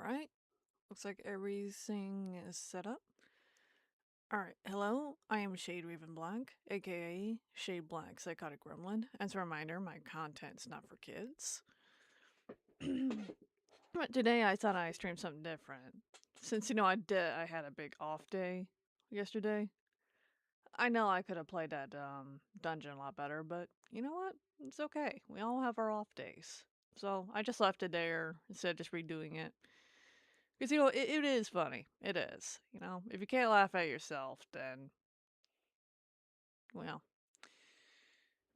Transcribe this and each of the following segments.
Alright, looks like everything is set up. Alright, hello, I am Shade Raven Black, aka Shade Black Psychotic Gremlin. As a reminder, my content's not for kids. But today I thought I'd stream something different. Since, I had a big off day yesterday. I know I could have played that dungeon a lot better, but you know what? It's okay. We all have our off days. So I just left it there instead of just redoing it. Because, it is funny. It is. If you can't laugh at yourself, then, well,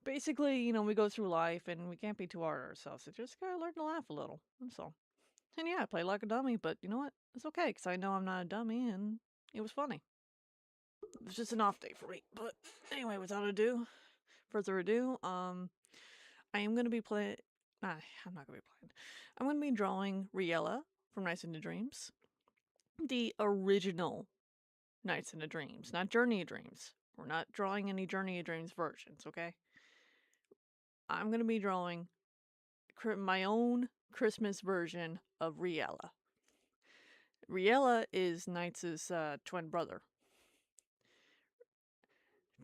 basically, we go through life and we can't be too hard on ourselves. So just gotta learn to laugh a little. That's all. And yeah, I play like a dummy, but you know what? It's okay, because I know I'm not a dummy and it was funny. It was just an off day for me. But anyway, further ado, I am gonna be playing. Nah, I'm not gonna be playing. I'm gonna be drawing Riella from Nights into Dreams, the original Nights into Dreams, not Journey of Dreams. We're not drawing any Journey of Dreams versions, okay? I'm gonna be drawing my own Christmas version of Riella. Riella is Knights' twin brother.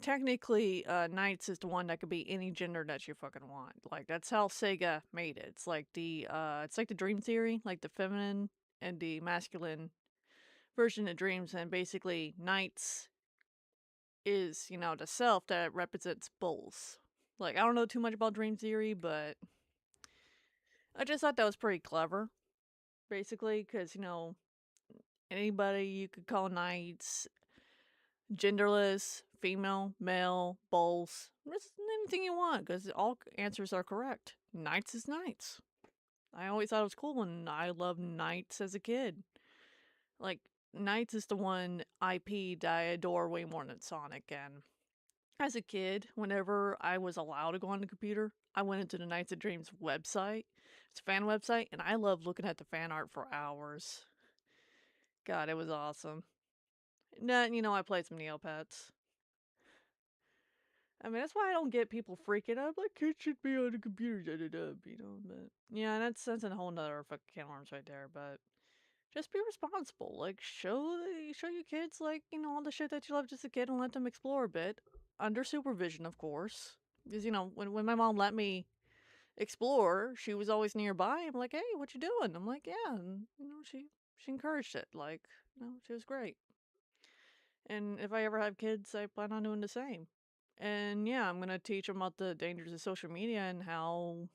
Technically, Knights is the one that could be any gender that you fucking want. Like, that's how Sega made it. It's like the Dream Theory, like the feminine and the masculine version of dreams, and basically Knights is, the self that represents bulls. Like, I don't know too much about dream theory, but I just thought that was pretty clever, basically, because, anybody you could call Knights, genderless, female, male, bulls, just anything you want, because all answers are correct. Knights is Knights. I always thought it was cool, and I loved Knights as a kid. Like, Knights is the one IP that I adore way more than Sonic, and as a kid, whenever I was allowed to go on the computer, I went into the Knights of Dreams website. It's a fan website, and I loved looking at the fan art for hours. God, it was awesome. And I played some Neopets. I mean, that's why I don't get people freaking out, like, kids should be on the computer, but... Yeah, that's a whole nother fucking can of worms right there, but... Just be responsible. Like, show your kids, like, all the shit that you loved as a kid and let them explore a bit. Under supervision, of course. Because, when my mom let me explore, she was always nearby. I'm like, hey, what you doing? I'm like, yeah. And, she encouraged it. Like, she was great. And if I ever have kids, I plan on doing the same. And yeah, I'm going to teach them about the dangers of social media and how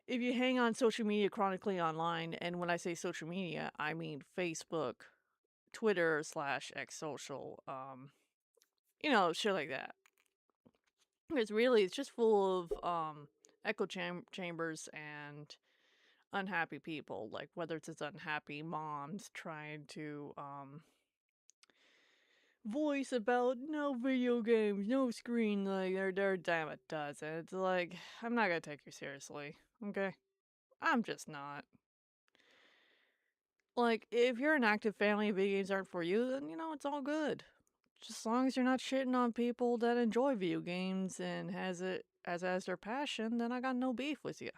if you hang on social media chronically online, and when I say social media, I mean Facebook, Twitter / X social, shit like that. Because really, it's just full of echo chambers and unhappy people. Like, whether it's unhappy moms trying to voice about no video games, no screen, like they're damn it does. And it's like, I'm not gonna take you seriously, okay? I'm just not. Like, if you're an active family and video games aren't for you, then it's all good. Just as long as you're not shitting on people that enjoy video games and has it as their passion, then I got no beef with you.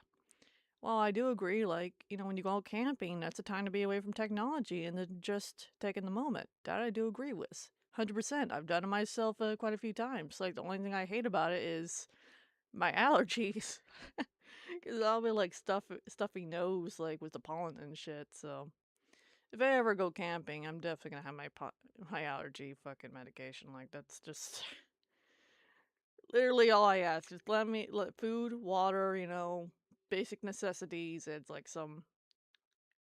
Well, I do agree, like, when you go out camping, that's a time to be away from technology and then just taking the moment. That I do agree with. 100%. I've done it myself quite a few times. Like, the only thing I hate about it is my allergies. Because I'll be, like, stuffy nose, like, with the pollen and shit, so... If I ever go camping, I'm definitely gonna have my allergy fucking medication. Like, that's just literally all I ask. Just let food, water, basic necessities. It's like some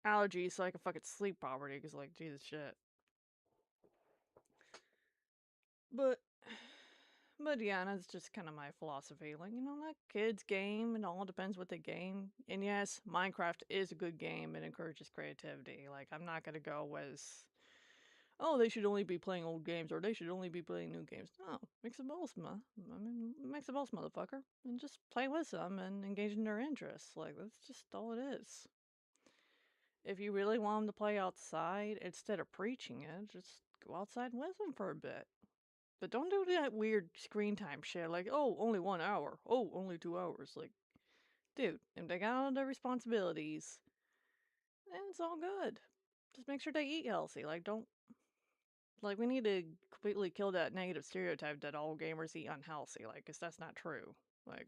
allergies so I can fucking sleep properly. Cause like, Jesus shit. But, but yeah, that's just kind of my philosophy. Like, that kids game, it all depends what they game. And yes, Minecraft is a good game. It encourages creativity. Like, I'm not gonna go with, oh, they should only be playing old games or they should only be playing new games. No, mix of both, mix of both, motherfucker. And just play with them and engage in their interests. Like, that's just all it is. If you really want them to play outside, instead of preaching it, just go outside with them for a bit. But don't do that weird screen time shit, like, oh, only 1 hour. Oh, only 2 hours. Like, dude, if they got all their responsibilities, and it's all good. Just make sure they eat healthy. Like, don't like we need to completely kill that negative stereotype that all gamers eat unhealthy. Like, cause that's not true. Like,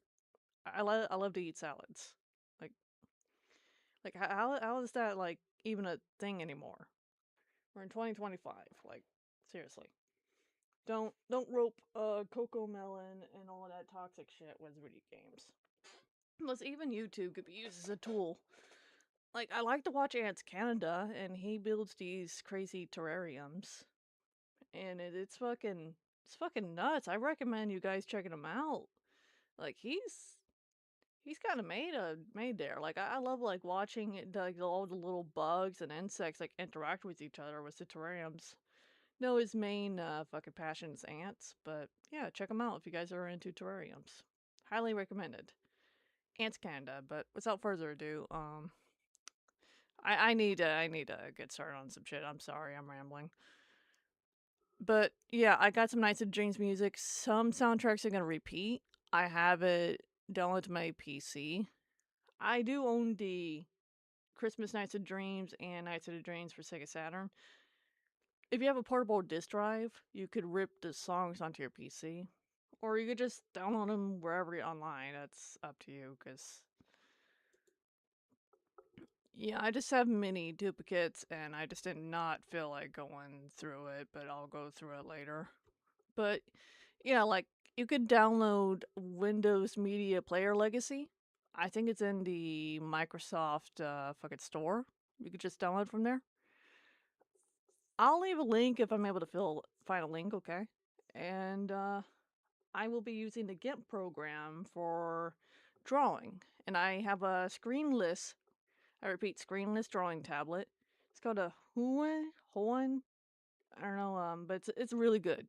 I love to eat salads. Like, how is that like even a thing anymore? We're in 2025. Like, seriously. Don't rope cocoa melon and all that toxic shit with video games. Plus, even YouTube could be used as a tool. Like, I like to watch Ants Canada, and he builds these crazy terrariums, and it's fucking nuts. I recommend you guys checking him out. Like, he's kind of made there. Like, I love like watching it, like all the little bugs and insects like interact with each other with the terrariums. No, his main fucking passion is ants, but yeah, check him out if you guys are into terrariums. Highly recommended. Ants Canada. But without further ado, I need to get started on some shit. I'm sorry, I'm rambling. But yeah, I got some Nights of Dreams music. Some soundtracks are gonna repeat. I have it downloaded to my PC. I do own the Christmas Nights of Dreams and Nights of the Dreams for Sega Saturn. If you have a portable disk drive, you could rip the songs onto your PC. Or you could just download them wherever you're online. That's up to you, because yeah, I just have many duplicates and I just did not feel like going through it, but I'll go through it later. But yeah, like you could download Windows Media Player Legacy. I think it's in the Microsoft fucking store. You could just download from there. I'll leave a link if I'm able to find a link, okay? And I will be using the Gimp program for drawing. And I have a screenless, I repeat, screenless drawing tablet. It's called a Hoen. I don't know, but it's really good.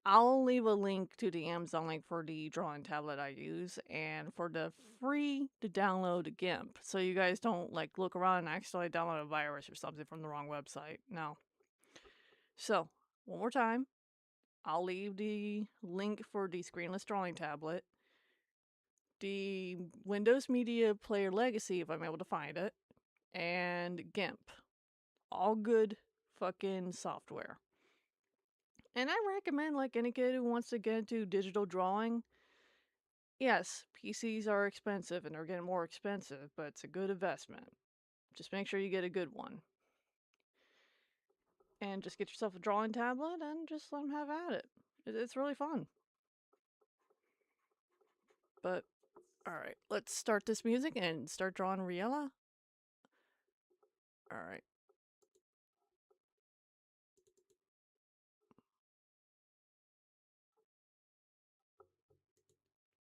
I'll leave a link to the Amazon link for the drawing tablet I use and for the free to download GIMP. So you guys don't like look around and accidentally download a virus or something from the wrong website. No. So, one more time, I'll leave the link for the screenless drawing tablet, the Windows Media Player Legacy if I'm able to find it, and GIMP. All good fucking software. And I recommend like any kid who wants to get into digital drawing. Yes, PCs are expensive and they're getting more expensive, but it's a good investment. Just make sure you get a good one. And just get yourself a drawing tablet and just let them have at it. It's really fun. But, alright, let's start this music and start drawing Reala. Alright.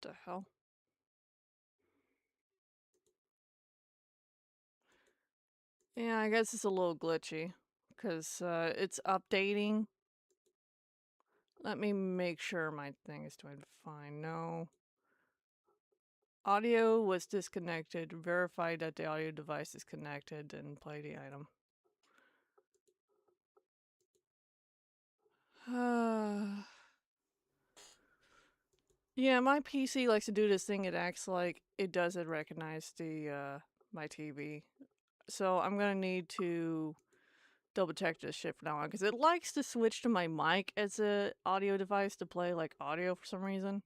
The hell? Yeah, I guess it's a little glitchy. Because it's updating. Let me make sure my thing is doing fine. No. Audio was disconnected. Verify that the audio device is connected and play the item. Yeah, my PC likes to do this thing. It acts like it doesn't recognize the my TV. So I'm gonna need to double check this shit from now on because it likes to switch to my mic as a audio device to play like audio for some reason.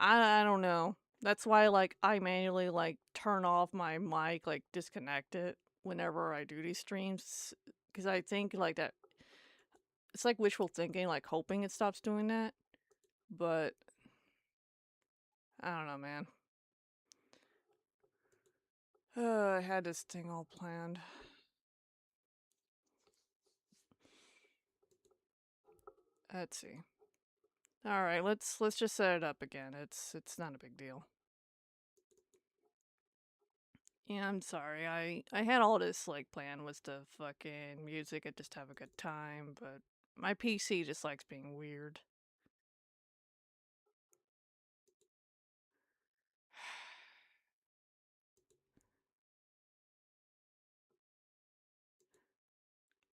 I don't know. That's why like I manually like turn off my mic, like disconnect it whenever I do these streams because I think like that it's like wishful thinking, like hoping it stops doing that. But I don't know, man. I had this thing all planned. Let's see. All right, let's just set it up again. It's not a big deal. Yeah, I'm sorry. I had all this like plan was to fucking music and just have a good time, but my PC just likes being weird.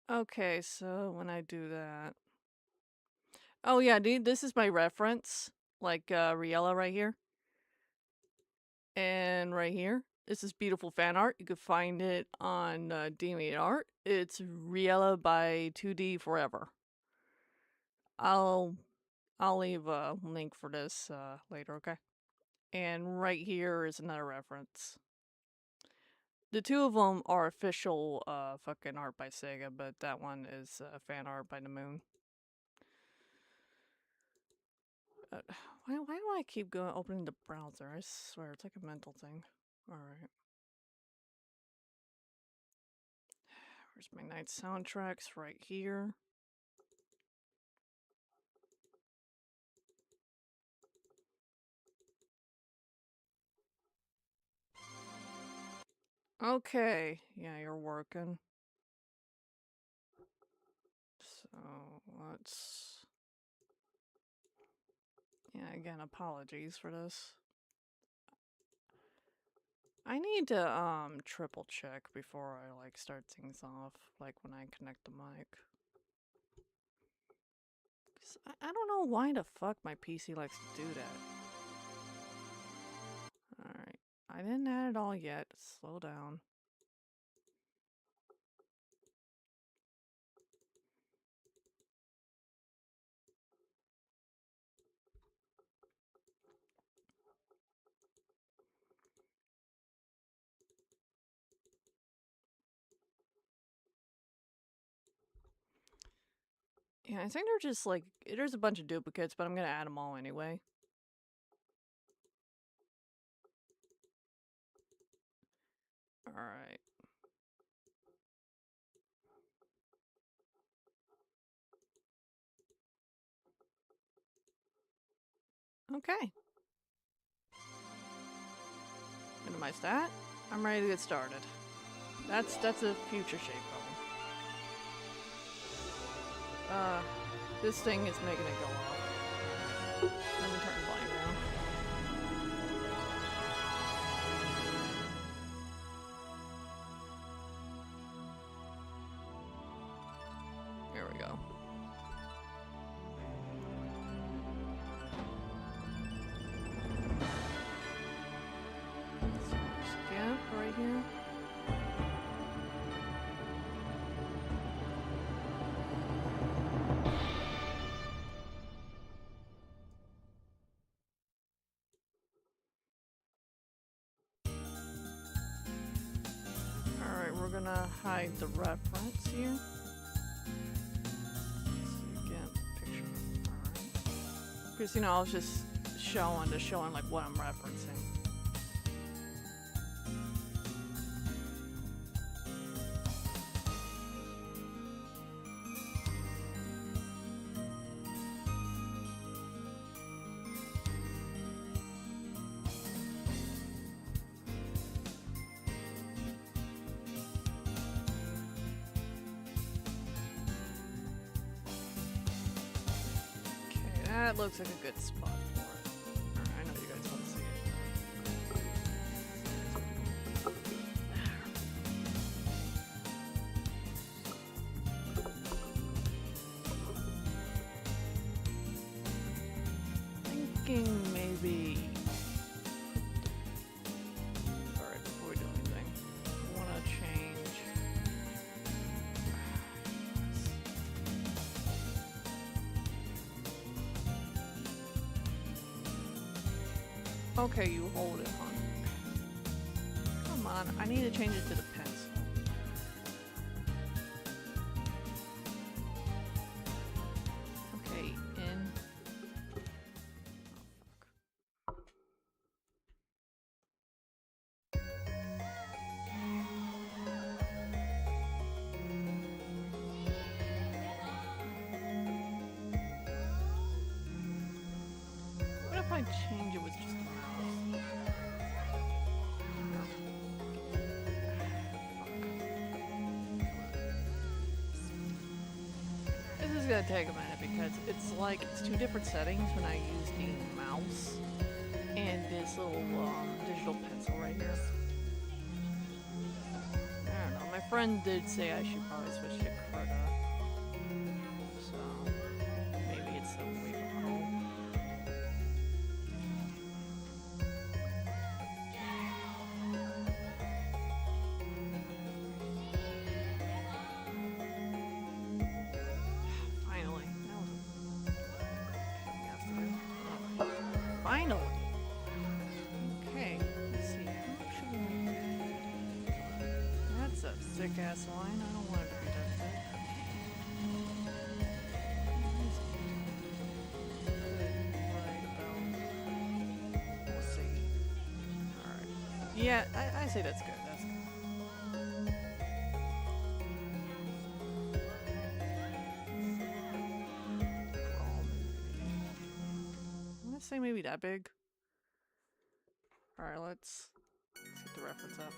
Okay, so when I do that. Oh yeah, dude, this is my reference. Like Riella right here. And right here. It's this beautiful fan art. You could find it on Deviantart. It's Reala by 2D Forever. I'll leave a link for this later, okay? And right here is another reference. The two of them are official fucking art by Sega, but that one is fan art by the Moon. Why do I keep going opening the browser? I swear, it's like a mental thing. Alright. Where's my night soundtracks? Right here. Okay. Yeah, you're working. So, let's... Yeah, again, apologies for this. I need to, triple check before I, like, start things off, like, when I connect the mic. 'Cause I don't know why the fuck my PC likes to do that. Alright. I didn't add it all yet. Slow down. Yeah, I think they're just, like, there's a bunch of duplicates, but I'm gonna add them all anyway. Alright. Okay. Minimize that. I'm ready to get started. That's a future shape problem. This thing is making it go off. Let me turn the volume down. There we go. So there's Gimp right here. Alright, we're gonna hide the reference here. Let's see, Gimp picture. Alright. Because, you know, I was just showing like what I'm referencing. That looks like a good spot for it. Alright, I know you guys want to see it. Thinking maybe... Alright, before we do anything, I want to change... Okay, you hold it, hon. Come on, I need to change it to the pencil. Okay, in. Oh, fuck. What if I change it with just a mouse? This is gonna take a minute because it's two different settings when I use the mouse and this little digital pencil right here. I don't know. My friend did say I should probably switch to Krita. So maybe it's the way to go. Thick ass line. I don't want it to be that thick. Right about. We'll see. All right. Yeah, I say that's good. That's good. I'm gonna say maybe that big. All right, let's get the reference up.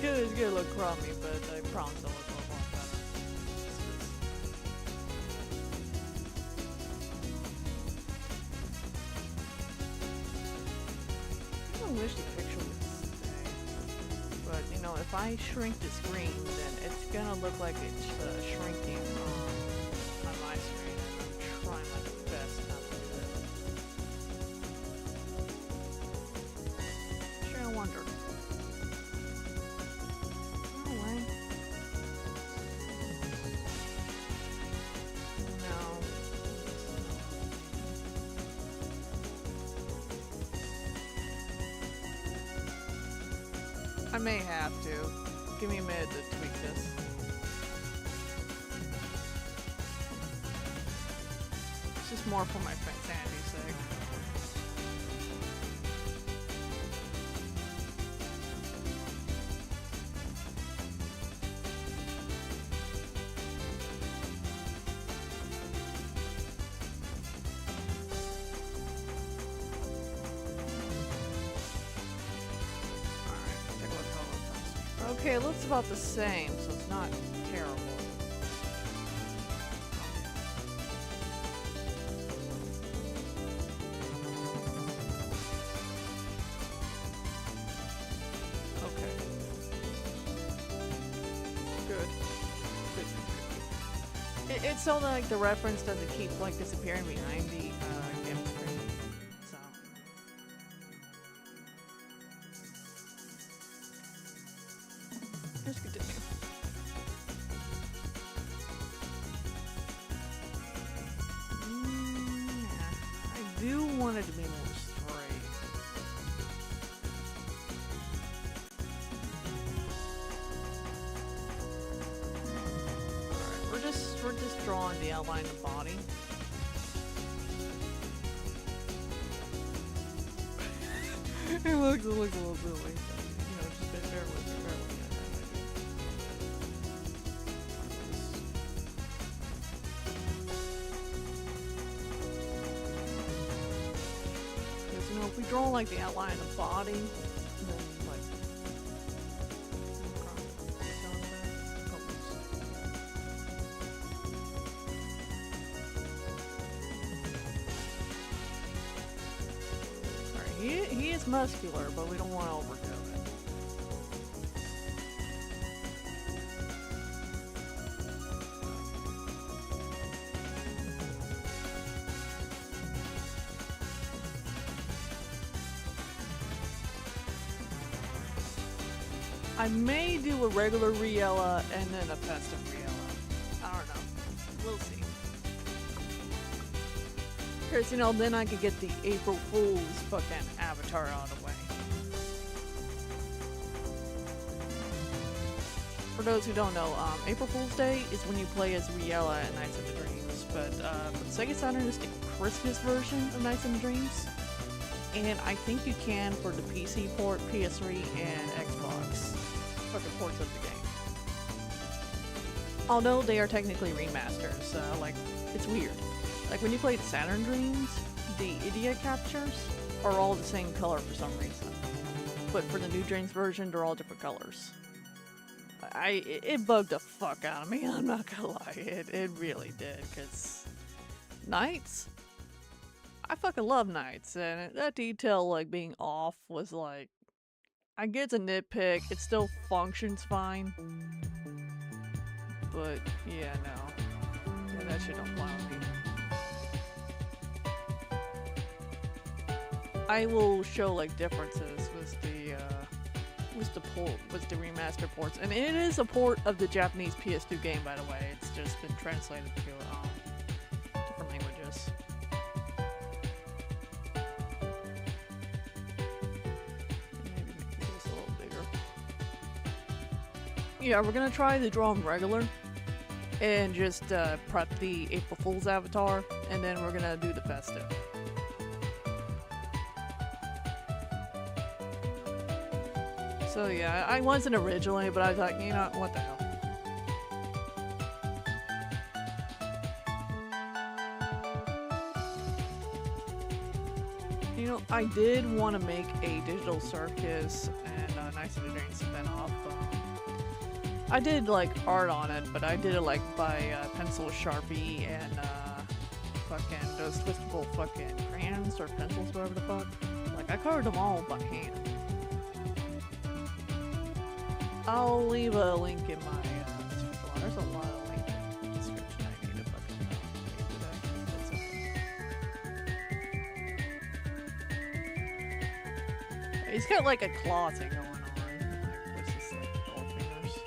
It's gonna look crummy, but I promise it'll look a lot better. I don't wish the picture would stay, but you know, if I shrink the screen, then it's gonna look like it's shrinking on my screen, and I'm trying my best not to do that. Sure, I wonder. I may have to. Give me a minute to tweak this. It's just more for my sanity's sake. Okay, it looks about the same, so it's not terrible. Okay. Good. It's so that like the reference doesn't keep like disappearing behind the Gimp screen. So. Let's continue. I do want it to be more straight. Alright, we're just drawing the outline of the body. It looks a little silly. You know, just bear with me. You know, if we draw like the outline of the body, then like alright, he is muscular, but we don't want to overdo it. I may do a regular Reala and then a Festive Reala. I don't know. We'll see. Because, you know, then I could get the April Fool's fucking avatar out of the way. For those who don't know, April Fool's Day is when you play as Reala in Nights of the Dreams. But for Sega Saturn is the Christmas version of Nights of the Dreams. And I think you can for the PC port, PS3, and Xbox. Fucking ports of the game. Although they are technically remasters, like, it's weird. Like, when you play the Saturn Dreams, the idiot captures are all the same color for some reason. But for the New Dreams version, they're all different colors. It bugged the fuck out of me, I'm not gonna lie. It really did, because Nights? I fucking love Nights, and that detail, like, being off was like, I get it's a nitpick, it still functions fine. But, yeah, no. Yeah, that shit don't fly with me. I will show like differences with the remaster ports, and it is a port of the Japanese PS2 game, by the way. It's just been translated to different languages. Maybe make this a little bigger. Yeah, we're gonna try the draw 'em regular, and just prep the April Fool's avatar, and then we're gonna do the festive. So yeah, I wasn't originally, but I thought, you know, what the hell. You know, I did want to make a digital circus and Nice and Strange spin-off. I did like art on it, but I did it like by pencil, Sharpie, and fucking those twistable fucking crayons or pencils, whatever the fuck. Like I colored them all by hand. I'll leave a link in my description. There's a lot of link in the description I need to fucking make today. He's got like a claw thing going on. Like, what's this, like, all fingers?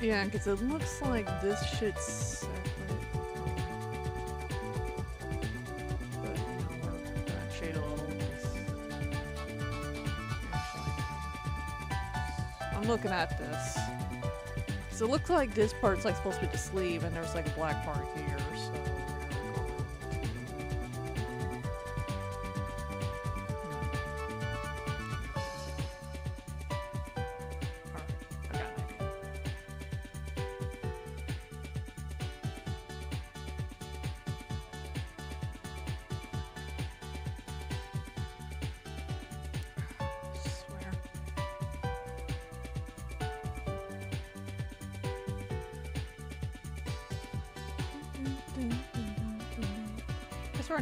Yeah, because it looks like this shit's separate. But, you know, we're gonna shade a little. I'm looking at this. So it looks like this part's like supposed to be the sleeve, and there's like a black part here, so.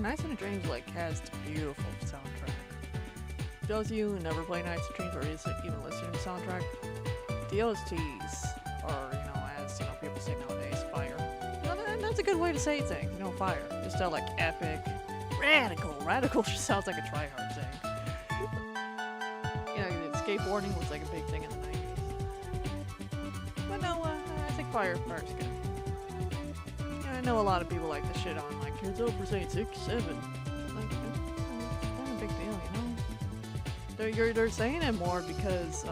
Nice and Dreams like has the beautiful soundtrack. For those of you who never play Nights and Dreams or even listen to the soundtrack, the OSTs are, you know, as you know, people say nowadays, fire. You know, that's a good way to say things, you know, fire. Just like epic, radical. Radical just sounds like a tryhard thing. You know, skateboarding was like a big thing in the 90s. But no, I think fire's good. I know a lot of people like to shit on like kids over saying 6, 7. Like, it's not a big deal, you know. They're saying it more because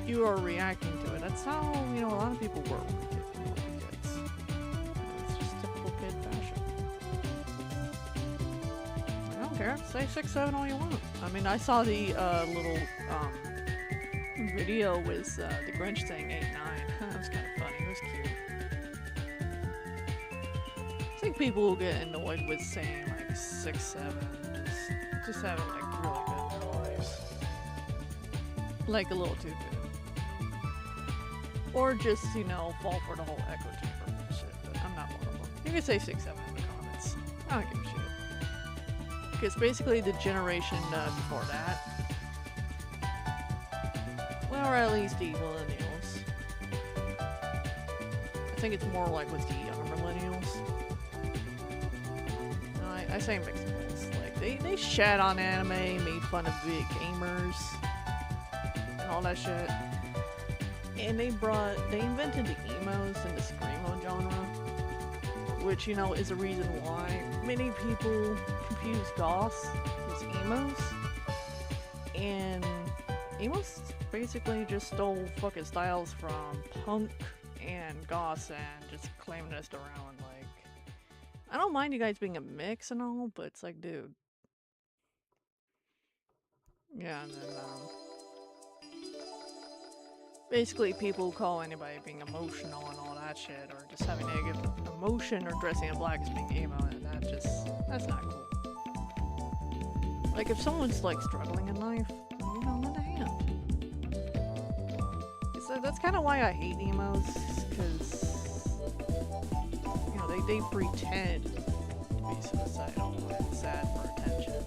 you are reacting to it. That's how, you know, a lot of people were when they were kids. It's just typical kid fashion. I don't care. Say 6, 7 all you want. I mean, I saw the little video with the Grinch saying 8, 9. That was kind of funny. It was cute. I think people will get annoyed with saying like 6, 7, just having like really good in their lives. Like a little too good. Or just, you know, fall for the whole echo chamber shit, but I'm not one of them. You can say 6, 7 in the comments. I don't give a shit. Because basically the generation before that, well, or at least the millennials. I think it's more like with the younger millennials. I say mixtables. Like they shat on anime, made fun of big gamers, and all that shit. And they invented the emos and the screamo genre, which, you know, is a reason why many people confuse goths with emos. And emos basically just stole fucking styles from punk and goths and just claimed it around. Like, I don't mind you guys being a mix and all, but it's like, dude. Yeah, and then, basically people call anybody being emotional and all that shit, or just having negative emotion, or dressing in black as being emo, and that's not cool. Like, if someone's, like, struggling in life, you know, lend a hand. That's kind of why I hate emos, because, you know, they pretend to be suicidal and sad for attention,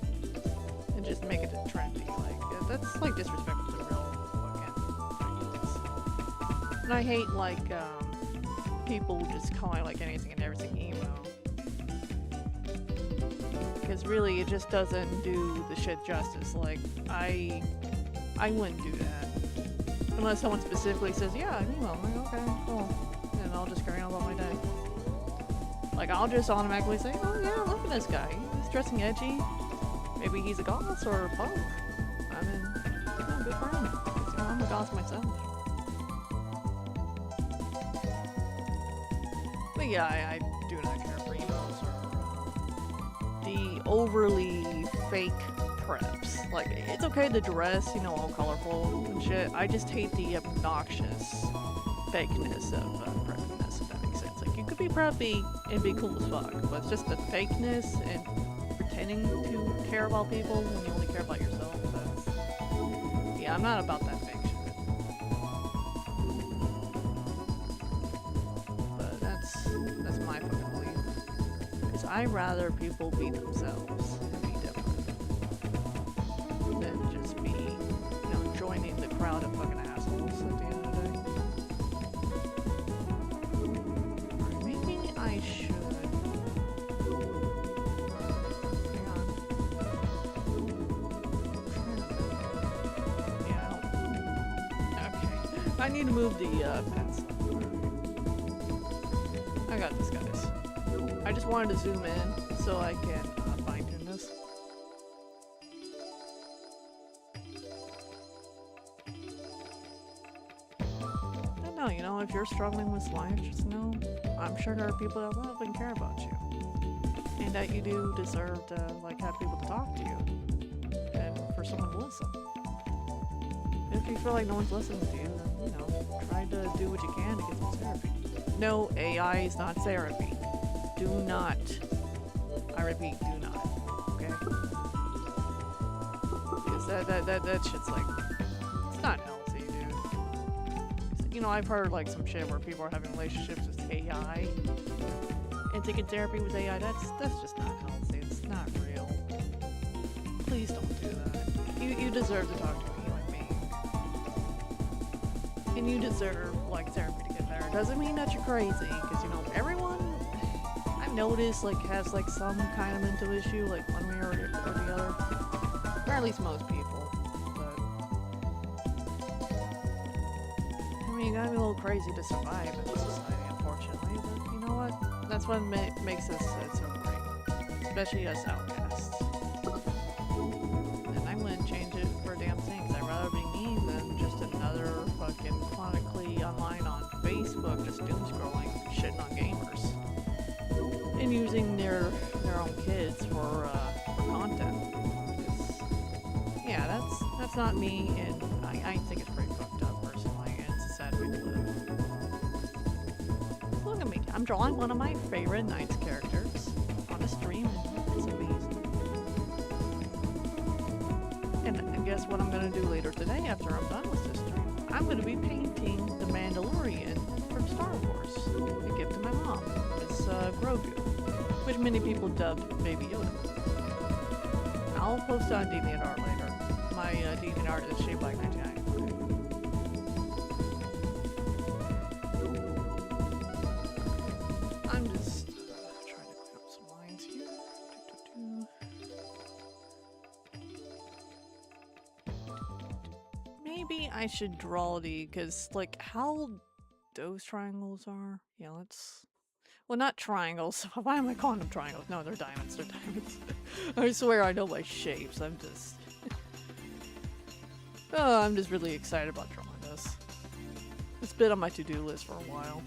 and just make it trendy. Like, that's like disrespectful to real fucking victims. And I hate like people just calling like anything and everything emo, because really it just doesn't do the shit justice. Like, I wouldn't do that. Unless someone specifically says, yeah, I'm emo. I'm like, okay, cool. And I'll just carry on about my day. Like, I'll just automatically say, oh yeah, look at this guy. He's dressing edgy. Maybe he's a goth or a punk. I mean, yeah, good for him. You know, I'm a goth myself. But yeah, I do not care for emos or the overly fake preps. Like, it's okay to dress, you know, all colorful and shit. I just hate the obnoxious fakeness of preppiness, if that makes sense. Like, you could be preppy and be cool as fuck, but it's just the fakeness and pretending to care about people when you only care about yourself. Yeah, I'm not about that fake shit. But that's my fucking belief. Because I'd rather people be themselves and be different than just be, you know, joining the crowd of fucking assholes at the end of the day. Or maybe I should. Hang on. Yeah, okay. I need to move the pencil. I got this, guys. I just wanted to zoom in so I can fine tune this. I don't know, you know, if you're struggling with life, just know I'm sure there are people that love and care about you. And that you do deserve to, like, have people to talk to you. And for someone to listen. And if you feel like no one's listening to you, then, you know, try to do what you can to get some therapy. No, AI is not therapy. Do not. I repeat, do not. Okay? Because that shit's like, it's not healthy, dude. You know, I've heard like some shit where people are having relationships with AI and taking therapy with AI. That's just not healthy. It's not real. Please don't do that. You deserve to talk to a human being. And you deserve like therapy to get better. Doesn't mean that you're crazy, because you know, everyone I've noticed like has like some kind of mental issue, like one way or the other. Or at least most people. But I mean, you gotta be a little crazy to survive in this society, unfortunately. But you know what? That's what makes us so great. Especially us outcasts. And I wouldn't change it for a damn thing, 'cause I'd rather be me than just another fucking chronically online on Facebook, just doom scrolling, shitting on gamers. And using their own kids for content. Yeah, that's not me, and I think it's pretty fucked up personally, and it's a sad way to live. Look at me, I'm drawing one of my favorite Knights characters on a stream, and it's amazing. And guess what I'm gonna do later today after I'm done with this stream? I'm gonna be painting the Mandalorian from Star Wars, a gift to my mom. It's Grogu, which many people dubbed Baby Yoda. I'll post it on Deviantart later. My Deviantart is shaped like 1995. I'm just trying to clean up some lines here. Maybe I should draw because like how those triangles are. Yeah, let's. Well, not triangles. Why am I calling them triangles? No, they're diamonds. They're diamonds. I swear I know my shapes. I'm just... oh, I'm just really excited about drawing this. It's been on my to-do list for a while.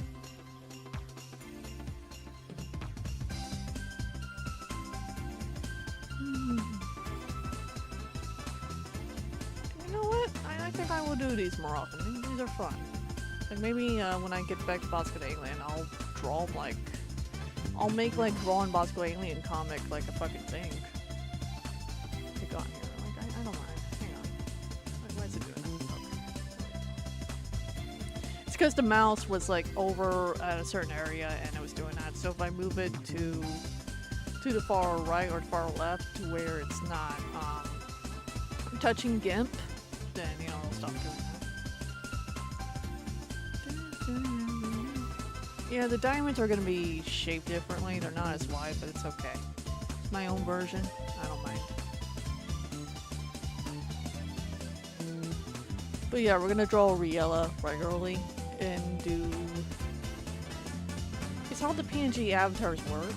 You know what? I think I will do these more often. These are fun. Like maybe when I get back to Bosco Alien, I'll draw like... I'll make like drawing Bosco Alien comic like a fucking thing. Click on here. Like, I don't mind. Hang on. Why is it doing that? because the mouse was like over at a certain area and it was doing that. So if I move it to the far right or far left to where it's not touching Gimp, then it'll stop doing that. Yeah, the diamonds are gonna be shaped differently. They're not as wide, but it's okay. It's my own version. I don't mind. But yeah, we're gonna draw Reala regularly and do. It's how the PNG avatars work.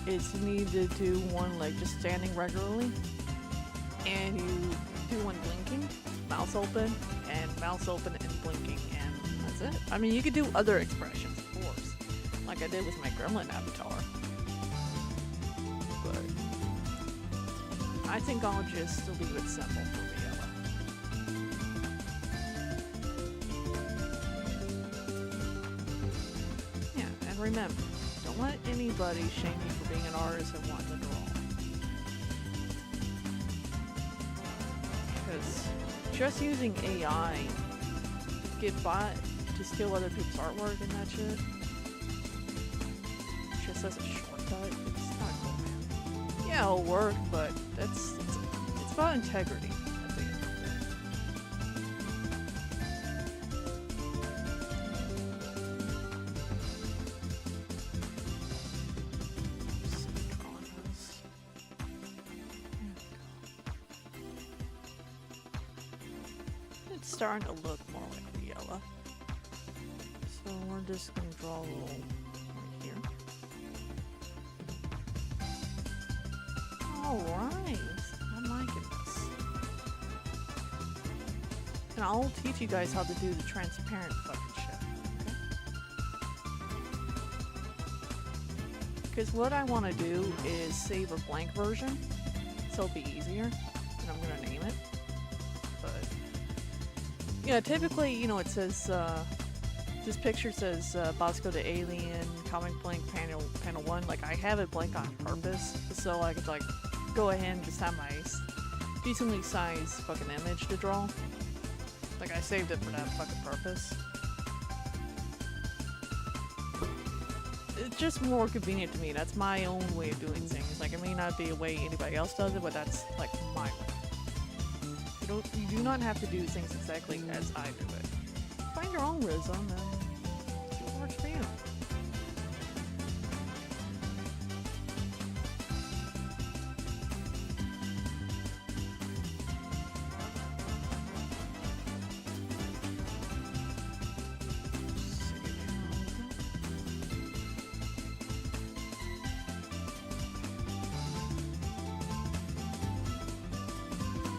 Is you need to do one like just standing regularly, and you do one blinking, mouse open and blinking, and that's it. I mean, you could do other expressions, of course, like I did with my gremlin avatar. But I think I'll just leave it simple for Reala. Yeah, and remember, don't let anybody shame you for being an artist and wanting to draw. Because just using AI to get by to steal other people's artwork and that shit, just as a shortcut, it's not cool, man. Yeah, it'll work, but it's about integrity at the end of the day. It's starting to look more like Reala. So we're just gonna draw a little right here. Alright, I'm liking this. And I'll teach you guys how to do the transparent fucking shit, okay? Because what I want to do is save a blank version, so it'll be easier, and I'm gonna name it. But yeah, typically, it says, this picture says Bosco the Alien, comic blank panel 1. Like, I have it blank on purpose, so I could, like, go ahead and just have my decently sized fucking image to draw. Like, I saved it for that fucking purpose. It's just more convenient to me. That's my own way of doing things. Like, it may not be a way anybody else does it, but that's, like, my way. You do not have to do things exactly as I do it. Find your own rhythm and see what works for you.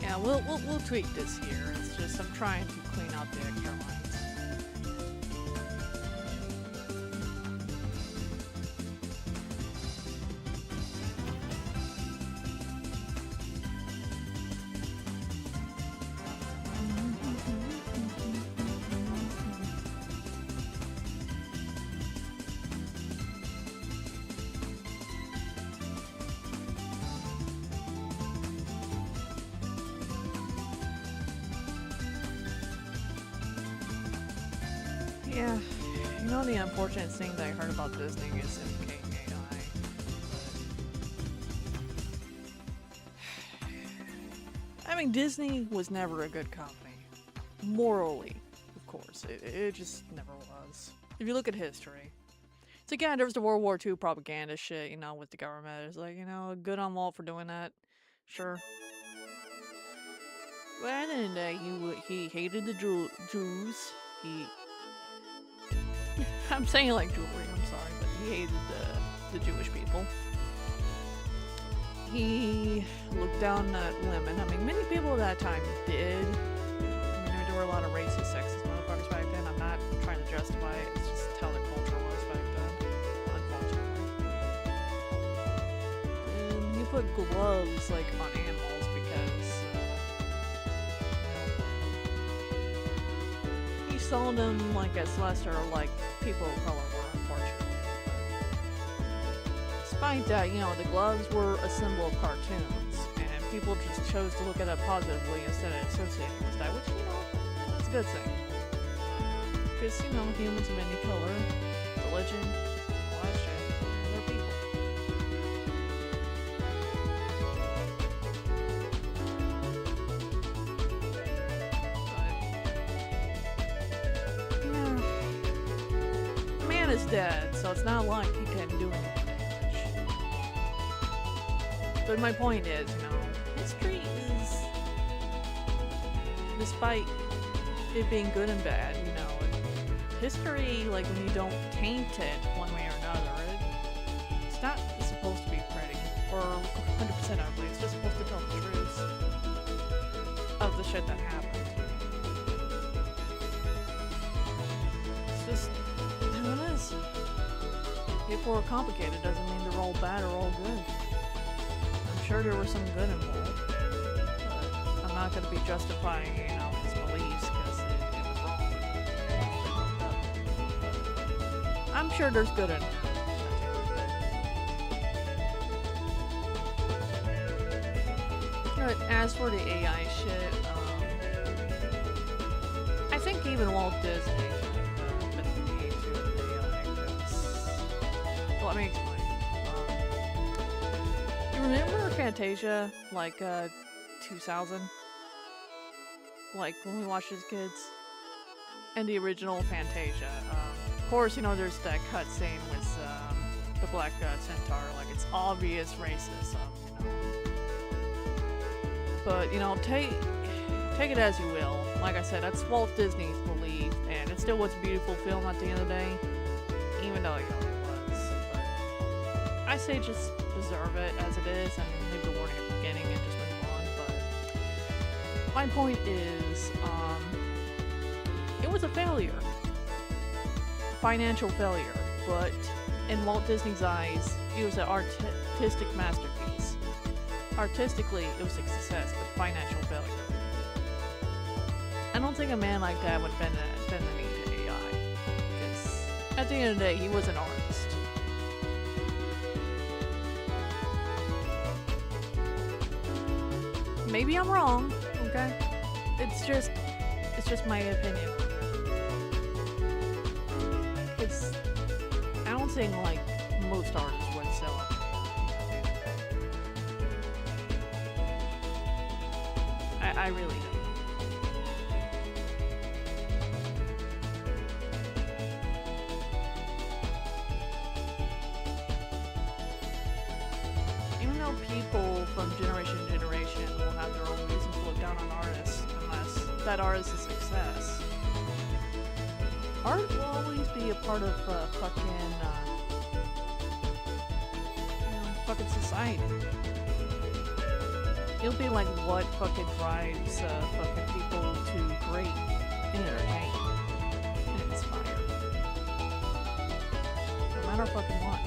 Yeah, we'll tweak this here. It's just I'm trying to clean out the extra lines. Yeah, the unfortunate thing that I heard about Disney is imitating AI. I mean, Disney was never a good company. Morally, of course. It just never was. If you look at history. It's again, there was the World War II propaganda shit, with the government. It's like, good on Walt for doing that. Sure. But at the end of the day, he hated the Jews. I'm saying it like jewelry, I'm sorry, but he hated the Jewish people. He looked down at women. I mean, many people at that time did. I mean, there were a lot of racist, sexist motherfuckers back then. I'm not trying to justify it. It's just how their culture was back then, unfortunately. And he put gloves, like, on animals because he saw them, like, as lesser, like, people of color were, unfortunately. Despite that, the gloves were a symbol of cartoons, and people just chose to look at it positively instead of associating with that, which, is a good thing. Because, you know, humans of any color, religion, all that shit, they're people. But, yeah. The man is dead, so it's not like he can do any damage. But my point is, you know, history is, despite it being good and bad, you know, history, like when you don't taint it one way or another, it's not supposed to be pretty or 100% ugly. It's just supposed to tell the truth of the shit that happened. It's just how it is. People are complicated doesn't mean they're all bad or all good. I'm sure there was some good involved, but I'm not going to be justifying, you know, his beliefs because it was wrong. I'm sure there's good in it. But as for the AI shit, I think even Walt Disney been engaged with AI because, well, let me explain. You remember Fantasia, like 2000? Like when we watched as kids? And the original Fantasia. Of course, you know, there's that cutscene with the Black Centaur, like it's obvious racism, you know. But, you know, take it as you will. Like I said, that's Walt Disney's belief, and it still was a beautiful film at the end of the day, even though, you know, it was. But I say just preserve it as it is and leave the warning at the beginning and just move on. But my point is, it was a failure. Financial failure, but in Walt Disney's eyes, it was an artistic masterpiece. Artistically, it was a success, but financial failure. I don't think a man like that would bend the knee to AI, because at the end of the day, he was an artist. Maybe I'm wrong, okay? It's just my opinion. I don't think like most artists would sell it. I really don't. Even though people from generation to generation will have their own reasons to look down on artists, unless that artist is a success. Art will always be a part of fucking society. It'll be like what fucking drives fucking people to create and entertain and inspire. No matter fucking what.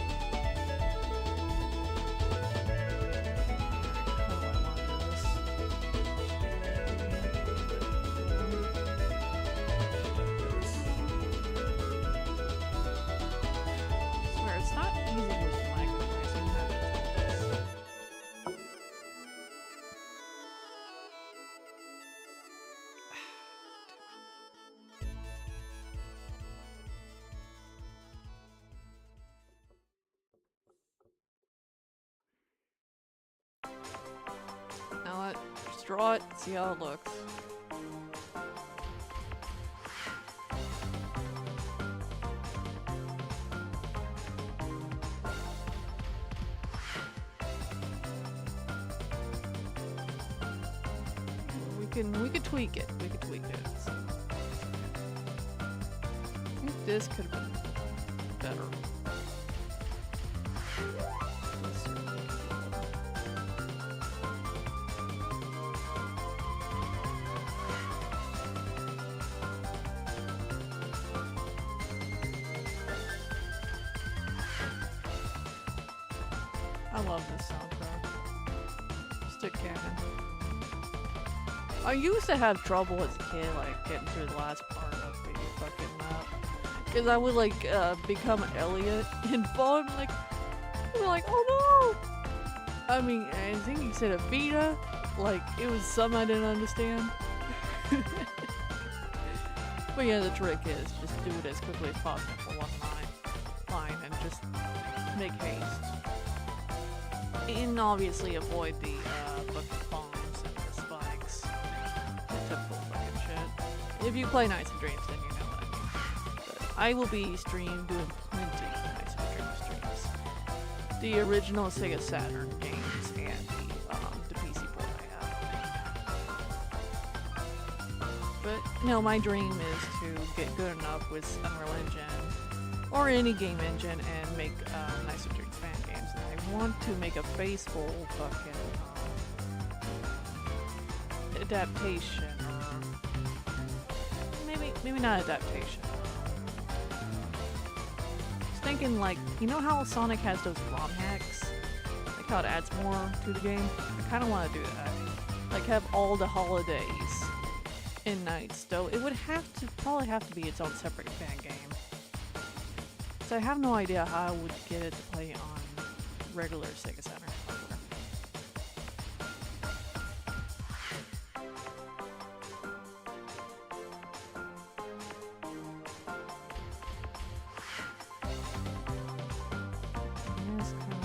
Now let's draw it, see how it looks. We could tweak it. We could tweak it. So. I think this could have been better. I love this soundtrack. Stick cannon. I used to have trouble as a kid, like, getting through the last part of the fucking map. Because I would, like, become Elliot and fall and, like, I'd be like, oh no! I mean, I think he said Avita. Like, it was something I didn't understand. But yeah, the trick is just do it as quickly as possible for one line and just make haste. And obviously avoid the fucking bombs and the spikes. The typical fucking shit. If you play Nights and Dreams, then you know what I mean. But I will be doing plenty of Nights and Dreams streams. The original Sega Saturn games and the PC port I have. But no, my dream is to get good enough with Unreal Engine or any game engine and make Nights and Dreams fan games. And I want to make a faithful fucking adaptation, or maybe not adaptation. Just thinking, like, you know how Sonic has those ROM hacks? Like how it adds more to the game? I kind of want to do that. Like have all the holidays in Nights, though it would probably have to be its own separate fan game. So I have no idea how I would get it to play on regular Sega Saturn hardware. Yes, kind of.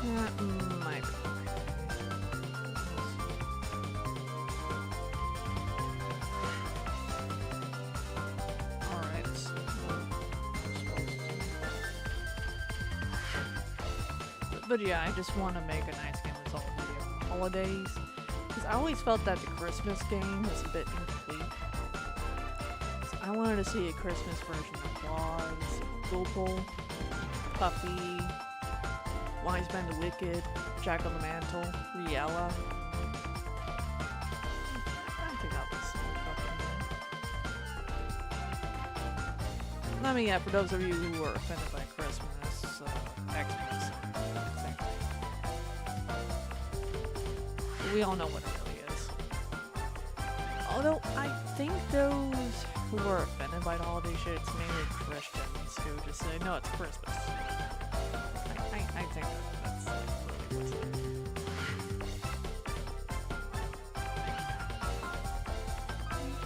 That might be okay. Alright, so but yeah, I just want to make a nice game with all the holidays. Because I always felt that the Christmas game was a bit incomplete. So I wanted to see a Christmas version of Claus, Gulpole, Puffy, Wise Man the Wicked, Jack on the Mantle, Reala. I think that was so fucking good. I mean, yeah, for those of you who are offended by Christmas, Xmas, we all know what it really is. Although, I think those who are offended by the holiday shit, it's mainly Christians who just say, no, it's Christmas. I think that's like really what's there.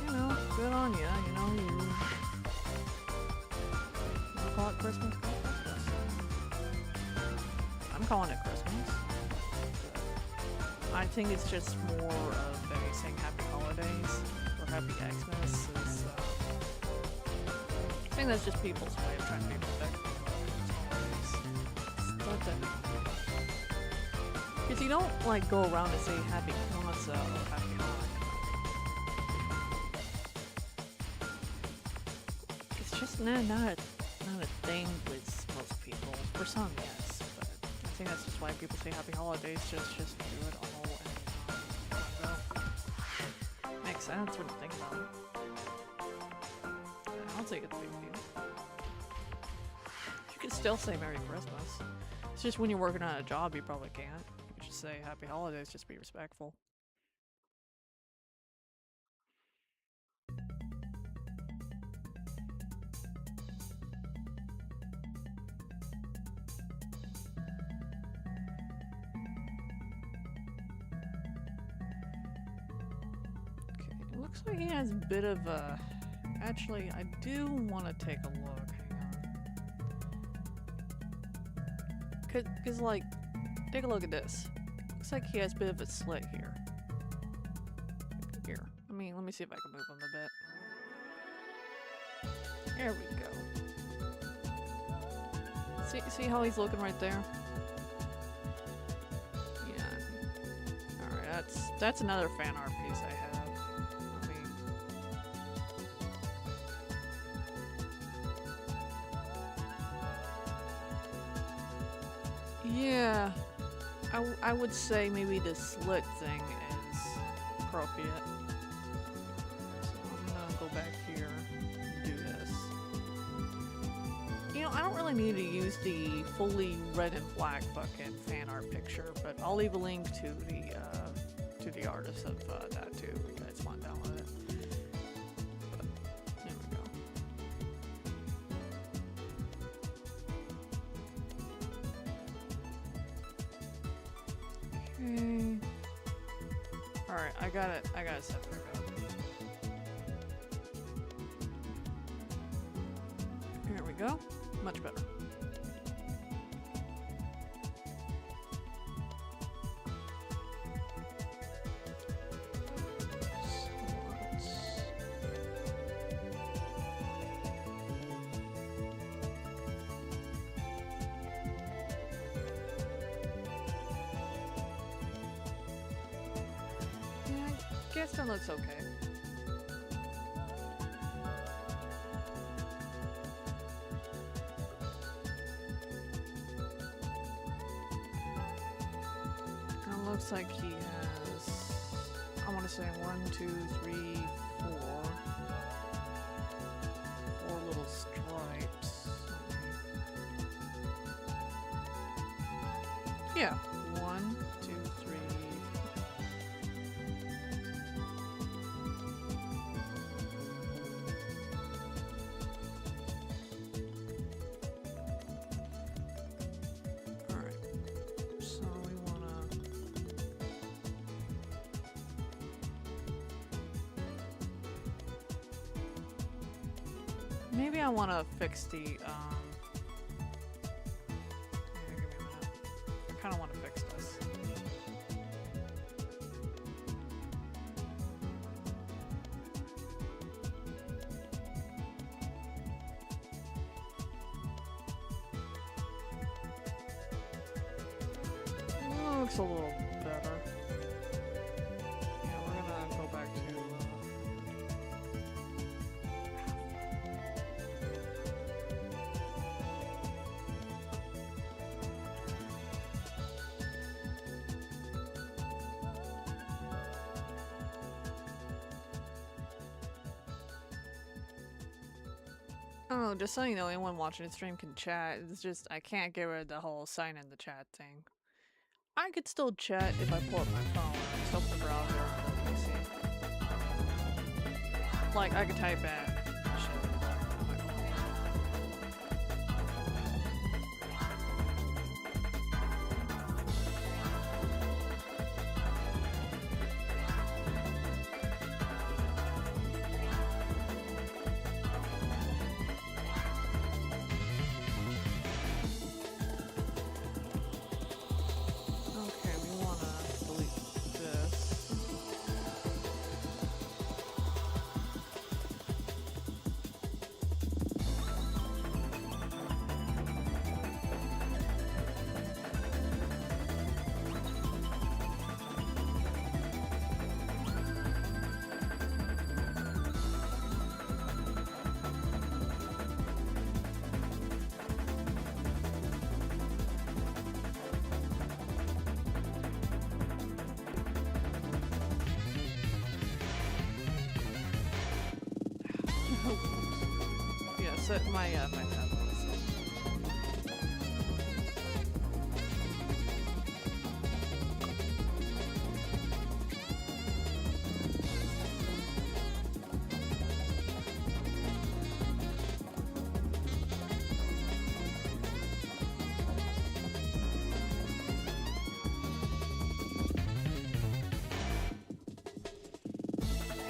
You know, good on ya, you know, you call it Christmas, call it Christmas. I'm calling it Christmas. I think it's just more of a saying Happy Holidays or Happy Xmas. I think that's just people's way of trying to be respectful. Because you don't like go around and say Happy Kwanzaa or Happy Hanukkah. It's just not a thing with most people. For some, yes, but I think that's just why people say Happy Holidays. Just do it all and makes sense when you think about it. I'll take it the big deal. You can still say Merry Christmas. It's just when you're working on a job, you probably can't. You just say Happy Holidays, just be respectful. Okay, it looks like he has a bit of a... Actually, I do want to take a look. Cause like, take a look at this. Looks like he has a bit of a slit here. Here, let me see if I can move him a bit. There we go. See how he's looking right there? Yeah. All right, that's another fan art piece I have. Yeah, I would say maybe the slit thing is appropriate. So I'm gonna go back here and do this. You know, I don't really need to use the fully red and black fucking fan art picture, but I'll leave a link to the artist of that too if you guys want to download it. Okay. Alright, I got it. I got it set back up. Here we go. Much better. Guess that looks okay. It looks like he has, I want to say 1, 2, 3, 4. 4 little stripes. Yeah, 1, 2, 3. Maybe I want to fix the, yeah, give me a minute. I kind of want to fix this. Looks a little better. Yeah, we're gonna go back to, oh, just so you know, anyone watching the stream can chat. It's just, I can't get rid of the whole sign in the chat thing. I could still chat if I pull up my phone. Just open the browser and see. Like, I could type in shit on my phone. Okay, we wanna delete this. Yeah, set my my tab on this.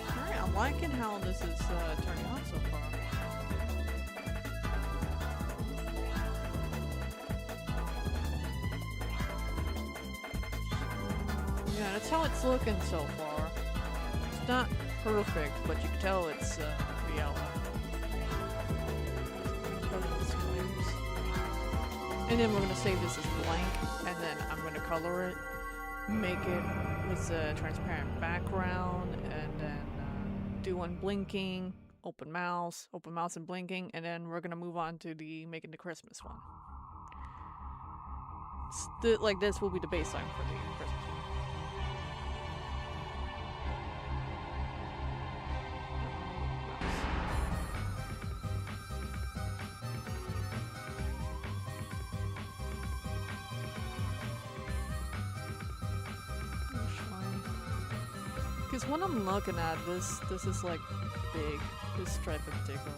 Alright, I'm liking how this is turning out so far. Yeah, that's how it's looking so far. It's not perfect, but you can tell it's Reala. And then we're gonna save this as blank, and then I'm gonna color it, make it with a transparent background, and then do one blinking, open mouse and blinking, and then we're gonna move on to the making the Christmas one. Like this will be the baseline for the Christmas one. Because when I'm looking at this is like big, this stripe in particular.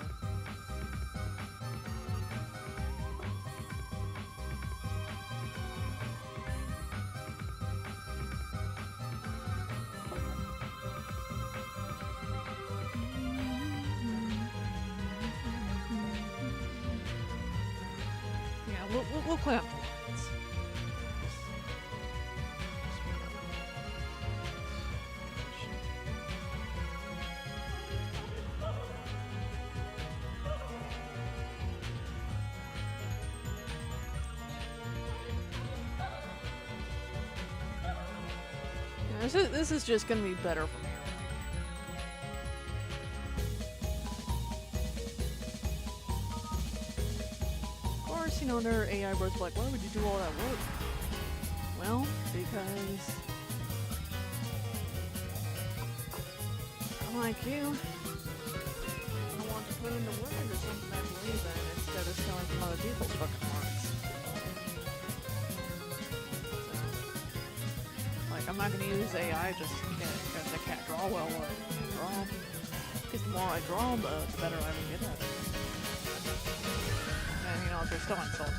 We'll play on 4 minutes. This is just gonna be better for me. Of course, you know, there are AI birds like, why would you do all that work? Well, because I'm like you. I want to put in the work into something I believe in instead of stealing from other people's fucking marks. I'm not going to use AI just because I can't draw well or draw. Because the more I draw, the better I will get at it. And you know, they're still insulting.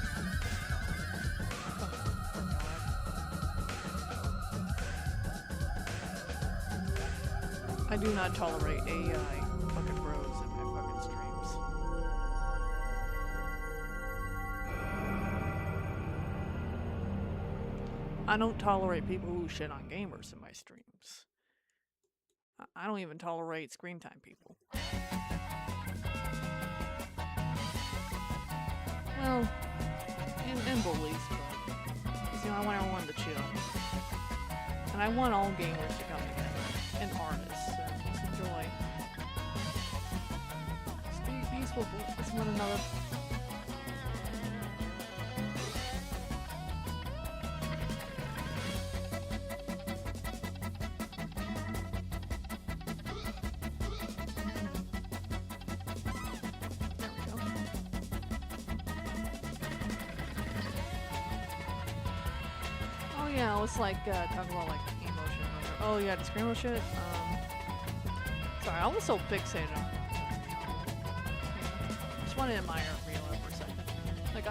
I do not tolerate AI fucking bros in my fucking streams. I don't tolerate people who shit on gamers in my streams. I don't even tolerate screen time people. Well, and bullies, but you know, I want everyone to chill. And I want all gamers to come together, and artists, and just enjoy. Just be peaceful with one another. Yeah, it's like talking about like emotion. Oh yeah, the Screenless shit. Sorry, I was so fixated on it. Just wanted to admire Reala for a second. Like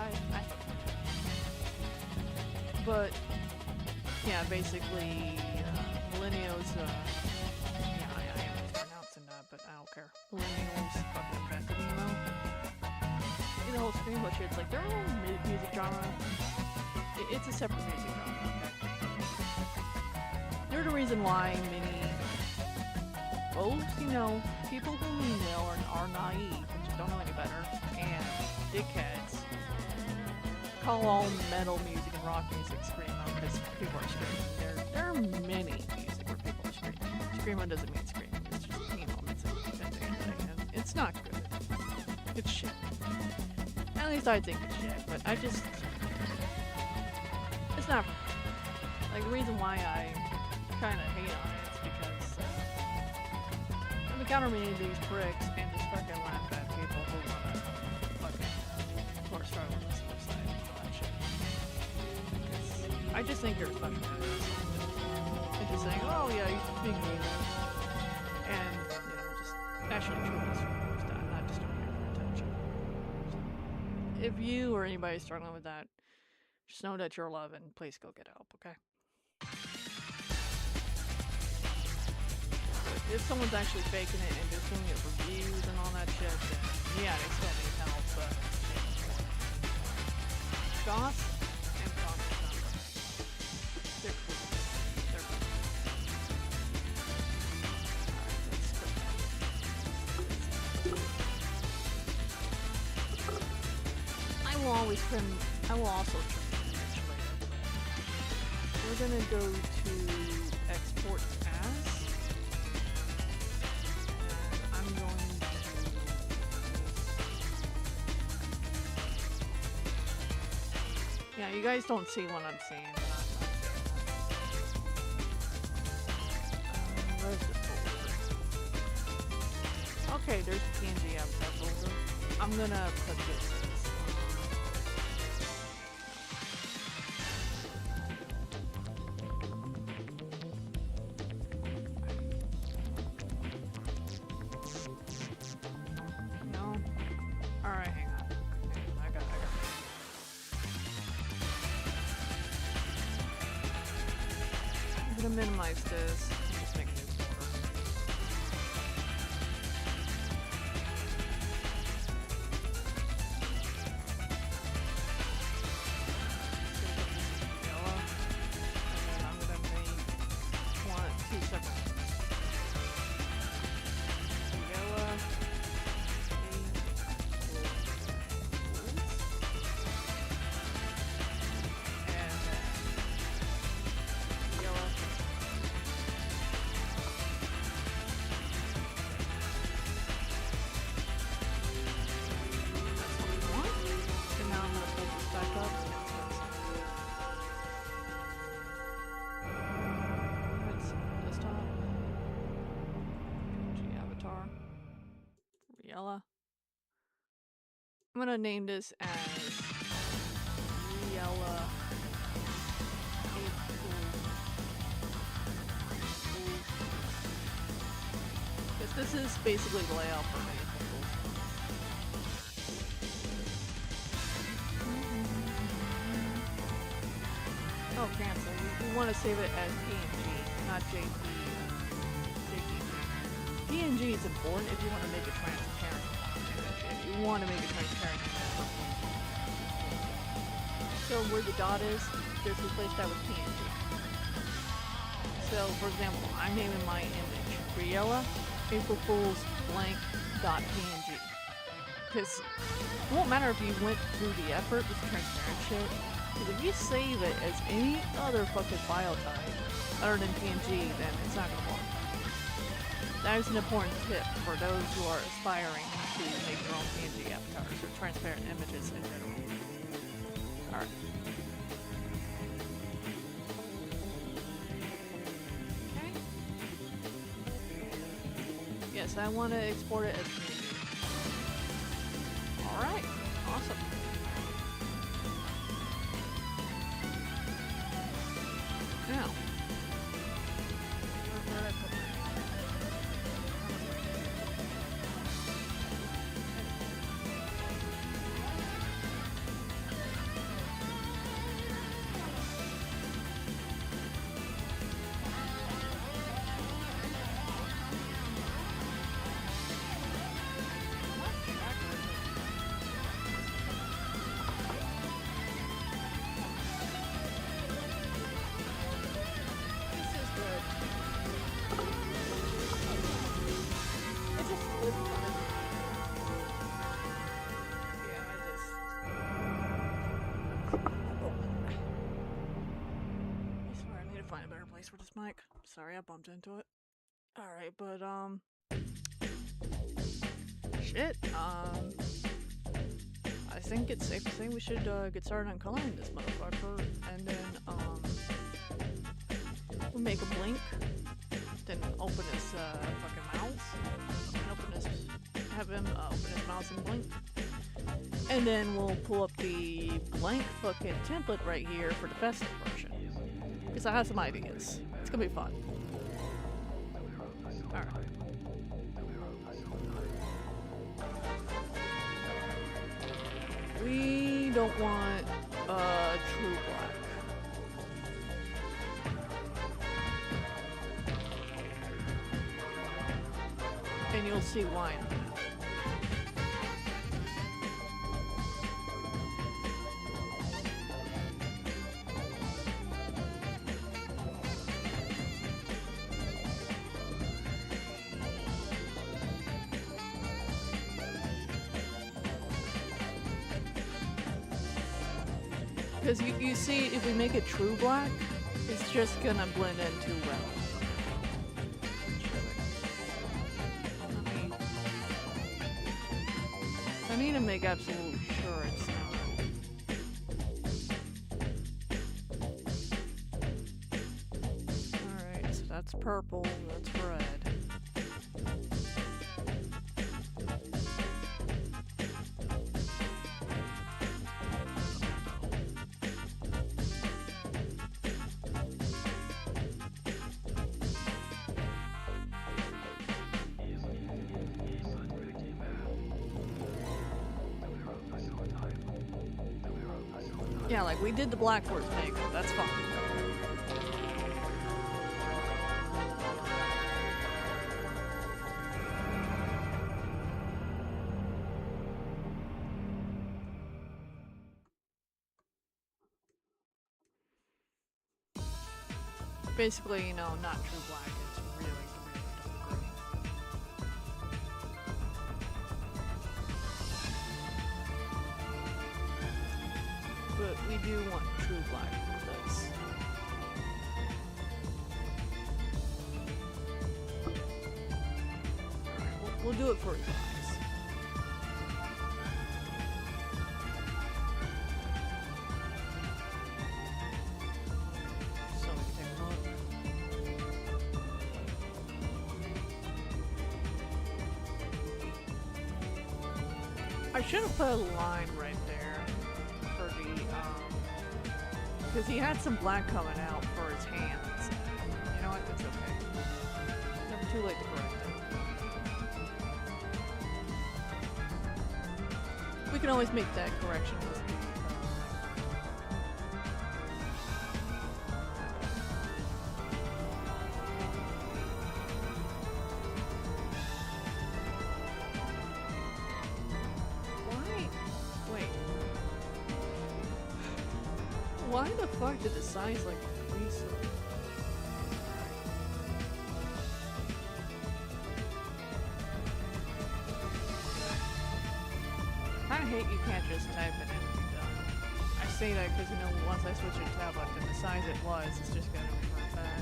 but yeah, basically millennials. Yeah, I am mispronouncing that, but I don't care. Millennials fucking invented emo. The whole Screenless shit. It's like their own music genre. It's a separate music genre. They're the reason why many folks, you know, people who email are naive, just don't know any better, and dickheads call all metal music and rock music screamo because people are screaming. There are many music where people are screaming. Screamo doesn't mean screaming, it's just, you know, it's a damn thing, and it's not good. It's shit. At least I think it's shit, but I just, it's not, like, the reason why I kind of hate on it is because I've encountered many of these pricks and just fucking laugh at people who want to fucking, who are struggling with suicide and all that shit. I just think you're a special person. And just saying, oh yeah, you're being mean. And, you know, just actually truly not just doing it for attention. So, if you or anybody is struggling with that, just know that you're loved and please go get help, okay? If someone's actually faking it and just doing it for views and all that shit, then yeah, they still need help, but Goss and Goss they're cool. They're cool. Alright, I will also trim the image later. We're gonna go to export as. Yeah, you guys don't see what I'm seeing. Where's the folder? Okay, there's the PNGavatar folder. I'm gonna put this as no. Alright, hang on. I got it. I'm gonna minimize this and just make a new folder. Reala. I'm gonna name this as Reala. Because this is basically the layout for many people. Oh, cancel. We want to save it as PNG, not JPG. PNG is important if you want to make it transparent. If you want to make it transparent. So where the dot is, just replace that with PNG. So, for example, I'm naming my image Reala April Fool's blank dot PNG. Because it won't matter if you went through the effort with transparent shit. Because if you save it as any other fucking file type other than PNG, then it's not gonna work. That is an important tip for those who are aspiring to make their own PNG avatars or transparent images in general. Alright. Okay. Yes, I want to export it as PNG. Alright, awesome. Now, where did I put my... For this mic. Sorry, I bumped into it. Alright, but shit, I think it's safe to say we should get started on coloring this motherfucker, and then we'll make a blink, then open his fucking mouth, and have him open his mouth and blink, and then we'll pull up the blank fucking template right here for the Festive version. Because I have some ideas. It's gonna be fun. Alright. We don't want true black. And you'll see why in a minute. Because you see, if we make it true black, it's just gonna blend in too well. I need to make absolutely sure it's not. Alright, so that's purple, that's red. Yeah, like we did the black for his makeup, that's fine. Basically, you know, not true black, it's really dark green. But we do want true black for this. Alright, we'll do it for his eyes. So we can take a look. I should have put a line right there for the, because he had some black coming out for his hands. You know what? That's okay. Never too late to correct it. We can always make that correction. Why the fuck did the size like increase it? I kinda hate you can't just type it in and be done. I say that because, you know, once I switch to tablet and the size it was, it's just gonna revert back.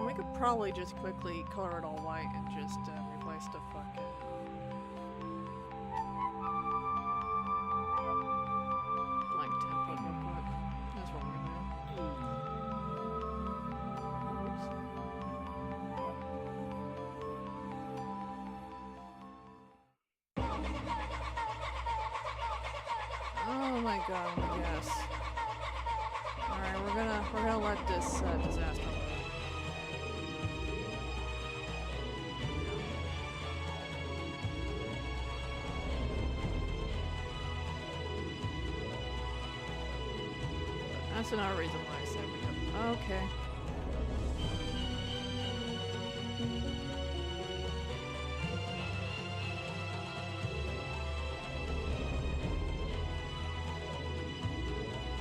We could probably just quickly color it all white and just replace the fucking blank template real quick. That's what we're gonna do. Oh my god, yes. Alright, we're gonna let this disaster live. That's another reason why I said we have. Okay.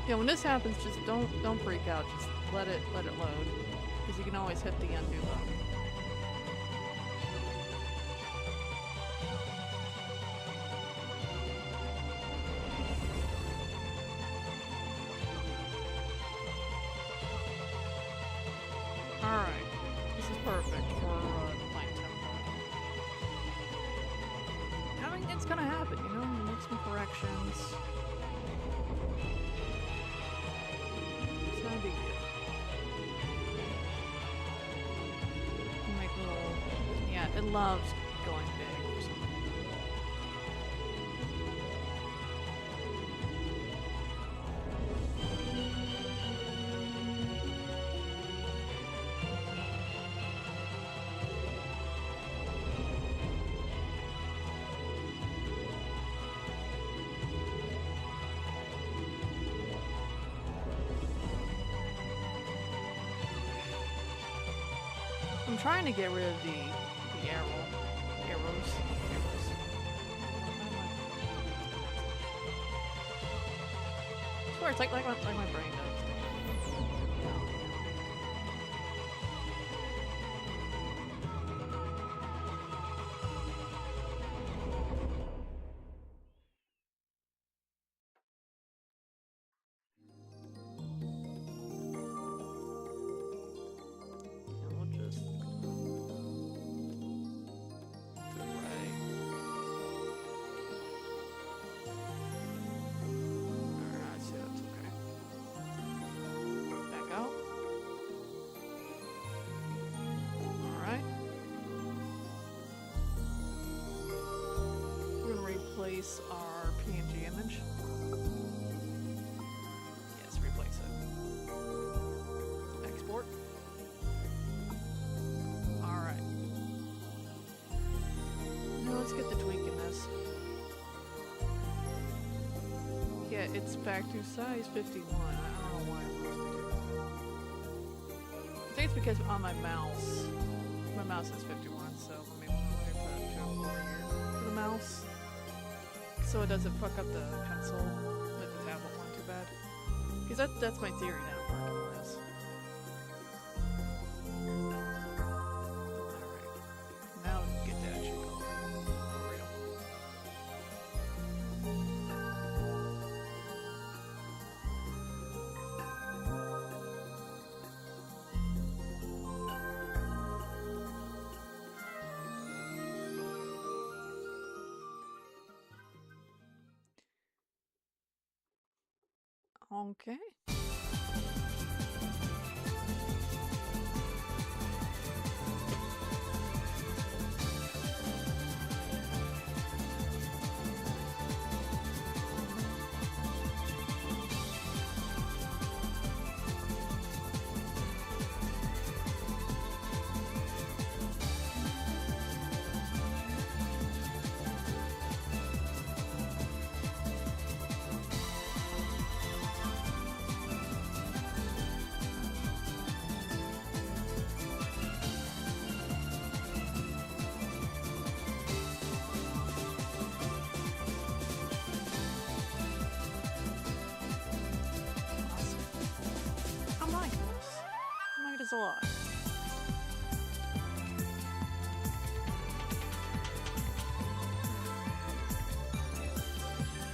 Yeah, when this happens, just don't freak out. Just let it load, because you can always hit the undo button. Alright, this is perfect for the blank template. I mean, it's gonna happen, you know? You make some corrections. It's not a big deal. You make little... Yeah, it loves going big or something. I'm trying to get rid of the arrows. I swear, it's like my brain does. Replace our PNG image. Yes, replace it. Export. Alright. Now let's get the tweak in this. Yeah, it's back to size 51. I don't know why I'm supposed to do that. I think it's because on my mouse says 51, so let me put a jump over here for the mouse. So so it doesn't fuck up the pencil with the tablet one too bad. Because that's my theory now, working this. Alright. Now get that shit going. For real. Okay. A lot.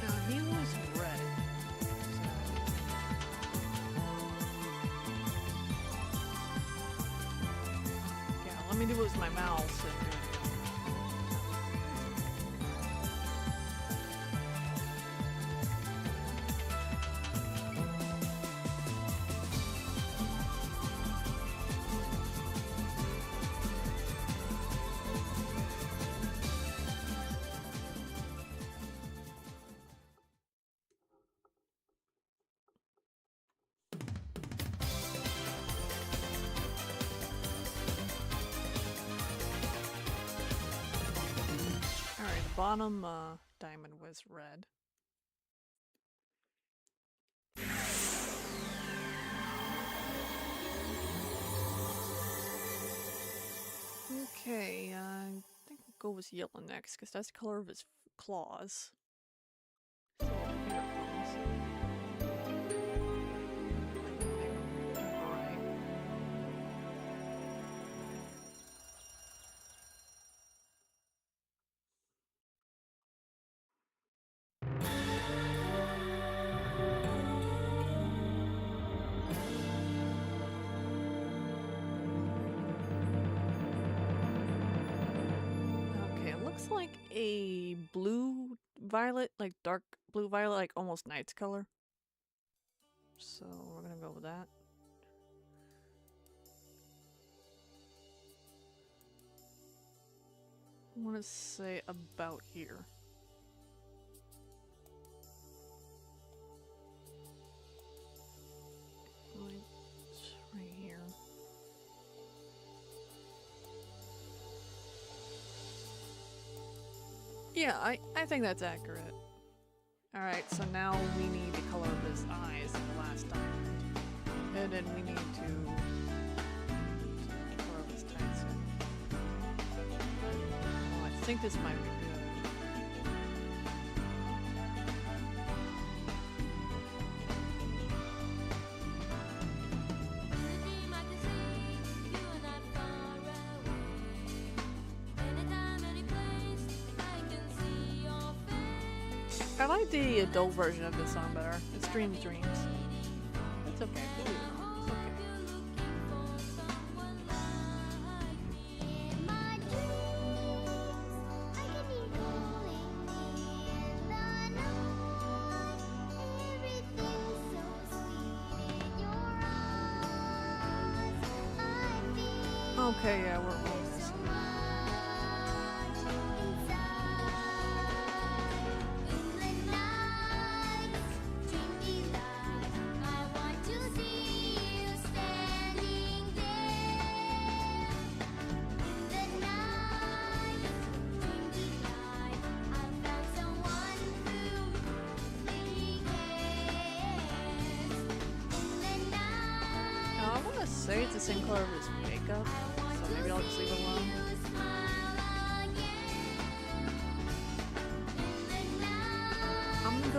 Now he was red. Yeah, let me do it with my mouse and bottom diamond was red. Okay, I think we'll go with yellow next, because that's the color of his claws. So, like a blue violet, like dark blue violet, like almost night's color. So we're gonna go with that. I want to say about here. Like right here. Yeah, I think that's accurate. Alright, so now we need the color of his eyes in the last diamond. And then we need to color of his tights. Oh, I think this might be good. I like the adult version of this song better. It's Dreams. It's okay. It's okay. Okay, yeah, we're on this. Say it's the same color of his makeup, so maybe I'll just leave it alone.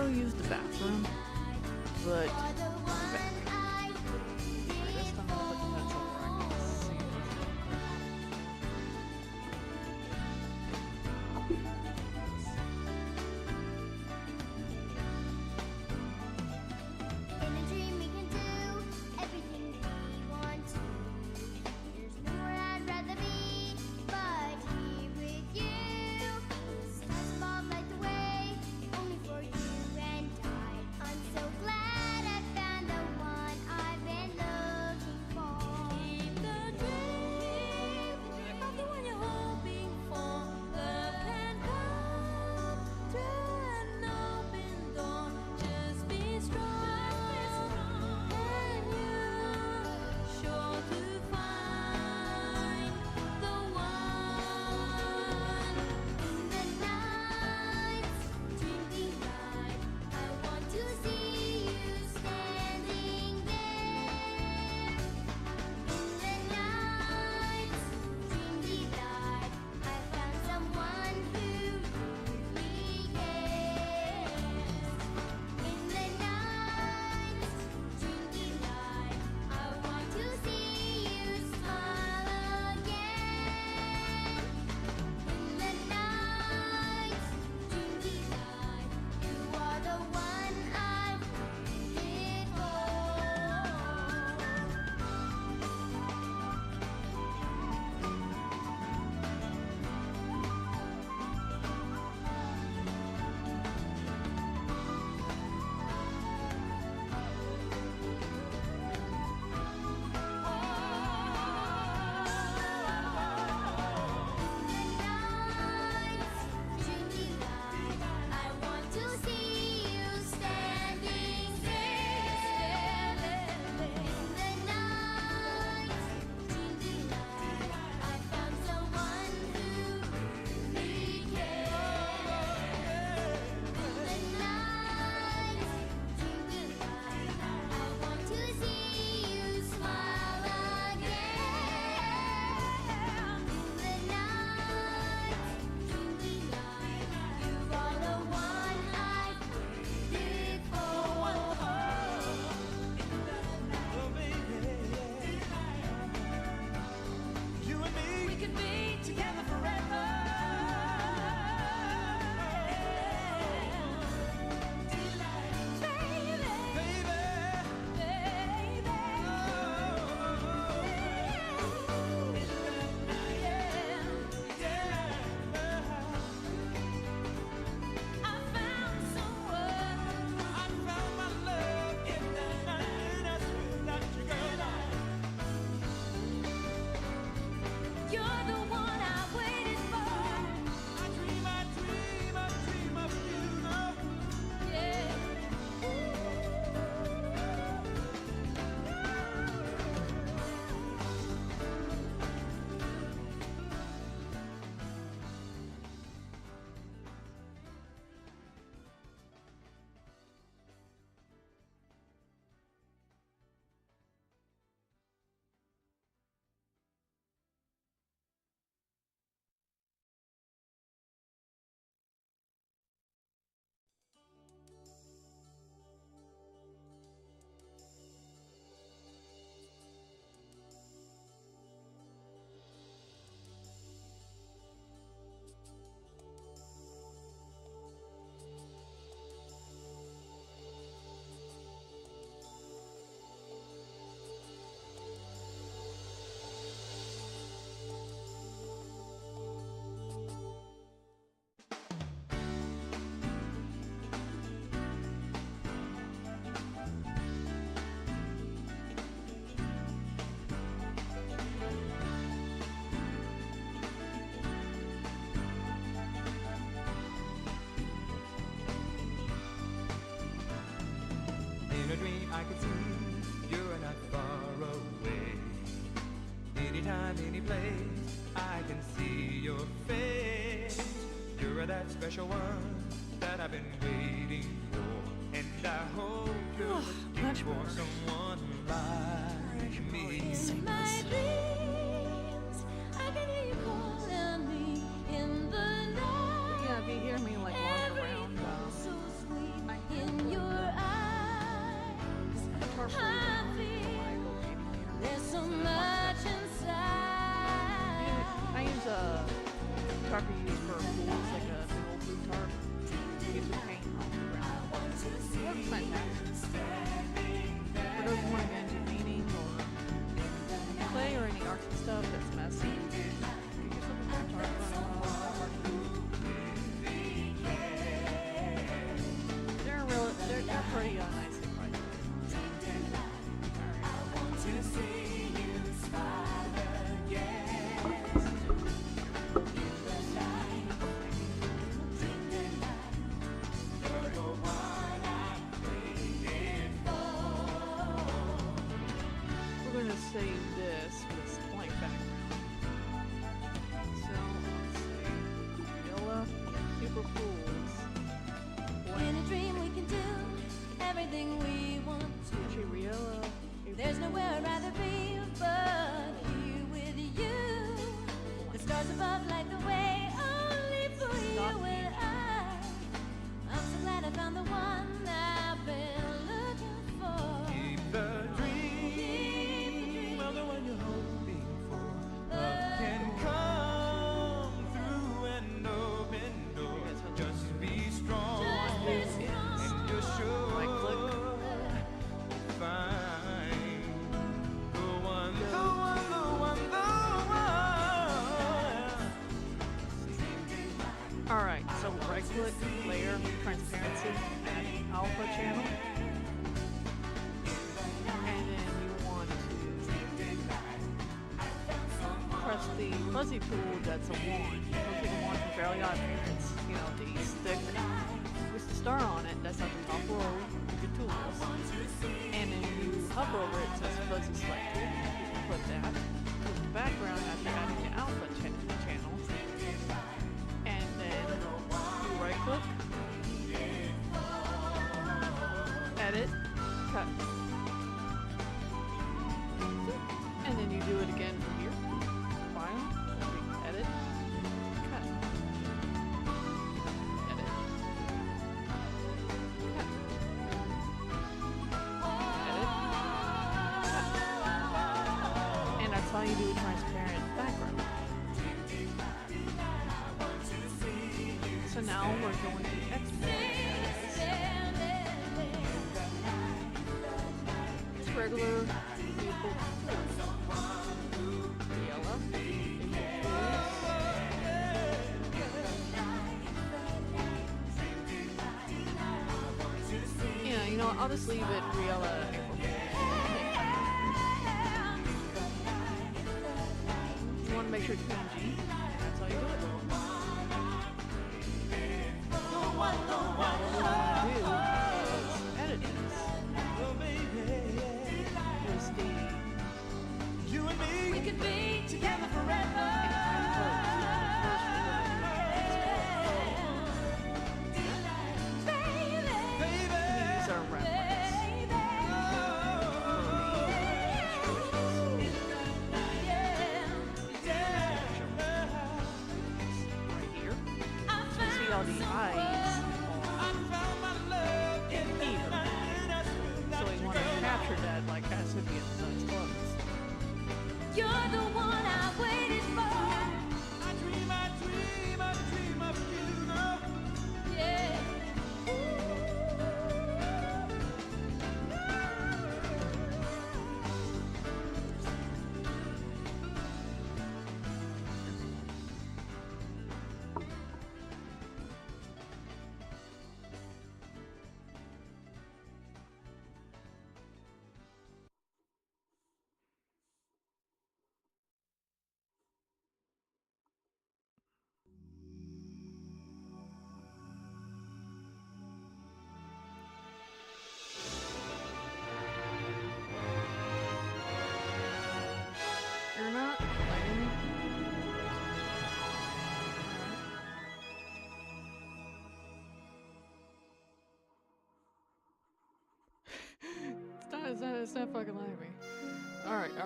go use the bathroom, but I'll be back. Alright, this time I'm gonna put the pencil where I can see it. In a dream we can do everything we want to. There's nowhere I'd rather be but here with you. Stars above light the way, only for you and I. I'm so glad I found the one I've been looking for. Keep the dream of the one you're hoping for. Love can come through an open door. Just be strong, and you're sure to find the one. In the night's dreamy light, I want to see you standing there. In the night's dreamy light, I found someone who really cares. In the night's dreamy light, I want to see you smile again. In the night's dreamy light, you are the one I've waited for. Dreamy light, I want to see you standing there. In the night's dreamy light, I found someone who really cares. In the night's dreamy light, I want to see you smile again. In the night's dreamy light, you are the one I've waited for. You and me, We could be together forever. I found someone. I found my love in the night. I swear that you girl. You're the one I waited for. I dream of you, love. Yeah. In a dream I could see you're not far away. Anytime, any place, I can see your face. You're that special one that I've been waiting for, and I hope you're looking much for more. someone like me. In my dreams, I can hear you calling me in the night. Yeah, if you hear me like walking around, So sweet. I fantastic. For those who want to get into painting or clay or any artsy stuff that's messy, get yourself a Deviantart They're pretty nicely priced. We're going to save this with this blank background. So, let's see. Reala, Super Fools. In a dream we can do everything we want to. Reala. There's nowhere I'd rather be but here with you. The stars above light the way only for you and I. I'm so glad I found the one I've been looking for. Keep the dream of the one you're hoping for. Love can come through and open doors. Just be strong. Just be strong. And you're sure Right click. you'll find the one, the one, the one, the one. Alright, so right click, layer, transparency, add alpha channel. And then you want to press the fuzzy tool that's a wand. Look at the wand from Fairly Odd Parents. You know, the stick with the star on it, that's at the top row of your tools. And then you hover over it, it says fuzzy select tool. You can put that. Put the background after adding the alpha channel. And then you right click, edit, cut. And then you do it again from here. File, edit, cut. Edit, cut. Edit, cut. And that's how you do a transparent background. So now we're going to export as regular vehicle Reala. Yeah, you know what, I'll just leave it Reala April Fool's. You want to make sure it's PNG, that's how you do it. What you want to do is edit this. Is the You and me. We could be together forever. These are reference. Right here. See all the eyes in here. So we want to capture that like as if it's close. You're the one I waited for. I dream, I dream, I dream of you, girl. Yeah. You're not playing. It's not fucking letting me. Alright. Got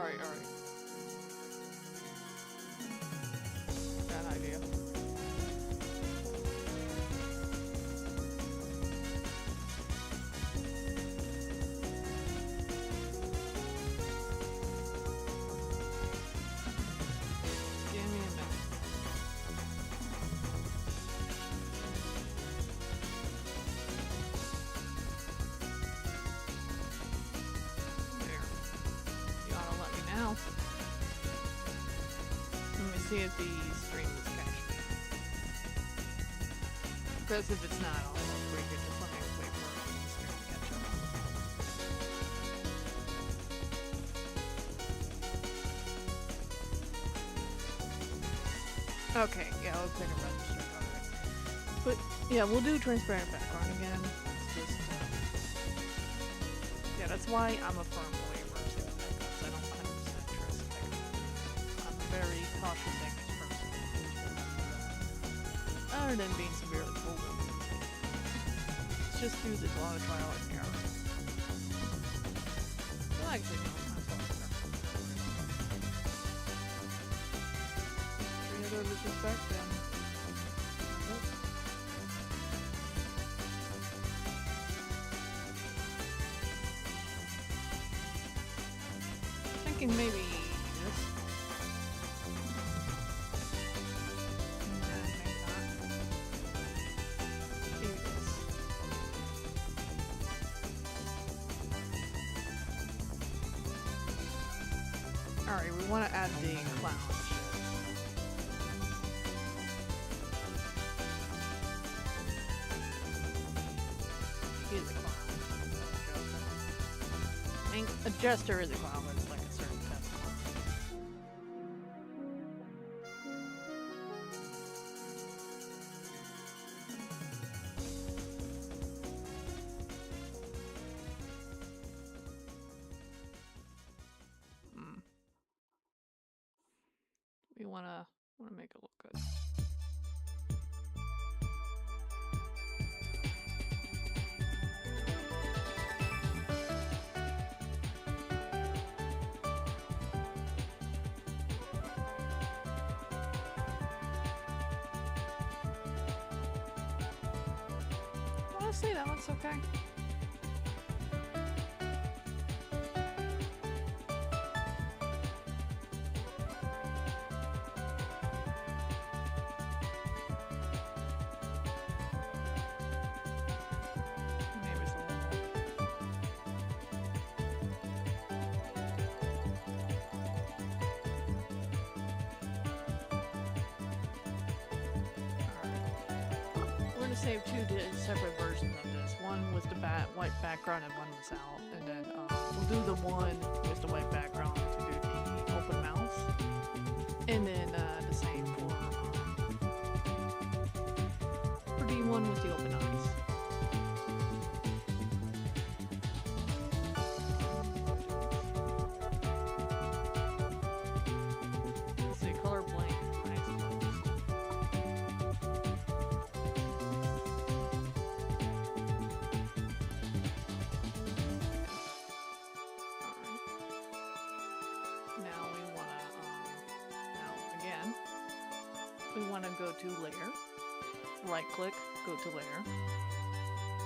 an idea. Give me a minute. see if the stream is caching. Because if it's not, I'll break it. Just let me wait for the stream to catch up. Okay, yeah, looks like a registered. Alright. But, yeah, we'll do transparent background again. It's just, yeah, that's why I'm a firm believer of single backups. I don't 100% trust backups. I'm a very cautious English person. Other than being severely fooled. It's just through this lot of trial and error. Well, actually, no, that's all better. Treat it with respect, then. Oops. Thinking maybe this. Nah, maybe not. Maybe this. Alright, we want to add the clown shit. He is a clown. I mean, a jester is a clown, but it's like a certain type of clown. We wanna make it look good. Honestly, that looks okay. Maybe it's a little more. We're gonna save two separate versions of this. One with the white background and one without. And then we'll do the one with the white background to do the open mouth. And then the same for the one with the open eyes. Let's see, color blank, I suppose. We want to go to layer, right click, go to layer,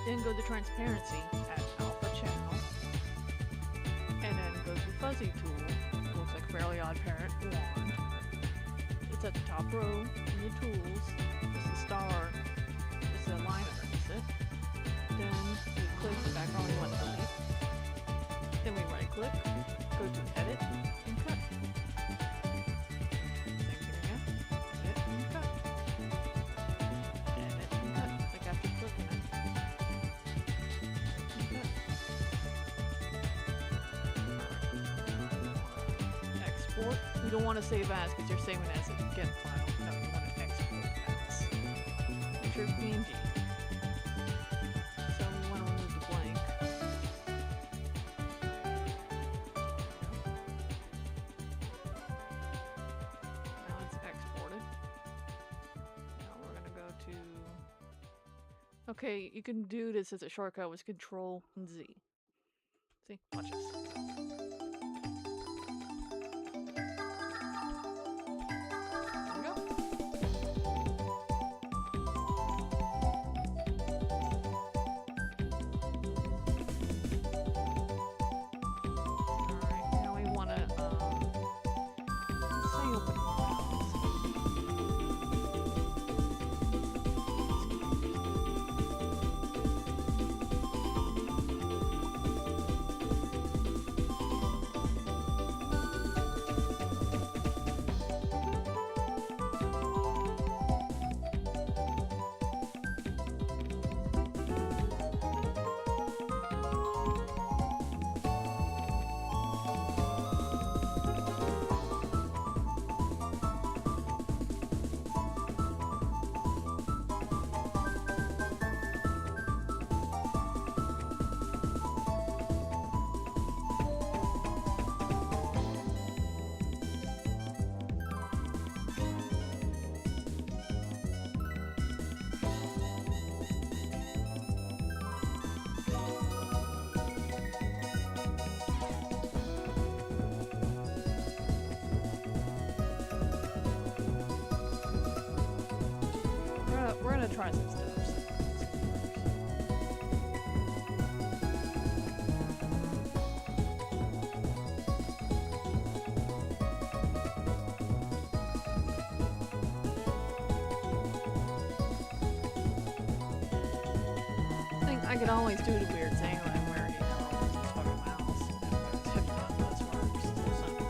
then go to transparency at alpha channel, and then go to fuzzy tool, looks like Fairly Odd Parent 1. It's at the top row in the tools, it's the star, it's the line underneath it. Then we click the background we want to delete. Then we right click, go to edit, and cut. You don't want to save as because you're saving as a GIMP file. No, you want to export as. Which is PNG. So we want to remove the blank. Now it's exported. Now we're going to go to... Okay, you can do this as a shortcut with Control and Z. See? Watch this. gonna try some stuff. I could always do the weird thing when I'm wearing, this fucking mouse. It's hypnotic, this works. So it's not a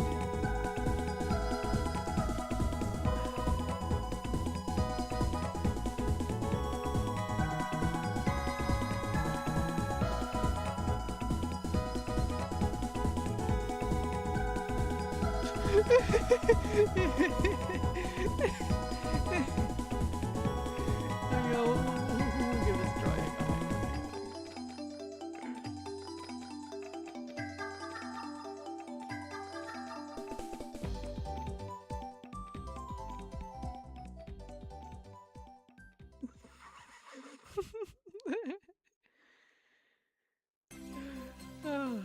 I go, we'll give this a try. Oh.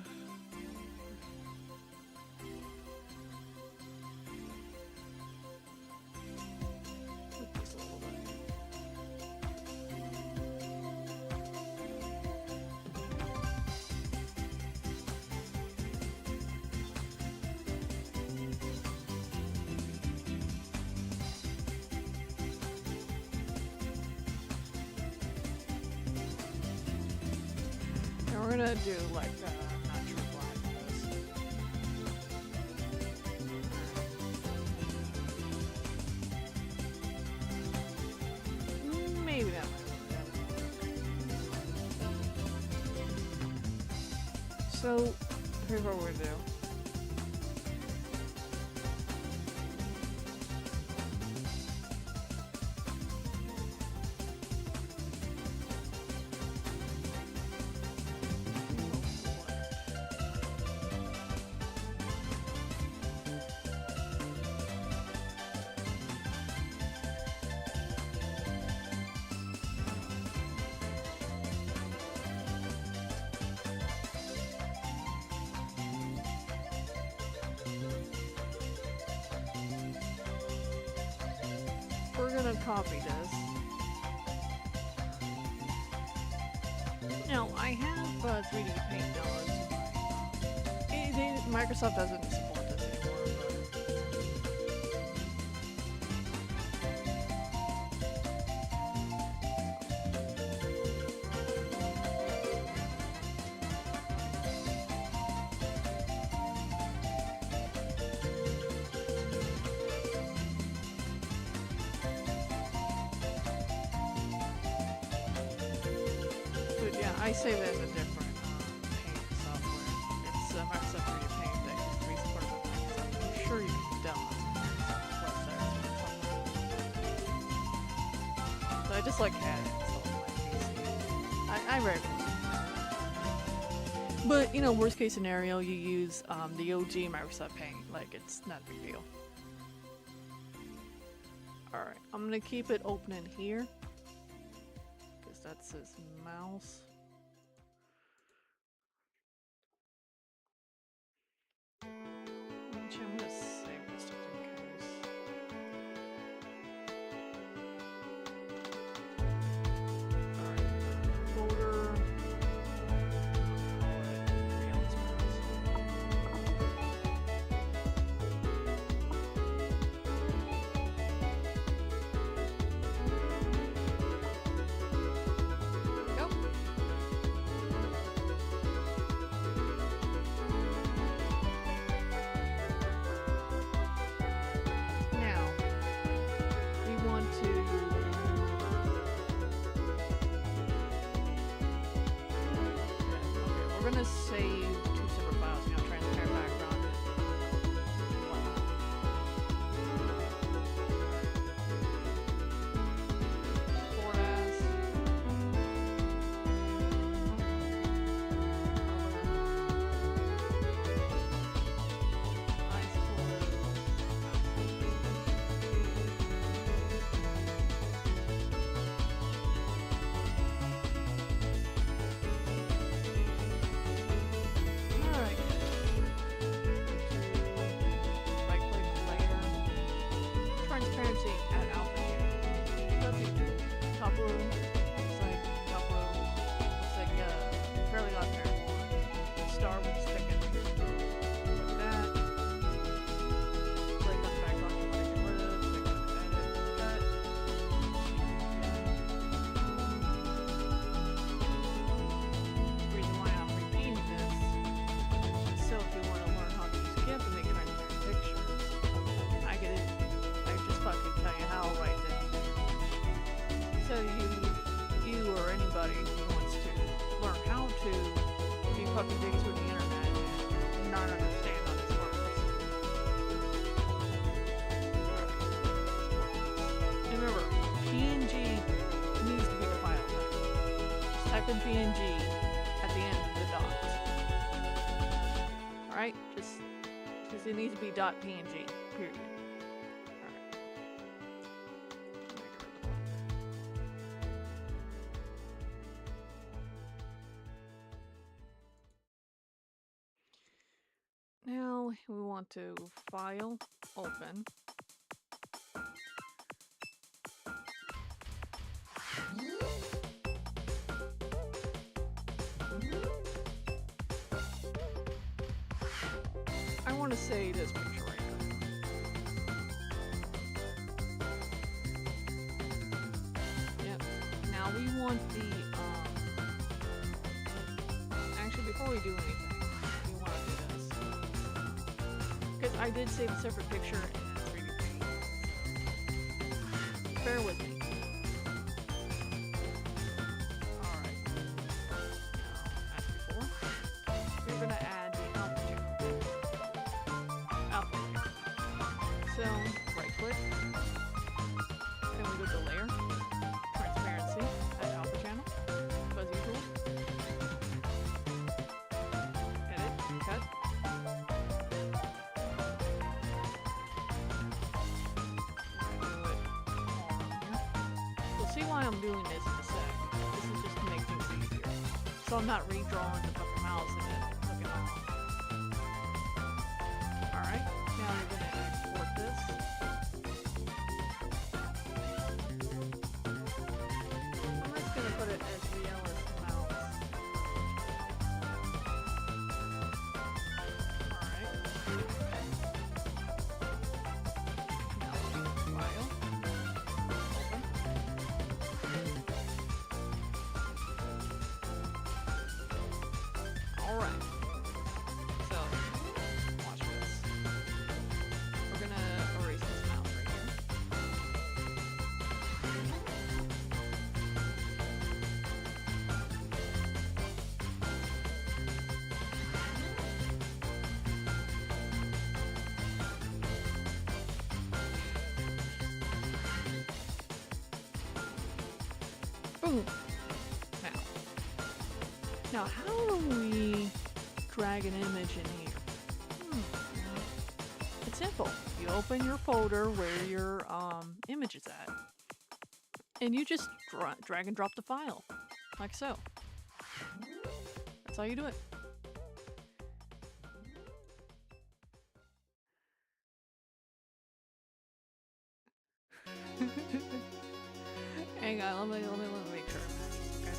Just a little bit. And we're gonna do like natural black for this. Maybe that might work. So here's what we're gonna do. We're gonna copy this. Now, I have 3D Paint downloads. Microsoft doesn't support this anymore. But yeah, I save it in a different paint software. It's Microsoft 3D Paint that used to be supported by Microsoft. I'm sure you can download it. So I just like had it installed on my PC. I rarely. But you know, worst case scenario, you use the OG Microsoft Paint. Like it's not a big deal. All right, I'm gonna keep it open in here because that's his mouse. Actually, I'm gonna save this just in case. Alright, folder. Call it Reala's mouse. There we go. Now, we want to. Okay, we're gonna save two separate files. You know, transparent background and whatnot. Export as. fucking dig through the internet and not understand how this works. And remember, PNG needs to be the file type. Just type in PNG at the end of the docs. Alright? Just it needs to be .png, period. Alright. Now we want to file, open. I want to say this picture right here. Yep. Now we want the, actually before we do anything, we want to do this. Because I did save a separate picture in 3D Paint. Bear with me. Alright. Now, as before, we're going to add the alpha channel. Alpha layer. So, right click. Then we go to layer. Transparency. Add alpha channel. Fuzzy tool. Edit. Cut. See why I'm doing this in a sec. This is just to make things easier. So I'm not redrawing the fucking mouse and then looking off. Alright, now we're going to export this. I'm just going to put it as real as the mouse. Alright. Now file. Open. Alright. So, watch this. We're gonna erase this mouse right here. Boom! Now, how do we drag an image in here? It's simple. You open your folder where your image is at, and you just drag and drop the file, like so. That's how you do it. Hang on, let me make sure. Okay.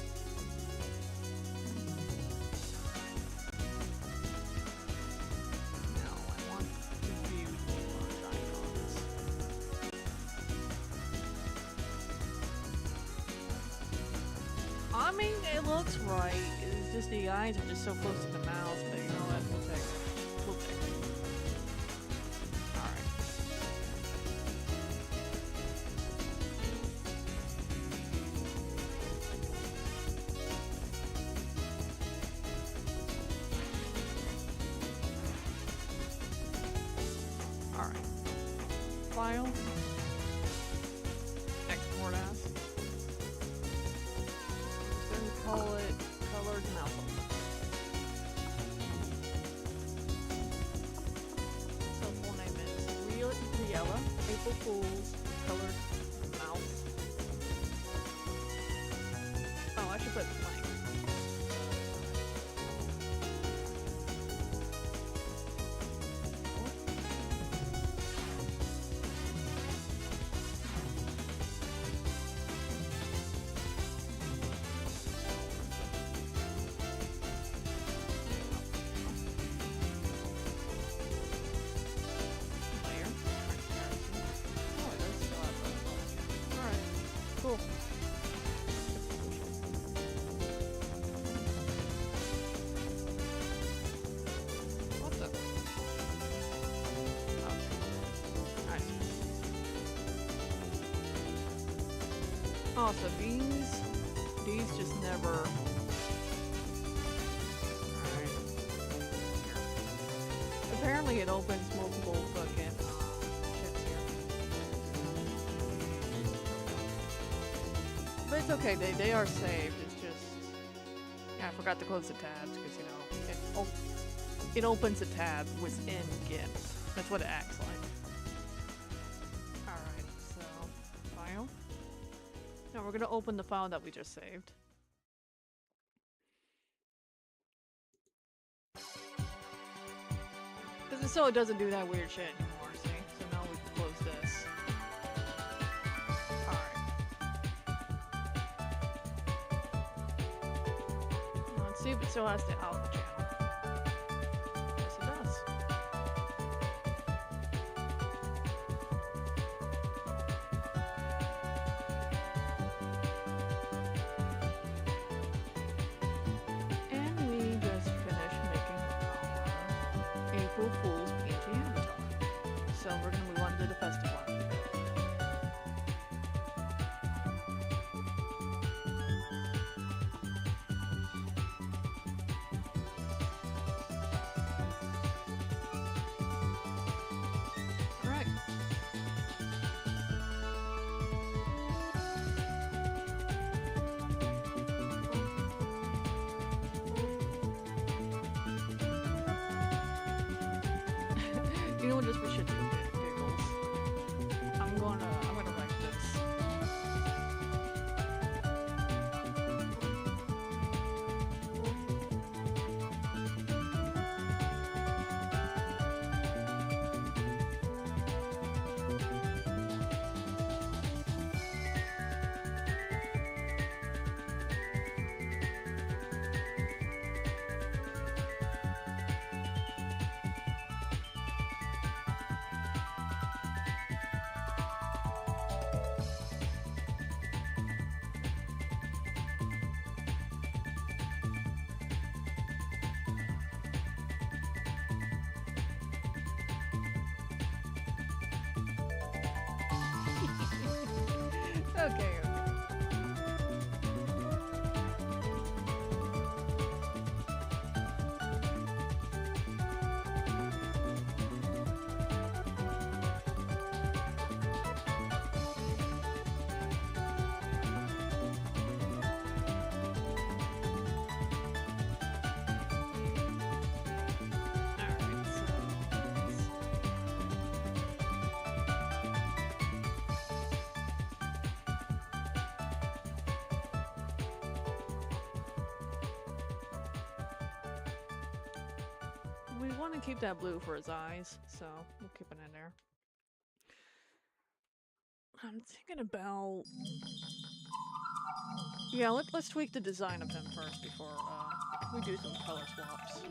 Now I want to view the launch icons. I mean, it looks right. It's just the eyes are just so close to the mouse, but you know what? We'll take it. We'll take it. Alright. Alright. File. Export as. Then call it colored mouse. So full name is Reala, April Fool's colored mouse. Oh, I should put blank. Layer, transparency. Oh, it does still have that. Alright, cool. What the? Oh, nice. Oh, so these just never. Alright. apparently it opens multiple fucking shits here. But it's okay, they are saved. It's just, yeah, I forgot to close the tabs because, you know, it opens a tab within Gimp. That's what it acts like. Alright, so, file. Now we're gonna open the file that we just saved. So it doesn't do that weird shit anymore, see? So now we can close this. Alright. Let's see if it still has the alpha channel. Yes, it does. And we just finished making our April Fool's PNGavatar. So we're gonna move on to the Festive one. Alright. You know what, just for shits and giggles, I'm gonna write this. Okay. We want to keep that blue for his eyes, so we'll keep it in there. I'm thinking about... Yeah, let's tweak the design of him first before we do some color swaps.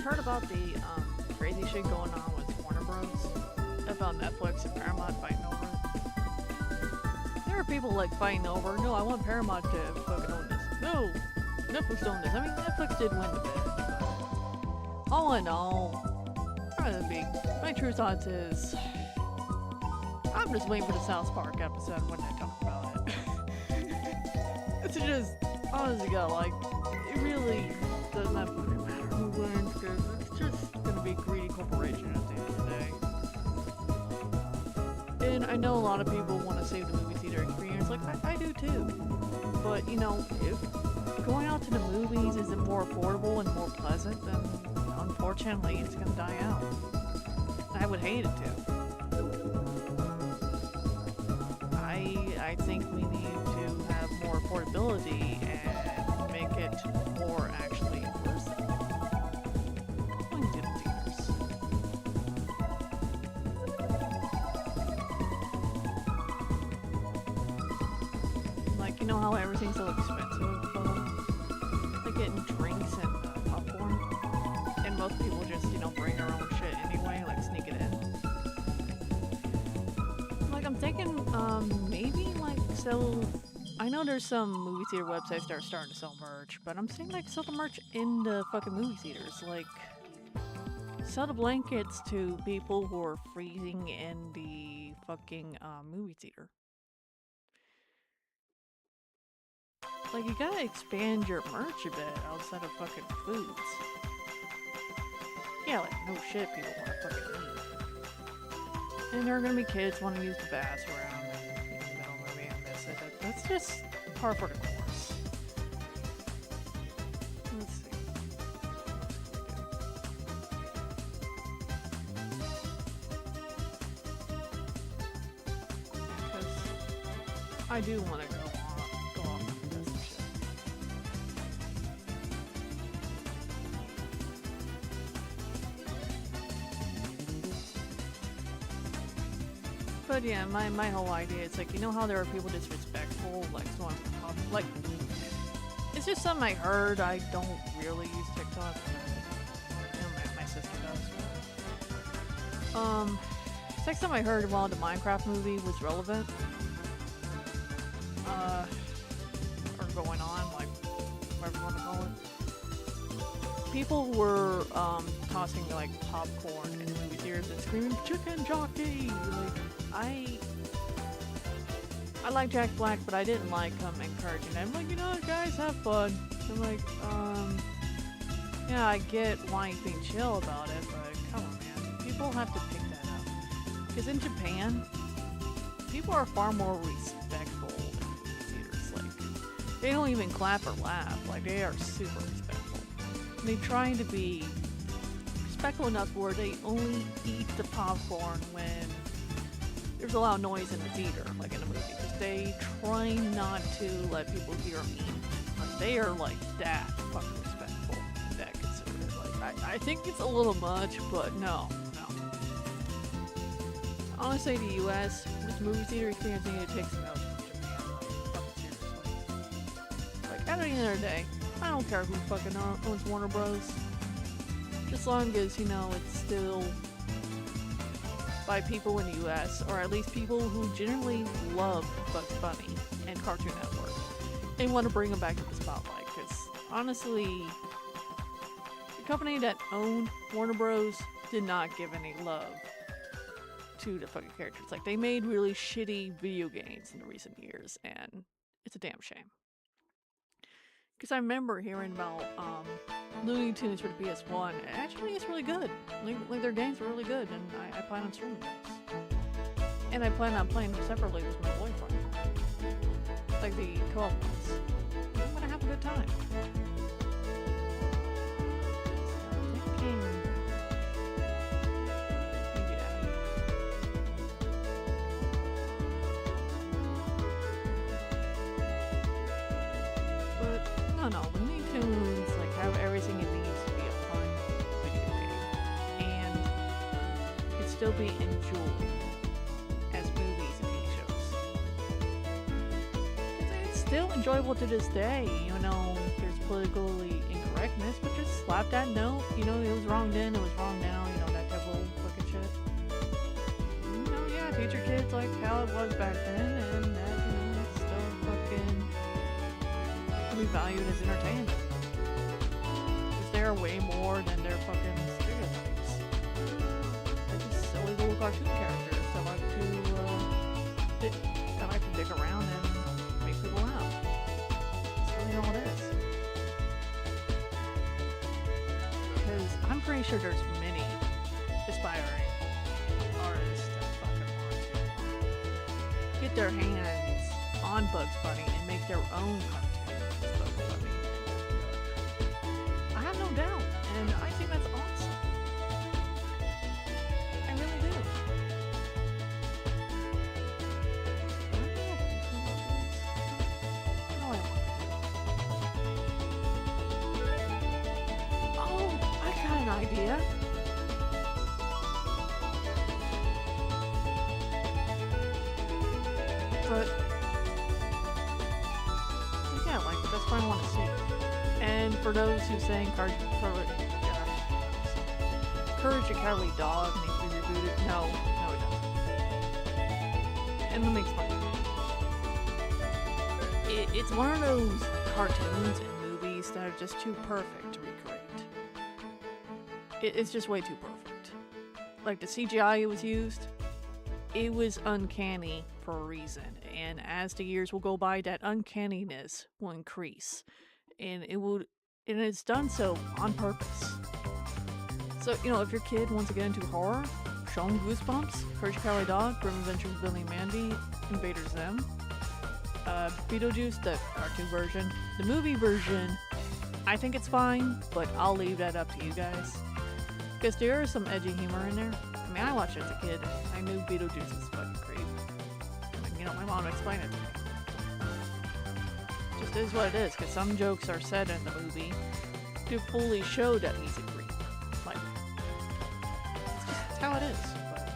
Heard about the crazy shit going on with Warner Bros. About Netflix and Paramount fighting over it. There are people like fighting over, no, I want Paramount to fucking own this. No, Netflix own this. I mean, Netflix did win the bid, but all in all, my true thoughts is I'm just waiting for the South Park episode when they talk about it. It's just, honestly, God, like, it really doesn't have to matter who wins, because it's just gonna be a greedy corporation at the end of the day. And I know a lot of people want to save the movie theater experience, like I do too. But, you know, if going out to the movies isn't more affordable and more pleasant, then unfortunately it's gonna die out. I would hate it to. I think we need to have more affordability and make it more actually worth it. Going to the theaters. know how everything's so expensive? Like getting drinks and popcorn, and most people just bring their own shit anyway, like sneak it in. Like I'm thinking, maybe like sell. I know there's some movie theater websites that are starting to sell merch, but I'm saying like sell the merch in the fucking movie theaters, like. Sell the blankets to people who are freezing in the fucking movie theater. Like, you gotta expand your merch a bit outside of fucking foods. Yeah, like, no shit, people wanna fucking eat. And there are gonna be kids wanting to use the bathroom in the middle of the movie and miss it. That's just par for the course. Let's see. I do want to go off and do some shit. But yeah, my whole idea is like, how there are people disrespectful, like someone, like, it's just something I heard. I don't really use TikTok. My sister does. It's like something I heard while the Minecraft movie was relevant. Or going on, like, whatever you want to call it. People were, tossing, like, popcorn in movie theaters and screaming, "Chicken jockey!" Like, I like Jack Black, but I didn't like him encouraging them. Like, guys, have fun. I'm like, yeah, I get why he's being chill about it, but come on, man. People have to pick that up. Because in Japan, people are far more respectful in movie theaters. Like, they don't even clap or laugh. Like, they are super respectful. And they try to be respectful enough where they only eat the popcorn when there's a loud noise in the theater, like in a movie. Because they try not to let people hear them eat. Like, they are like that fucking respectful, that considerate. Like, I think it's a little much, but no. Honestly, the US, this movie theater experience, I think it takes some notes from Japan. Like, fucking seriously. Like, at the end of the day, I don't care who fucking owns Warner Bros. Just as long as, it's still by people in the US, or at least people who generally love Bugs Bunny and Cartoon Network, and want to bring them back to the spotlight. Because, honestly, the company that owned Warner Bros. Did not give any love to the fucking characters. Like, they made really shitty video games in the recent years, and it's a damn shame. Because I remember hearing about Looney Tunes for the PS1. Actually, it's really good. Like their games are really good, and I plan on streaming those. And I plan on playing them separately with my boyfriend. Like the co-op ones. I'm gonna have a good time. No, Looney Tunes have everything it needs to be a fun video game, and it still be enjoyed as movies and TV shows. It's still enjoyable to this day. There's politically incorrectness, but just slap that note. It was wrong then, it was wrong now. That type of fucking shit. Yeah, teach your kids like how it was back then, and that it's still fucking be valued as entertainment. Because they're way more than their fucking stereotypes. They're just silly little cartoon characters that like to dick around and make people laugh. That's really all it is. Because I'm pretty sure there's many aspiring artists that fucking want to get their hands on Bugs Bunny and make their own cartoon. I have no doubt, and I think that's awesome. I really do. Oh, I got an idea. But for those who saying Courage the Cowardly Dog needs to be rebooted. No, it doesn't. And let me explain. It's one of those cartoons and movies that are just too perfect to recreate. It's just way too perfect. Like the CGI it was used, it was uncanny for a reason. And as the years will go by, that uncanniness will increase. And it's done so on purpose. So, if your kid wants to get into horror, show them Goosebumps, Courage the Cowardly Dog, Grim Adventures of Billy and Mandy, Invader Zim, Beetlejuice, the cartoon version. The movie version, I think it's fine, but I'll leave that up to you guys. Because there is some edgy humor in there. I mean, I watched it as a kid. I knew Beetlejuice was fucking creep. And, my mom explained it to me. Just is what it is, because some jokes are said in the movie to fully show that he's a creep. Like, it's how it is. But,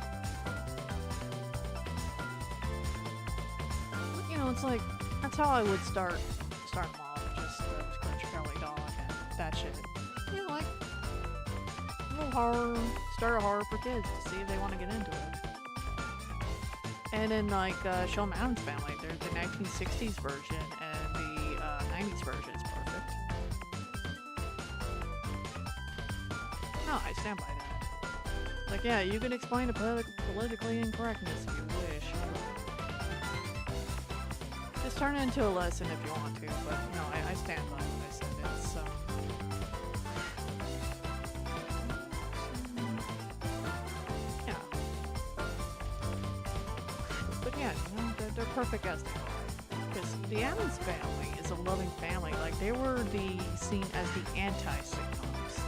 it's like, that's how I would start them off, just Courage the Cowardly Dog and that shit. Like, a little horror, start a horror for kids to see if they want to get into it. And then, like, show them Addams Family. There's the 1960s version and the 90s version is perfect. No, I stand by that. Like, yeah, you can explain the politically incorrectness if you wish. Just turn it into a lesson if you want to, but no, I stand by what I said. It's, yeah. But yeah, they're perfect as they are. Because the Addams Family is a loving family. Like, they were seen as the anti-sitcoms.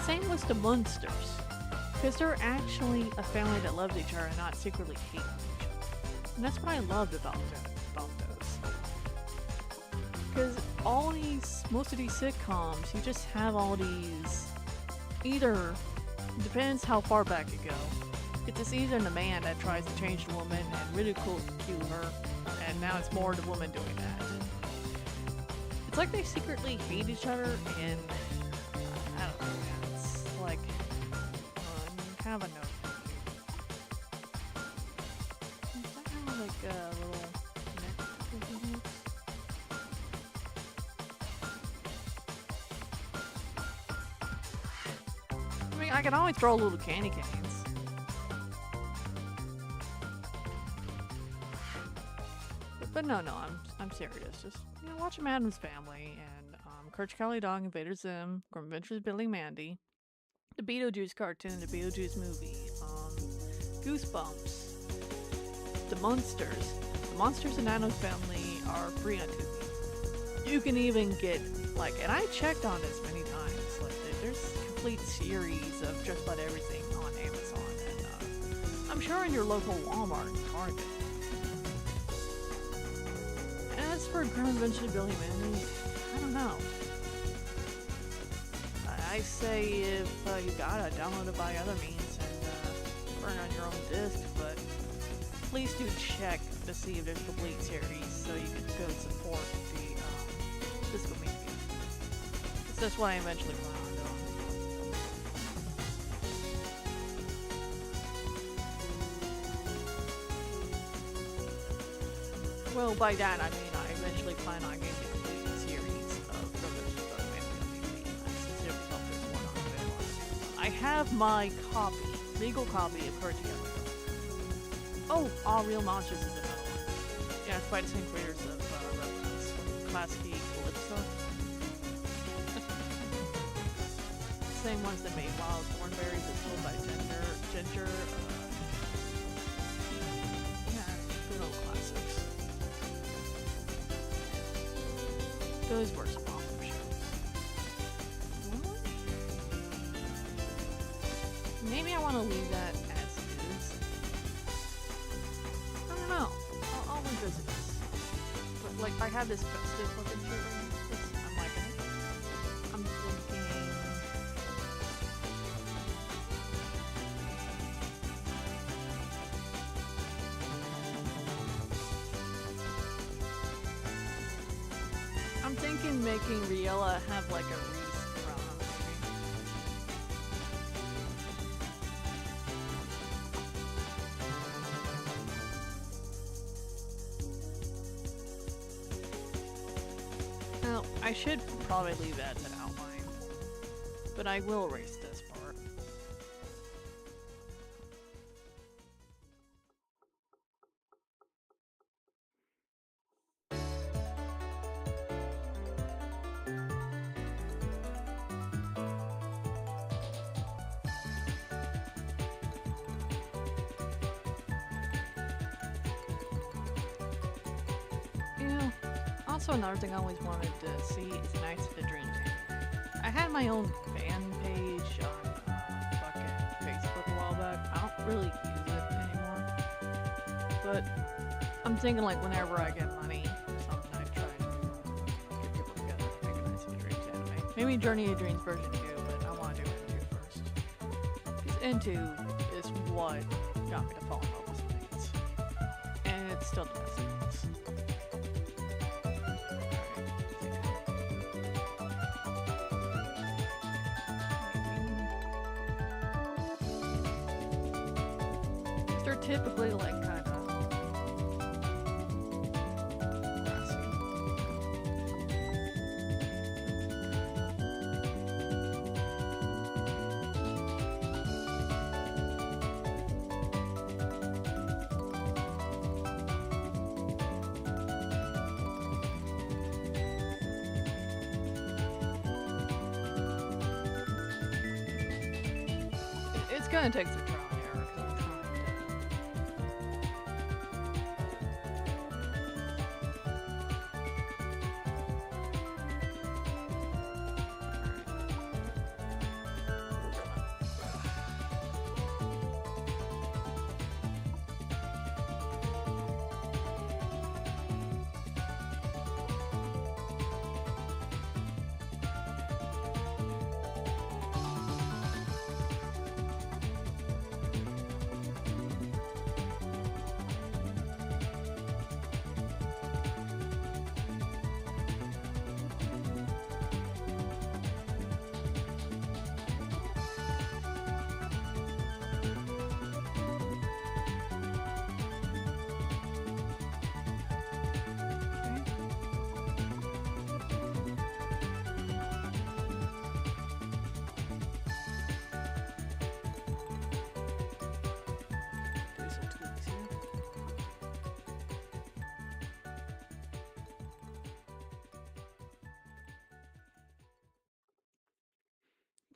Same with the Munsters. Because they're actually a family that loves each other and not secretly hate each other. And that's what I loved about those. Because most of these sitcoms, you just have all these, either, depends how far back you go, it's either the man that tries to change the woman and ridicule her, and now it's more the woman doing that. It's like they secretly hate each other, and I don't know, man. It's like, kind of a no. Like a little neck. I mean, I can always throw a little candy canes. But no, I'm serious. Just watch Addams Family and Courage the Cowardly Dog, Invader Zim, Grim Adventures of Billy and Mandy, the Beetlejuice cartoon, the Beetlejuice movie, Goosebumps. The Munsters. The Monsters and Addams Family are free on Tubi. You can even get, like, and I checked on this many times, like, there's complete series of just about everything on Amazon, and I'm sure in your local Walmart and Target. And as for Grim Adventures of Billy and Mandy, I don't know. I say if you gotta download it by other means and burn on your own disc, but please do check to see if there's a complete series so you can go support the physical media. Because that's what I eventually plan on doing. Well, by that I mean I eventually plan on getting the complete series of DVD. I sincerely hope there's one on available. I have my legal copy of Courage the Cowardly Dog. Oh, All Real Monsters is another one. Yeah, it's by the same creators of Classic Calypso. Same ones that made Wild Thornberries, that's sold by Ginger. Yeah, good old classics. Those were some awesome shows. Maybe I want to leave that as is. I don't know. I'll revisit this. But, like, I have this Festive looking shirt right. I'm liking it. I'm thinking. I'm thinking making Reala have like a wreath around her, maybe. Now, I should probably leave that as an outline, but I will erase this part. Also, another thing I always wanted to see is Knights of the Dream Team. I had my own fan page on fucking Facebook a while back. I don't really use it anymore. But I'm thinking like whenever I get money, something I try to get people together to make a Knights of the Dreams anime. Maybe Journey of Dreams version 2, but I want to do N2 first. Because N2 is what got me to fall in love with Knights. And it's still the best things. They're typically like kind of grassy. It's gonna take some trial and error because I'm trying to.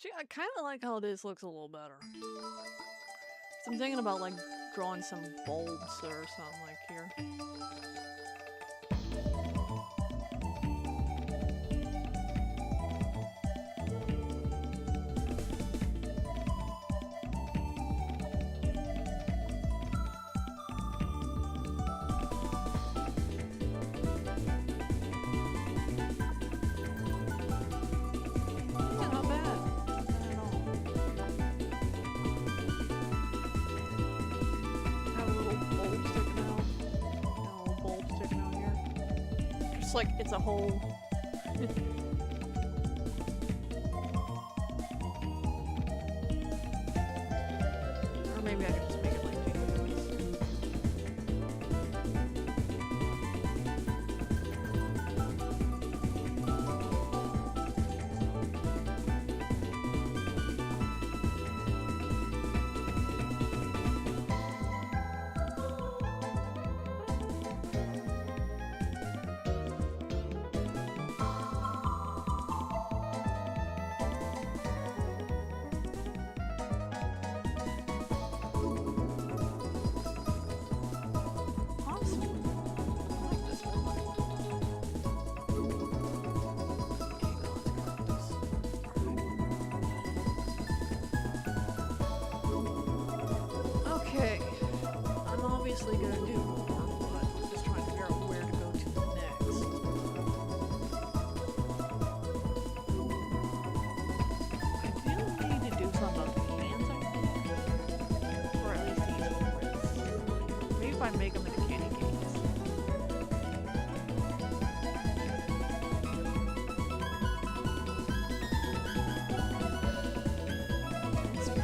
Gee, I kind of like how this looks a little better. So I'm thinking about like drawing some bulbs or something like here. Yeah, not bad. Not bad at all. Have a little bulb sticking out. And a little bulb sticking out here. Just like it's a whole. Or maybe I could just make it like Jesus. Awesome. I like this one. Okay, I'm obviously gonna do more, but I'm just trying to figure out where to go to next. I do need to do something about the hands, I think. Or at least these wrists. Maybe if I make them into candy canes.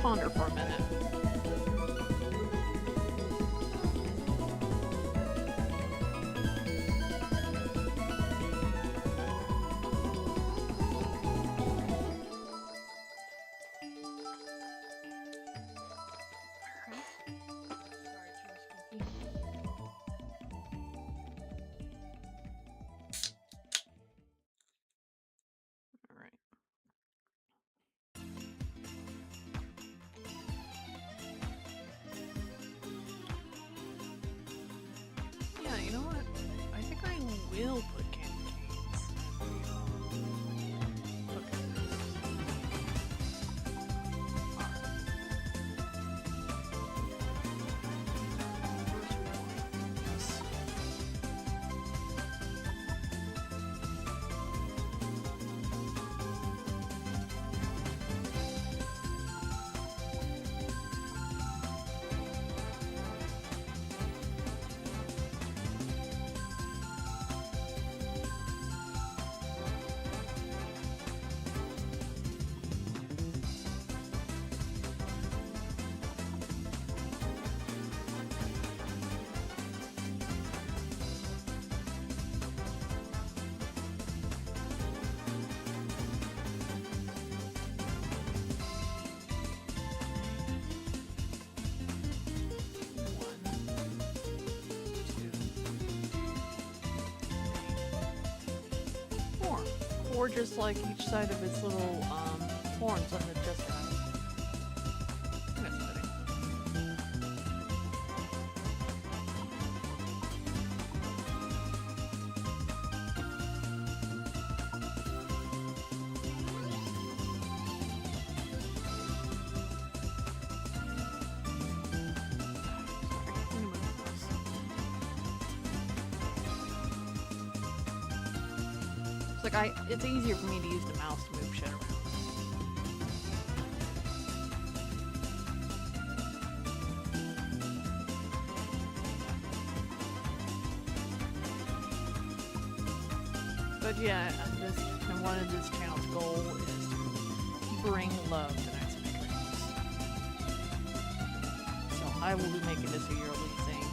ponder for a minute. Yeah, you know what? I think I will put candy canes. Okay. Four just like each side of its little horns on the chest side. That's fitting. It's easier for me to use the mouse to move shit around. But yeah, and one of this channel's goal is to bring love to Nights and Dreams. So I will be making this a yearly thing,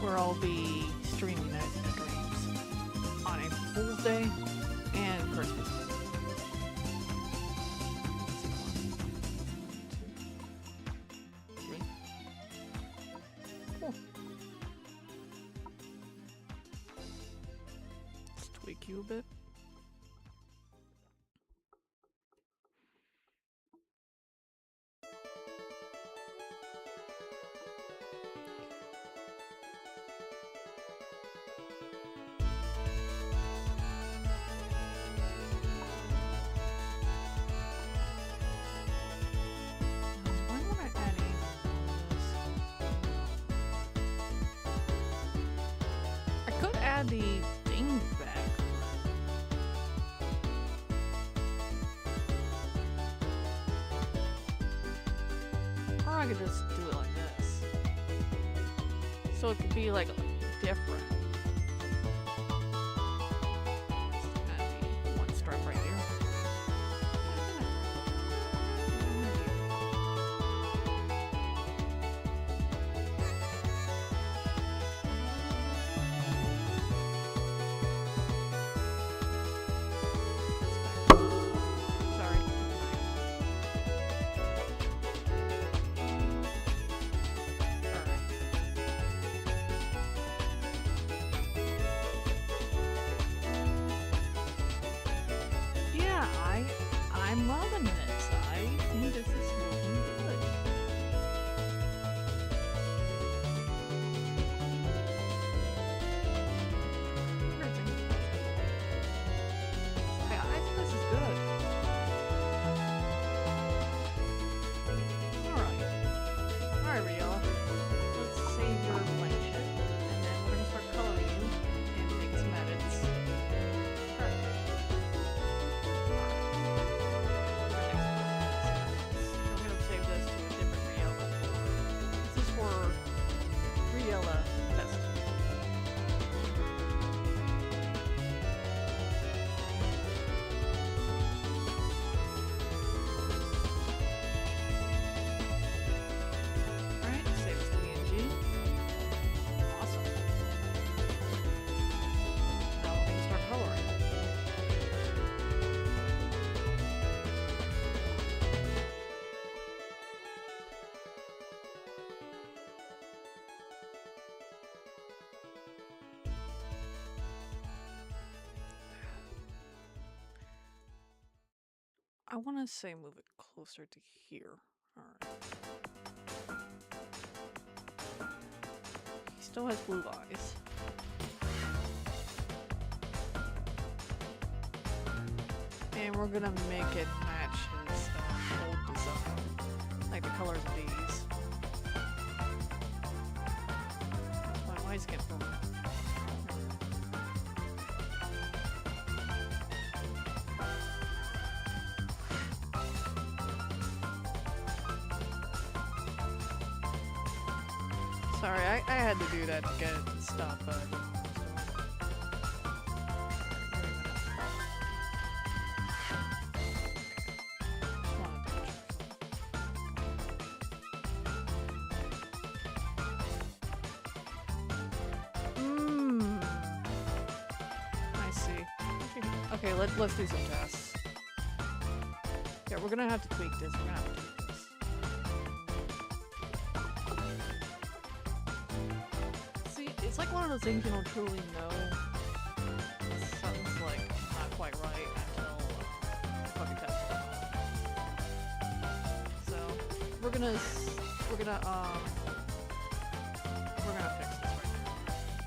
where I'll be streaming Nights and Dreams on a Fool's Day and Christmas. Cool. Let's tweak you a bit. The thing back. Or I could just do it like this. So it could be like different. That'd be one stripe right here. I want to say move it closer to here. Alright. He still has blue eyes. And we're gonna make it match his old design. Like the colors of these. Why is Gimp going? Sorry, I had to do that to get it to stop. I see. Okay, let's do some tests. Yeah, we're gonna have to tweak this. We're gonna have to tweak this. See, it's like one of those things you don't truly know. Something's like not quite right until fucking test it out. So we're gonna fix this right now,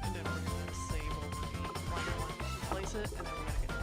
and then we're gonna save over the one, replace it, and then we're gonna get it.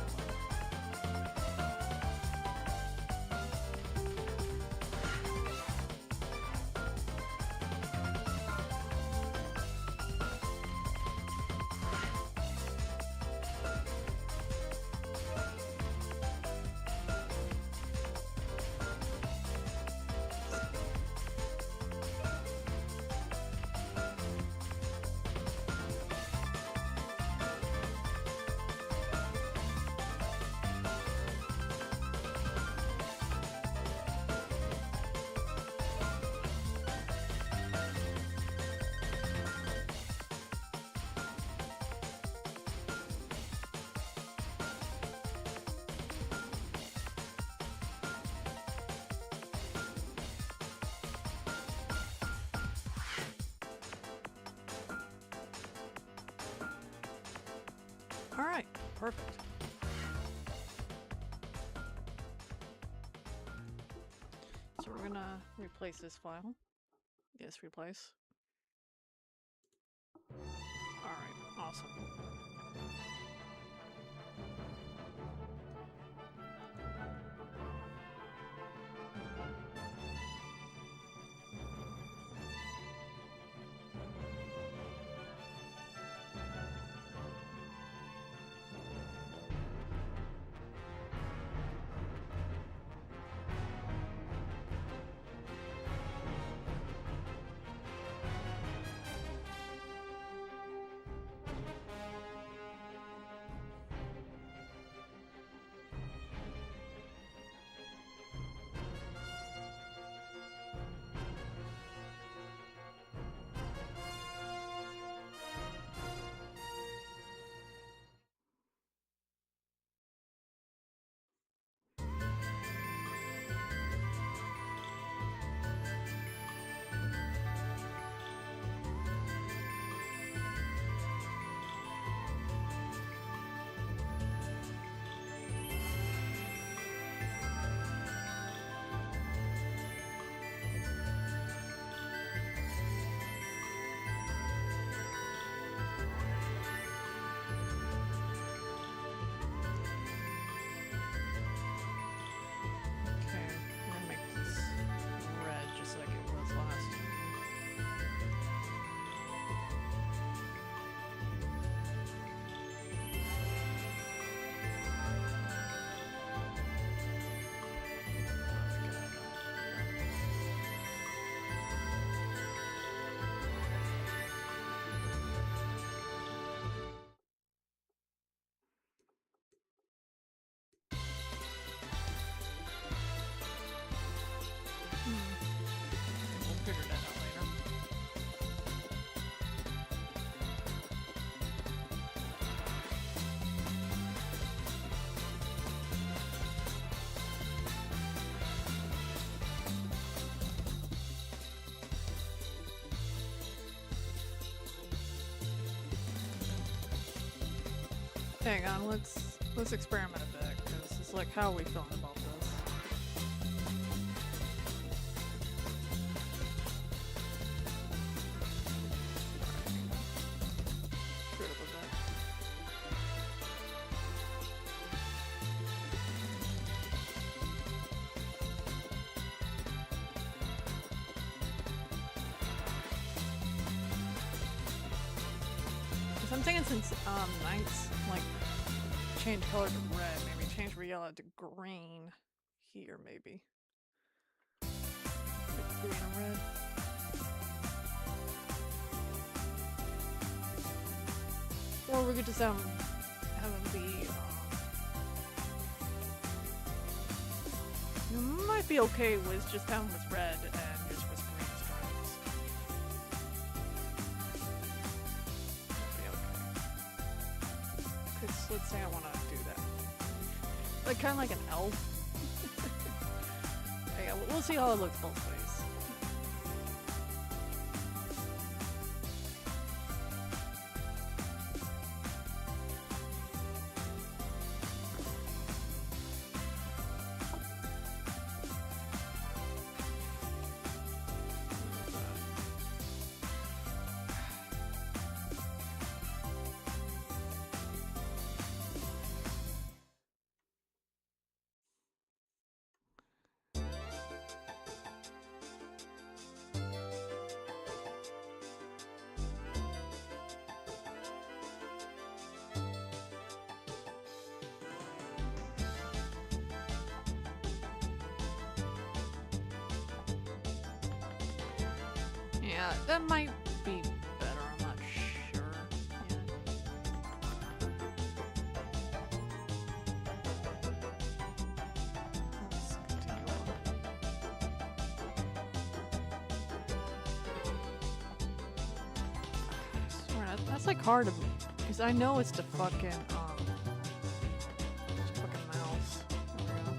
Alright, perfect. So we're gonna replace this file. Yes, replace. Alright, awesome. We'll figure that out later. Hang on, let's experiment a bit, because it's like, how are we feeling about this? So I'm thinking since Knights like change color to red, maybe change Reala to green here, maybe. Like green and red. Or we could just have him be. You might be okay with just having with red and just with green stripes. Be okay. Cause let's say I want to do that, like kind of like an elf. Yeah, we'll see how it looks both ways. Yeah, that might be better, I'm not sure yet. Let's continue on. I swear, that's like hard to, because I know it's the fucking, mouse. There we go.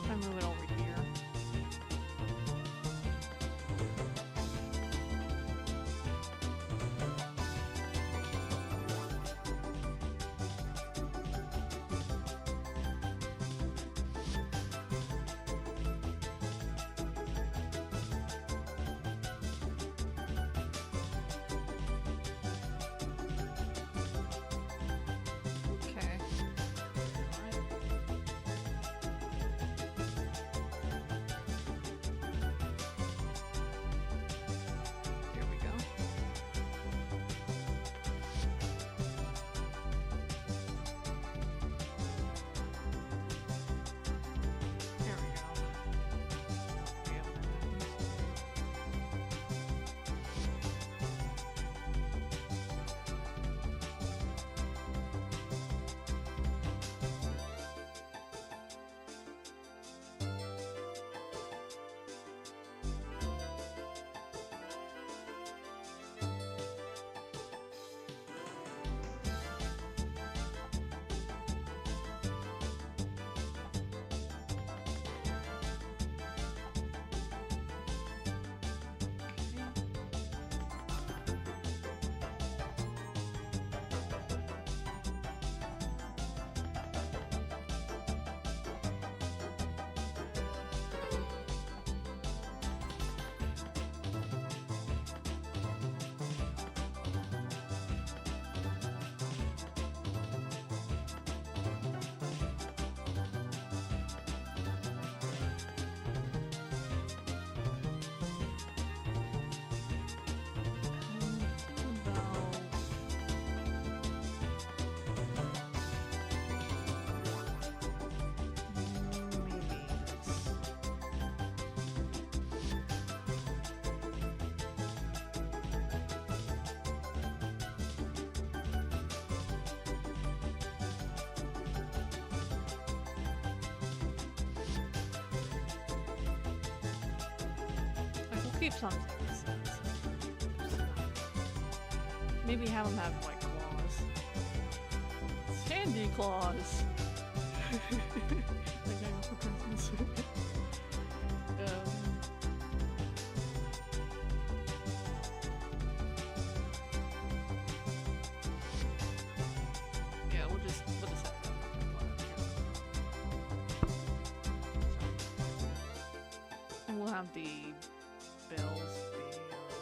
I move it over here. Okay. Alright. Here we go. There we go. Yep. Keep some things. Maybe have them have like claws. Sandy claws. Like I for Christmas. Yeah, we'll just have that. And we'll have the bills be yellow.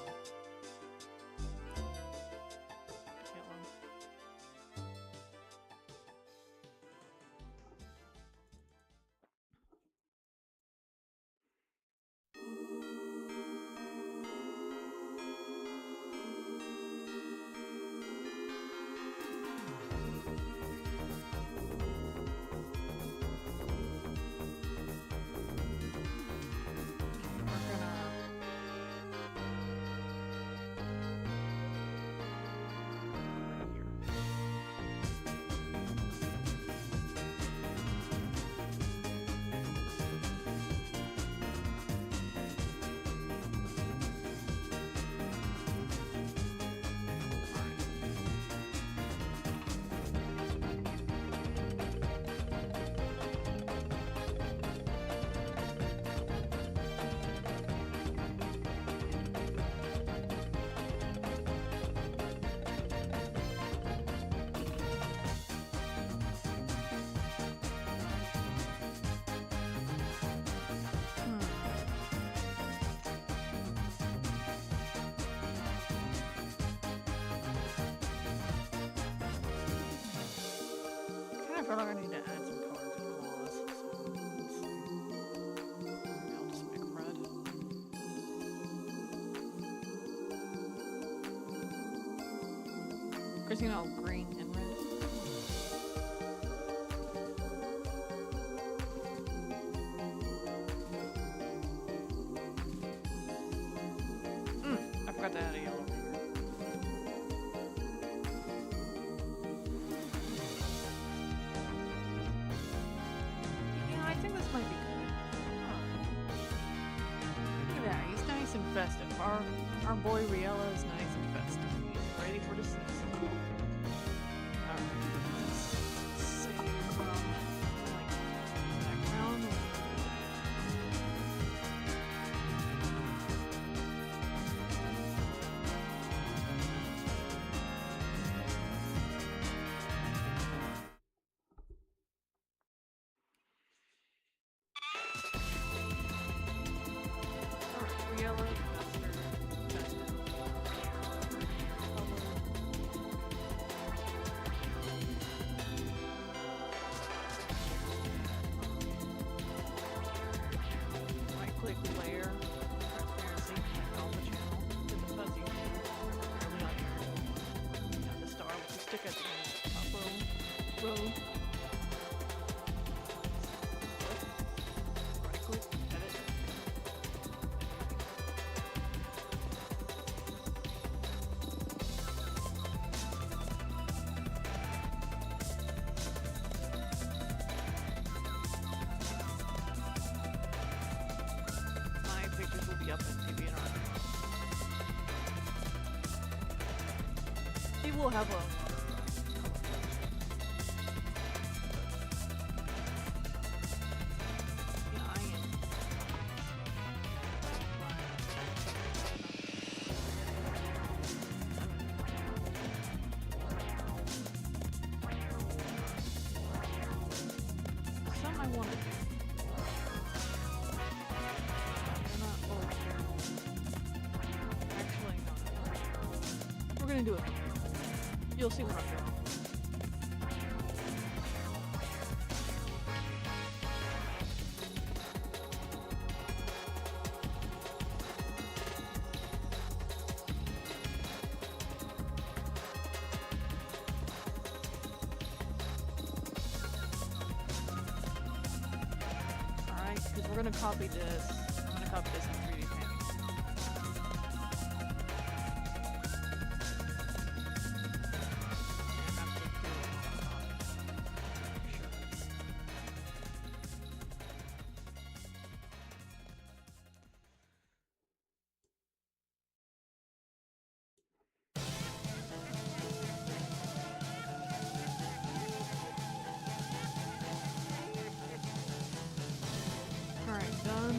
feel like I need to add some colors and gloss. So, let's see. Maybe I'll just make them red. Because, you know, green and red. I forgot to add a yellow here. Yeah, I think this might be good. Huh. Look at that, he's nice and festive. Our boy Reala is nice and festive. He's ready for the season. Alright, let's save like background. Alright, Reala, that's your festive. Right click layer, transparency, and on the channel, hit the fuzzy early on here. You know, the star with the stick at the end, top row. Right click, edit. My pictures will be up in Deviantart. He will have a yeah, I am. Some I want to do. They're not old. Actually, no. We're gonna do it. You'll see what I'm doing. Alright, because we're gonna copy this. I'm gonna copy this in 3D Paint. Alright, done.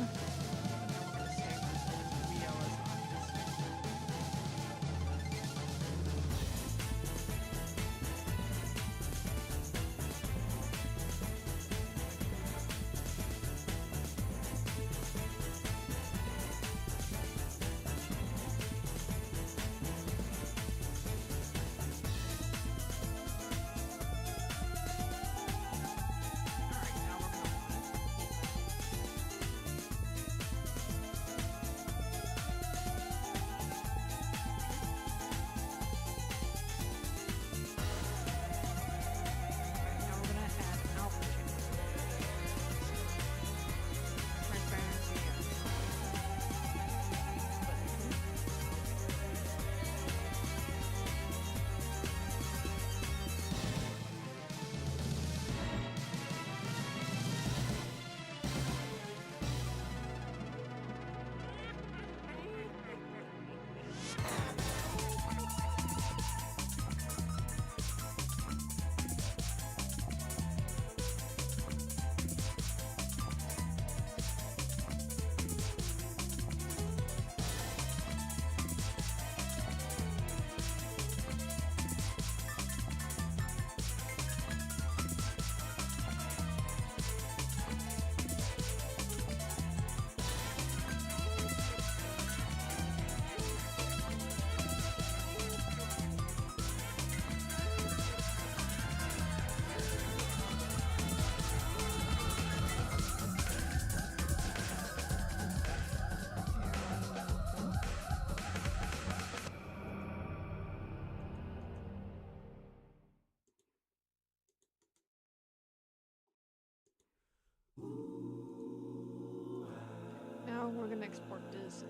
we're gonna export this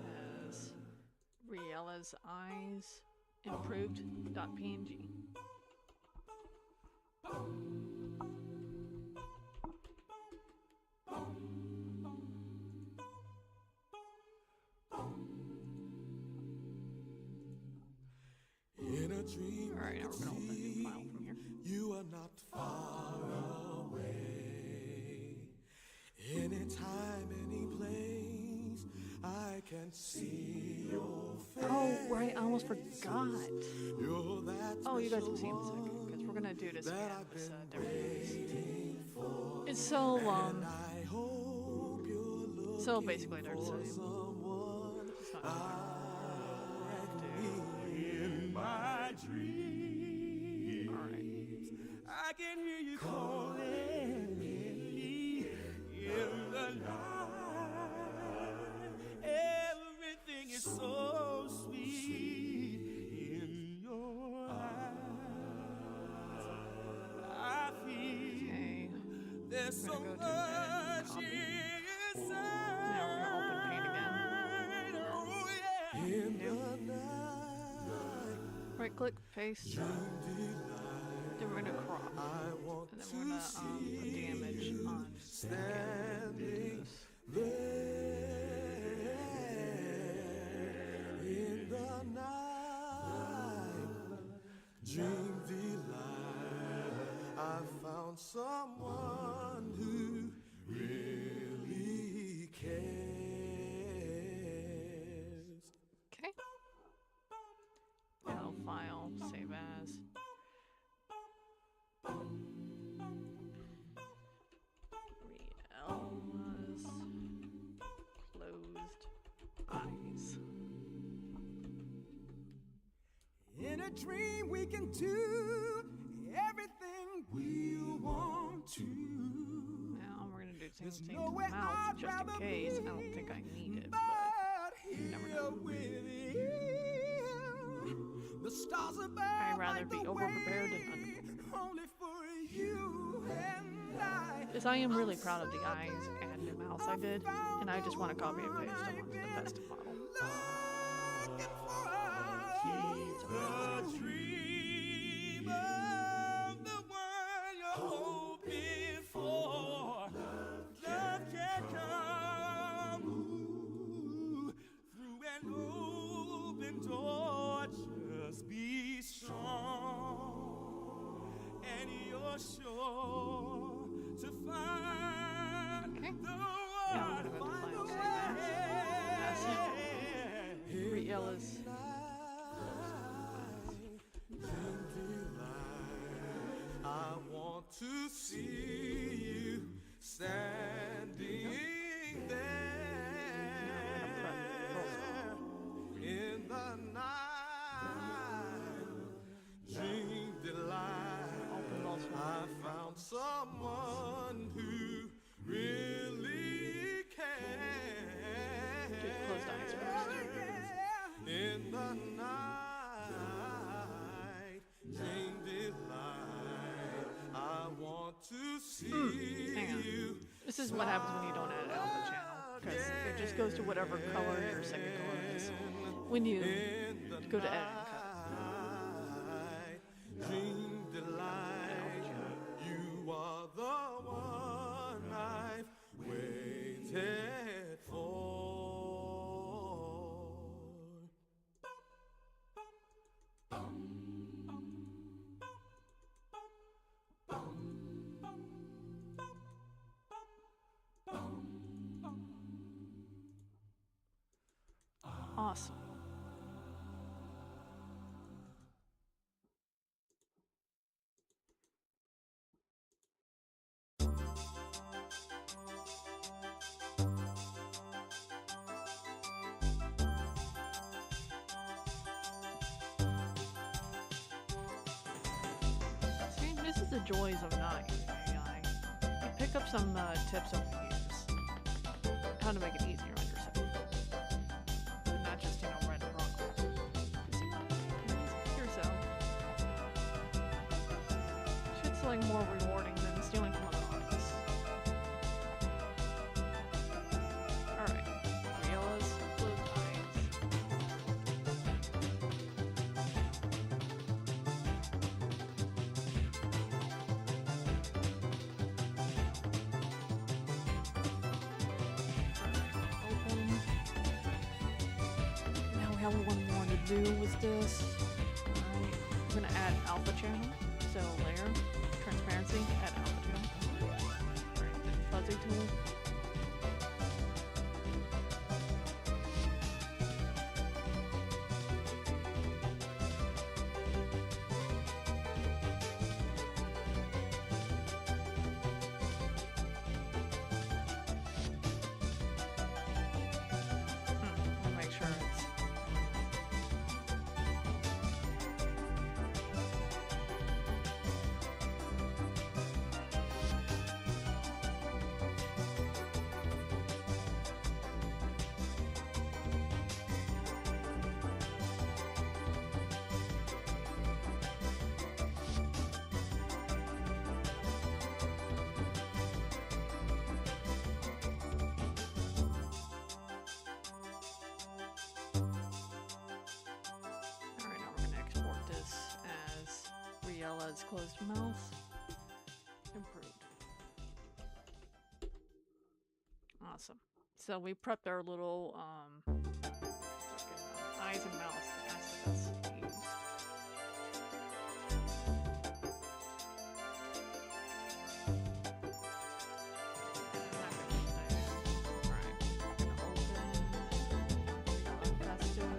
as Reala's eyes improved.png. In a dream, Alright, now we're gonna open a new file from here. you are not far away. Anytime, any place, I can see your face. Oh, right, I almost forgot. You're that Oh, you guys special will see in a second, because we're gonna do this that again I've with been different things. waiting for. It's so And I hope you're looking so basically they're the for same. someone It's not like me. In my dreams, Alright. I can hear you calling me in the night. Everything is so sweet in your eyes. I feel Okay. there's so We're gonna go to much copy. inside. Now we're gonna open Paint again. Oh, yeah. In the night, Right click, paste. Then we're gonna crop. I want And then to we're gonna see put the image you on standing there in the night. Dream delight. I found someone who really cares. Okay. Now file, save as. Reala's closed eyes. In a dream we can do everything we want to. Now we're gonna do the same There's thing to the nowhere mouth I'd just in rather case. I be don't think I need it, but but never here know. with you. The stars above I'd rather light be the overprepared way, than unprepared. only for you and I. Because I am really proud of the eyes and the mouth I did, and I just want to copy and paste them onto the Festive model. Looking for a dream of the one you're hoping for. Love can come through an open door. Just be strong, and you're sure to find Okay. the Now one. we're gonna Find go the to way. Reala's I want to see you standing there in the night. Dream delight. open those I found someone who really cares. Do the closed eyes first. In the night, dream delight. I want to see Hang on. you. This is what happens when you don't edit on the channel, because it just goes to whatever color your second color is. When you In the go to edit and cut. night, dream delight. You are the one I've waited for. Awesome. See, this is the joys of not using AI. You pick up some tips over the years. How to make it easier on yourself. And not just, right and wrong. See, yourself. Shit's like more rewarding than stealing from other artists. Alright. Reala have one more to do with this. Alright, I'm gonna add alpha channel. So layer, transparency, add alpha channel. Alright, then fuzzy tool. I'll make sure it's Alright, now we're gonna export this as Reala's closed mouth. Improved. Awesome. So we prepped our little fucking, eyes and mouths assets to use. Festive.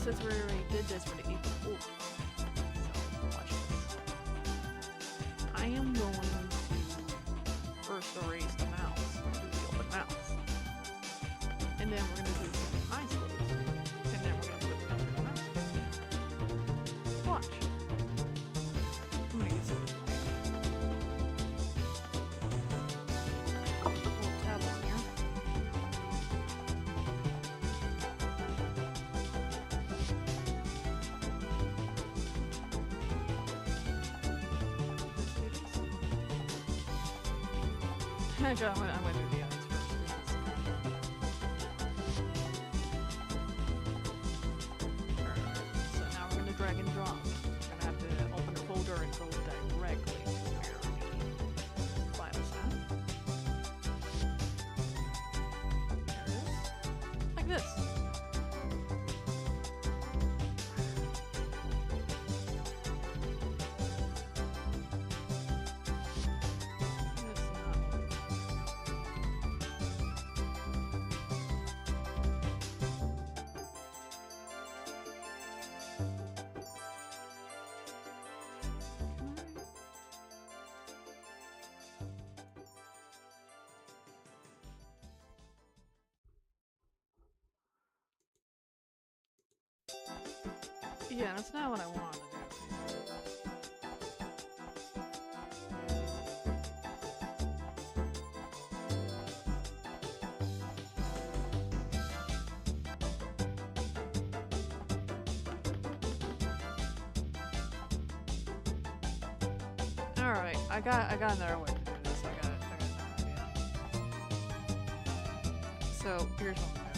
Since we already did this for the April Fool. So, watch this. I am going to first erase the mouse, do the open mouse. And then we're going to do some eyes closed. And then we're going to put the other mouse. Watch. I'm going to use it. Little tab on here. Actually, I'm gonna do the others first. So now we're gonna drag and drop. We're gonna have to open the folder and go directly to where the files at. There it is. Like this. Yeah, that's not what I wanted to do. Alright, I got another way to do this. I got another idea. So here's what I'm gonna do.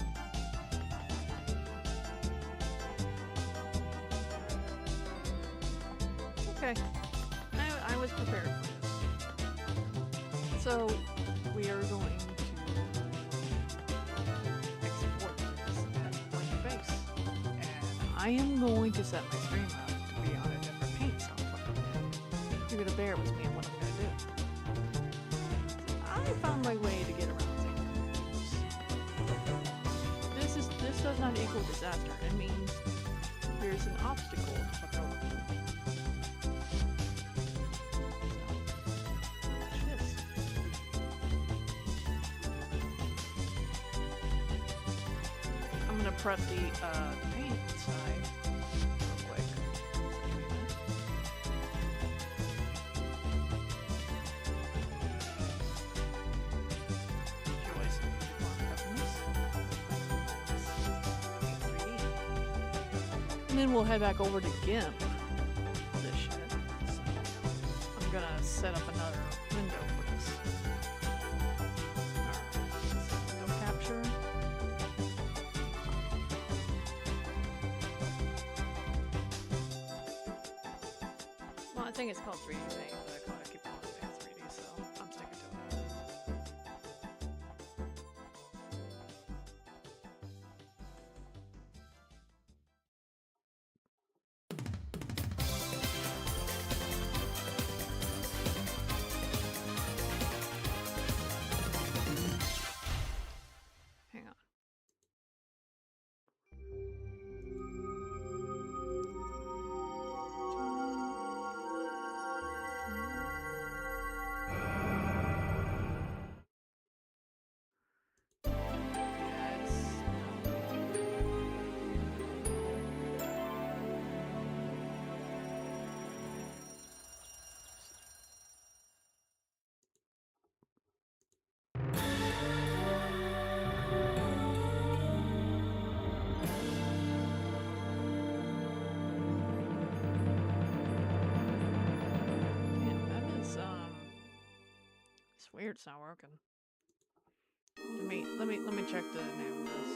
Okay, I was prepared for this. So we are going to export this as blank face, and I am going to set my stream up to be on a different paint software. You're gonna bear with me on what I'm gonna do. I found my way to get around things. This does not equal disaster. It means there's an obstacle to fuck over. Prep the paint side real quick. And then we'll head back over to Gimp for this shit. So I'm gonna set up another window for this. Alright, so window capture. think it's called 3D Paint, but I keep calling it 3D, so I'm sticking to it. Hang on. It's weird. It's not working. Let me check the name of this.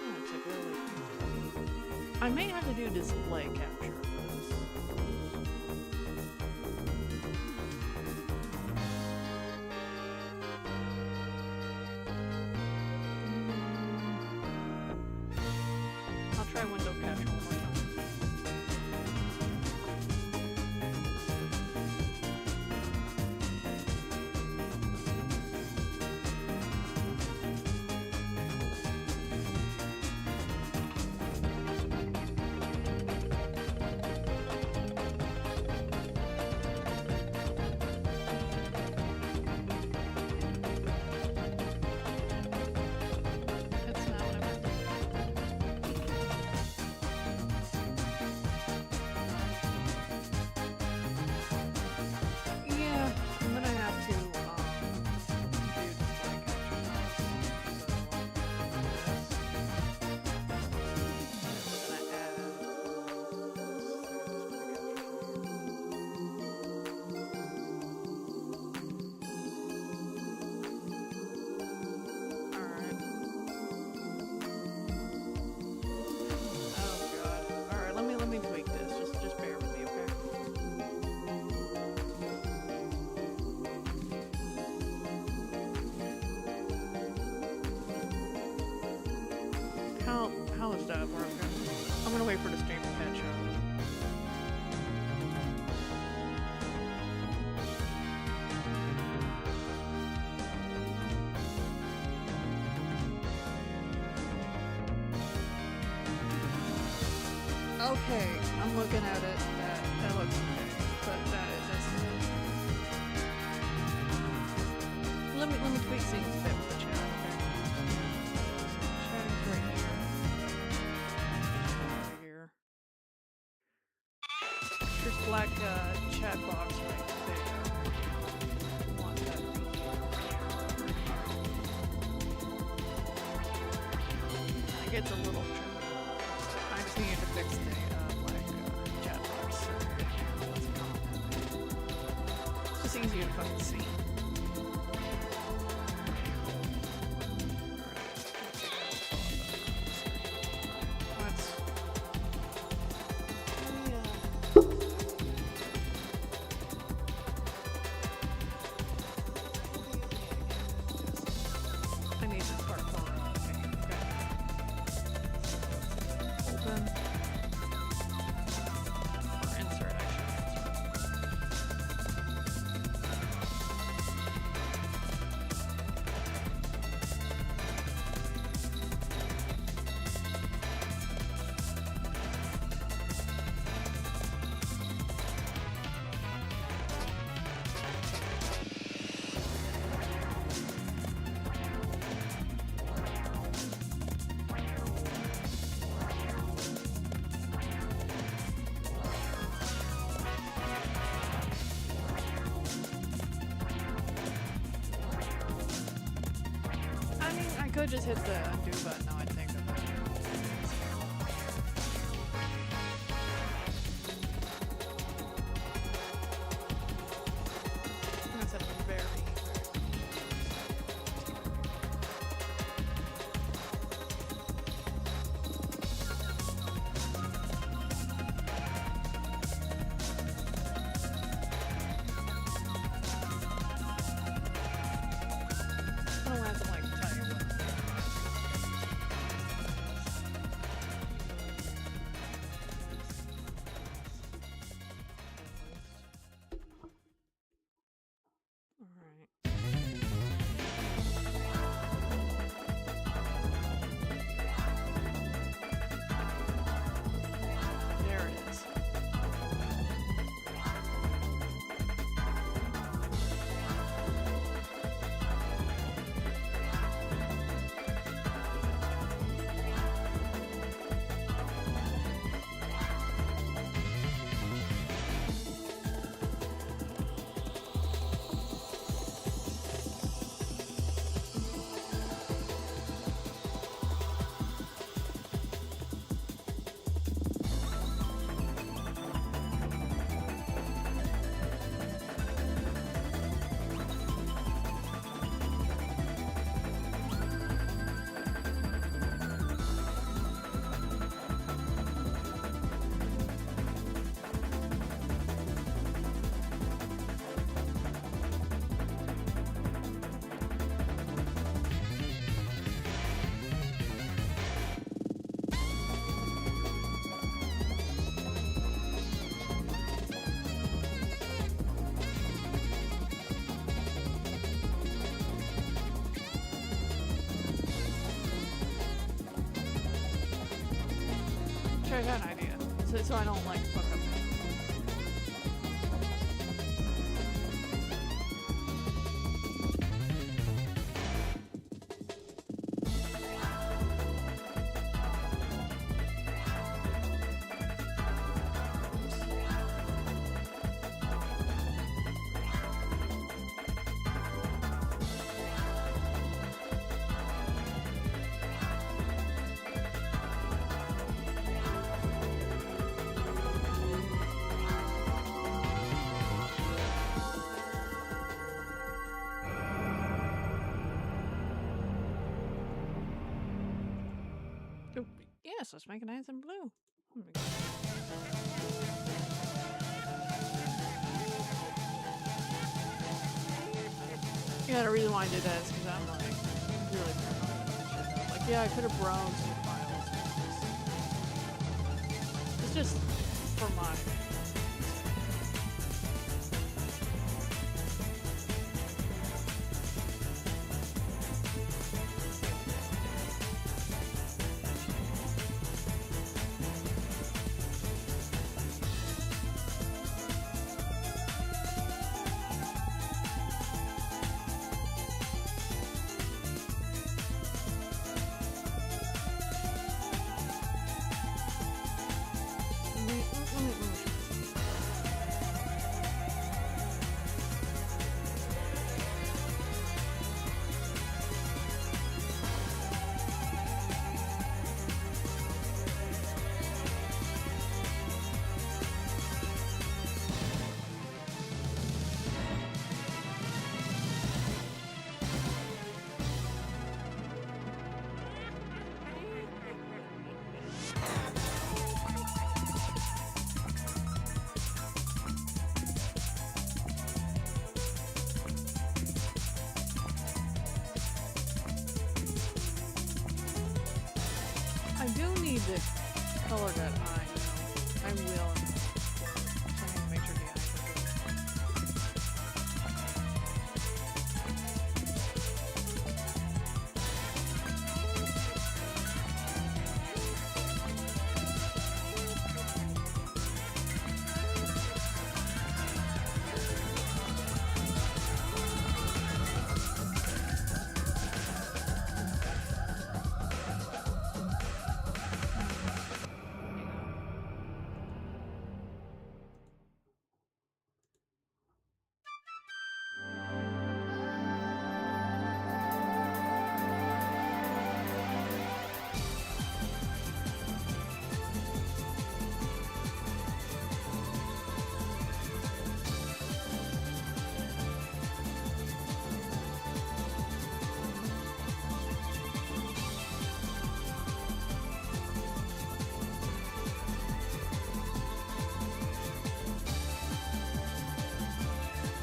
Yeah, it's like really. I may have to do display capture for this. I'll try window capture one more time. How is that working? I'm gonna wait for the stream to catch up. Okay, I'm looking at it. That looks okay, but that's. Let me tweak things a bit with the chat. Okay. Chat is right here. Right here. There's black chat box right there. I want that to be I think it's a little tricky. I just need to fix the black chat box. It's just easier to fucking see. I could just hit the undo button now I think of it. That's at the very I got an idea. So I don't like fuck up. Yes, let's make it nice and blue. Yeah, the reason why I did that is because I'm like really paranoid about shit. Like, yeah, I could have browsed some files. It's just for my. I do need the color that I will. So I need to make sure the eyes are good.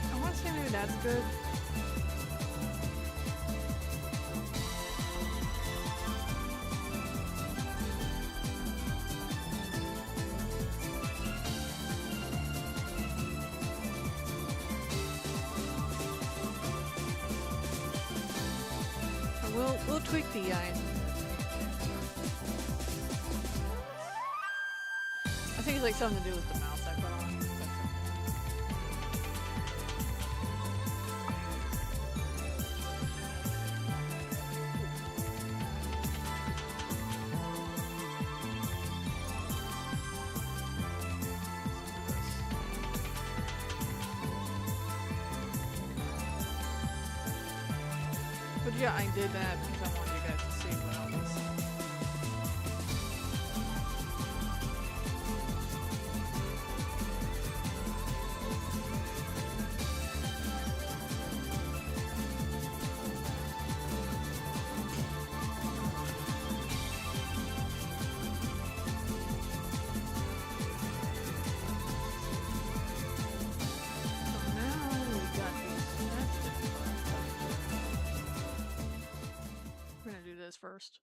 I want to see maybe that's good. We'll tweak the eyes. I think it's like something to do with the mouse I put on. But yeah, I did that because I wanted you guys to see what I was. First.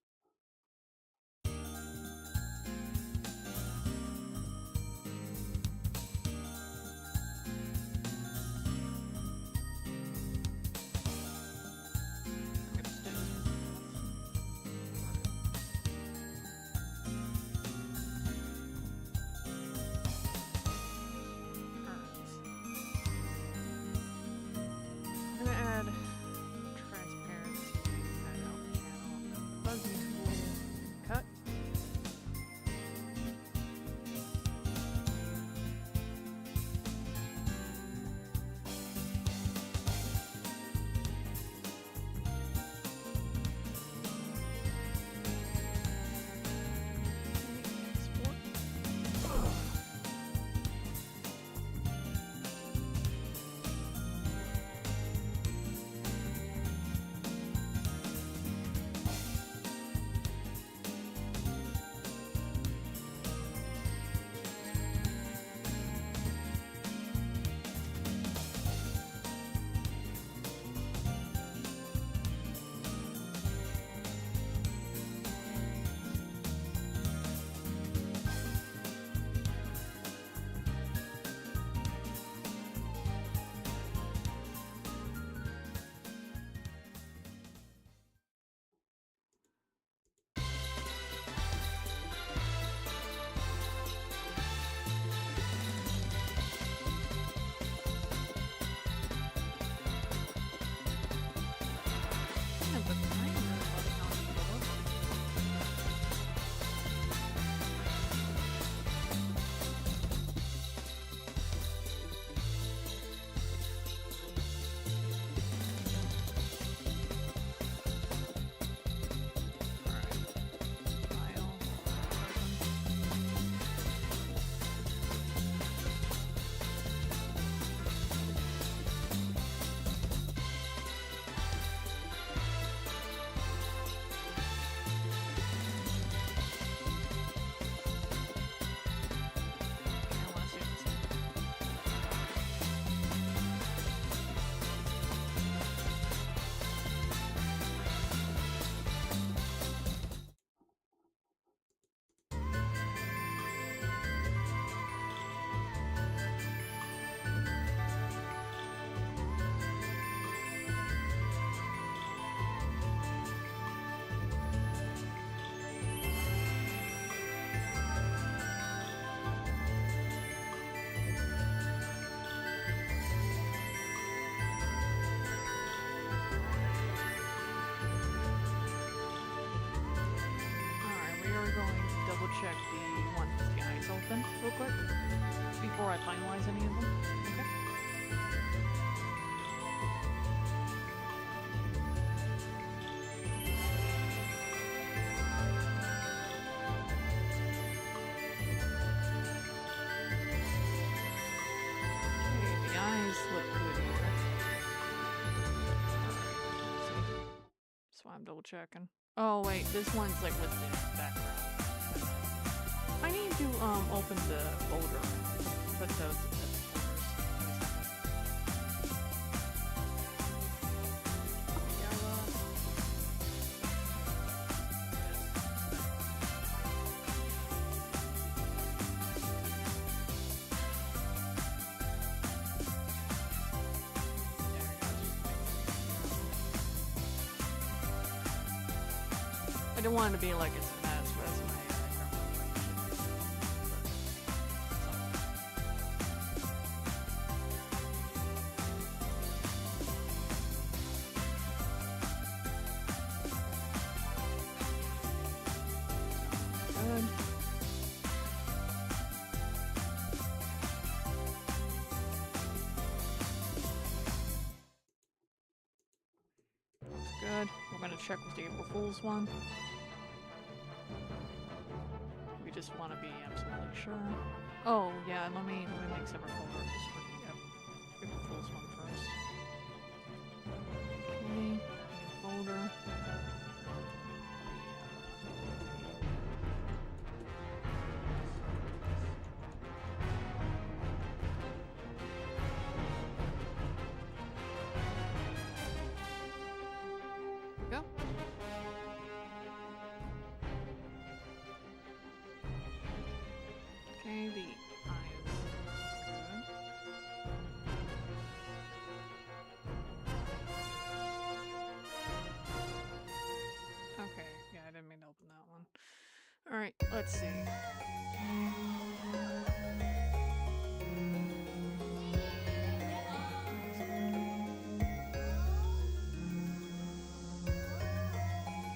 check the one with the eyes open real quick before I finalize any of them. Okay. Okay, the eyes look good here. Alright, so I'm double checking. Oh wait, this one's like with the background. I need to open the folder. Put those in the I don't want it to be like it's a mess resume. Good. Looks good. We're gonna check with the April Fool's one. We just want to be absolutely sure. Oh yeah, let me make separate folders for the April Fool's one first. Okay, new folder. There we go. Okay, the eyes. Good. Okay, yeah, I didn't mean to open that one. Alright, let's see.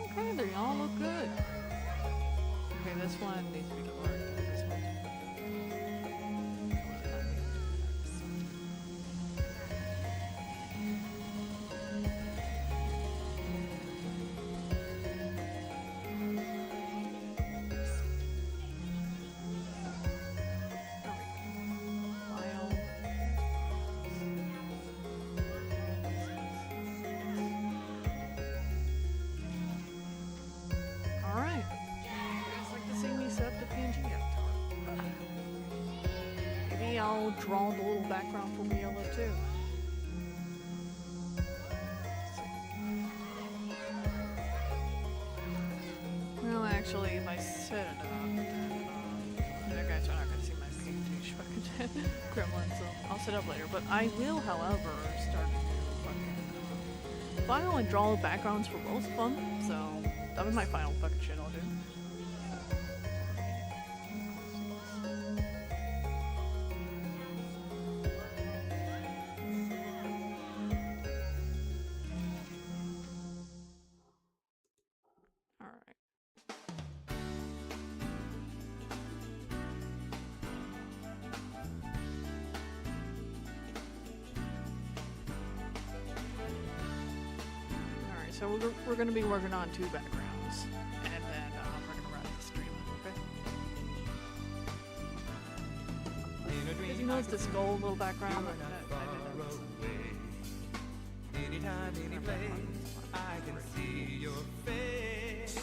Okay, they all look good. Okay, this one needs to be corrected. This one's Alright. You guys like to see me set up the PNGavatar? Maybe I'll draw the little background for Reala too. Well, actually, if I set it up, then you guys are not going to see my PNG fucking gremlin, so I'll set it up later. But I will, however, start to do fucking file and draw backgrounds for both of them. So that was my final fucking shit I'll do. Alright. Alright, so we're going to be working on 2 backgrounds, and then we're going to run the stream, okay? Did you notice the skull little background? Anytime, any place, I can see your face.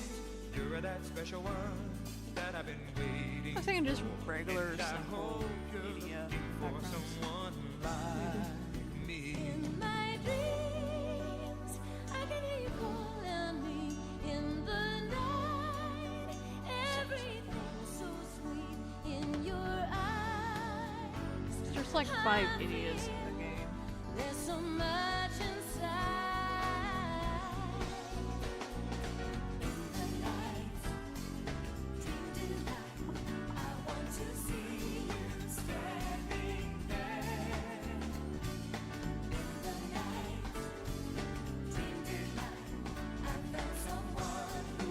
You're that special one that I've been waiting. I was thinking just regular, And I simple hope you're media looking for backgrounds. someone like me. In my dreams, I can hear you calling me in the night. Everything's so sweet in your eyes. There's like 5 idiots in the game. There's so much inside. In the night, dream delight. I want to see you standing there. In the night, dream delight. I found someone who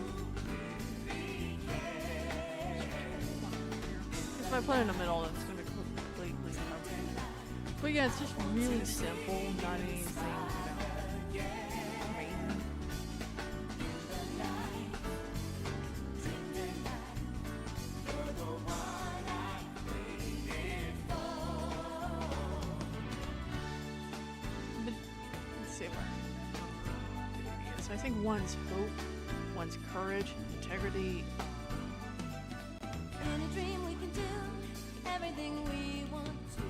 really cares. if I put it in the middle, then it's gonna be completely covered. But yeah, it's just really simple, not anything, you know, crazy. But let's see where. So I think one's hope, one's courage, integrity. In a dream we can do everything we want to.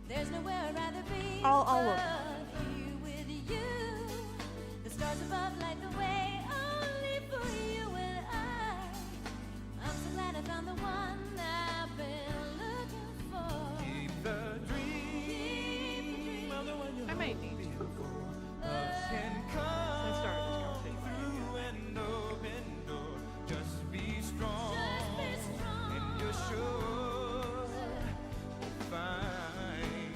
There's nowhere I'd rather be All of but them. here with you. The stars above light the way only for you and I. I'm so glad I found the one I've been looking for. Keep the dream of the one you I might need to. can I come started this conversation. through an open door. Just be strong, Just be strong. and you're sure to find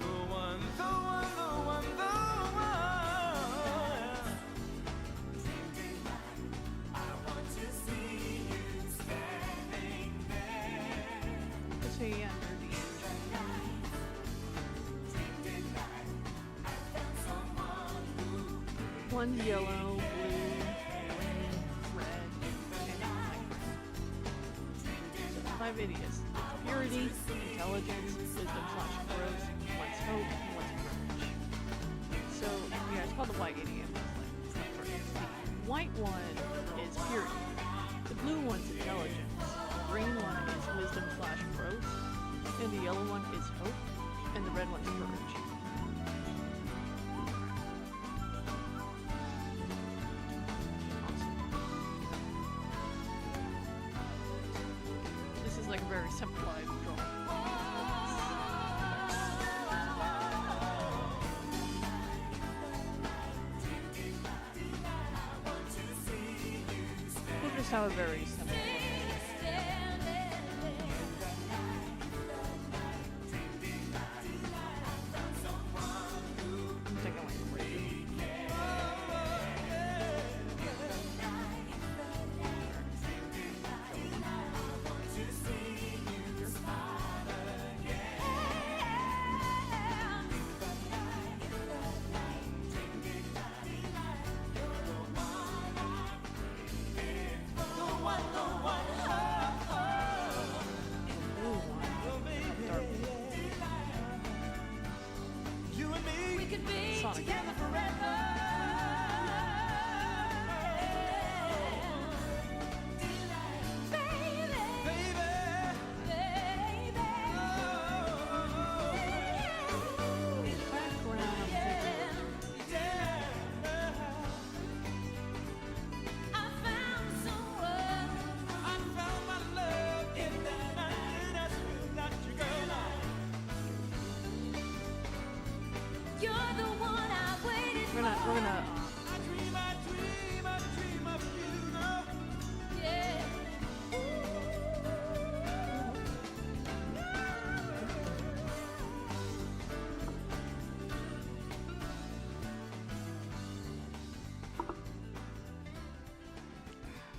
the one, the one, the one, the one. I want to see you standing there. Let's see under the one's yellow, blue, green, red, and black. So 5 idiots. Purity, intelligence, wisdom / growth, one's hope, and one's courage. So yeah, it's called the white idiot. The white one is purity. The blue one's intelligence. The green one is wisdom / growth. And the yellow one is hope. And the red one's courage. This is like a very simplified drawing. We'll just have a very simple one. I'm thinking like crazy. Blue one. Dark blue. You and me We could be Sonic. together forever. Background. You're the one I waited We're gonna yeah.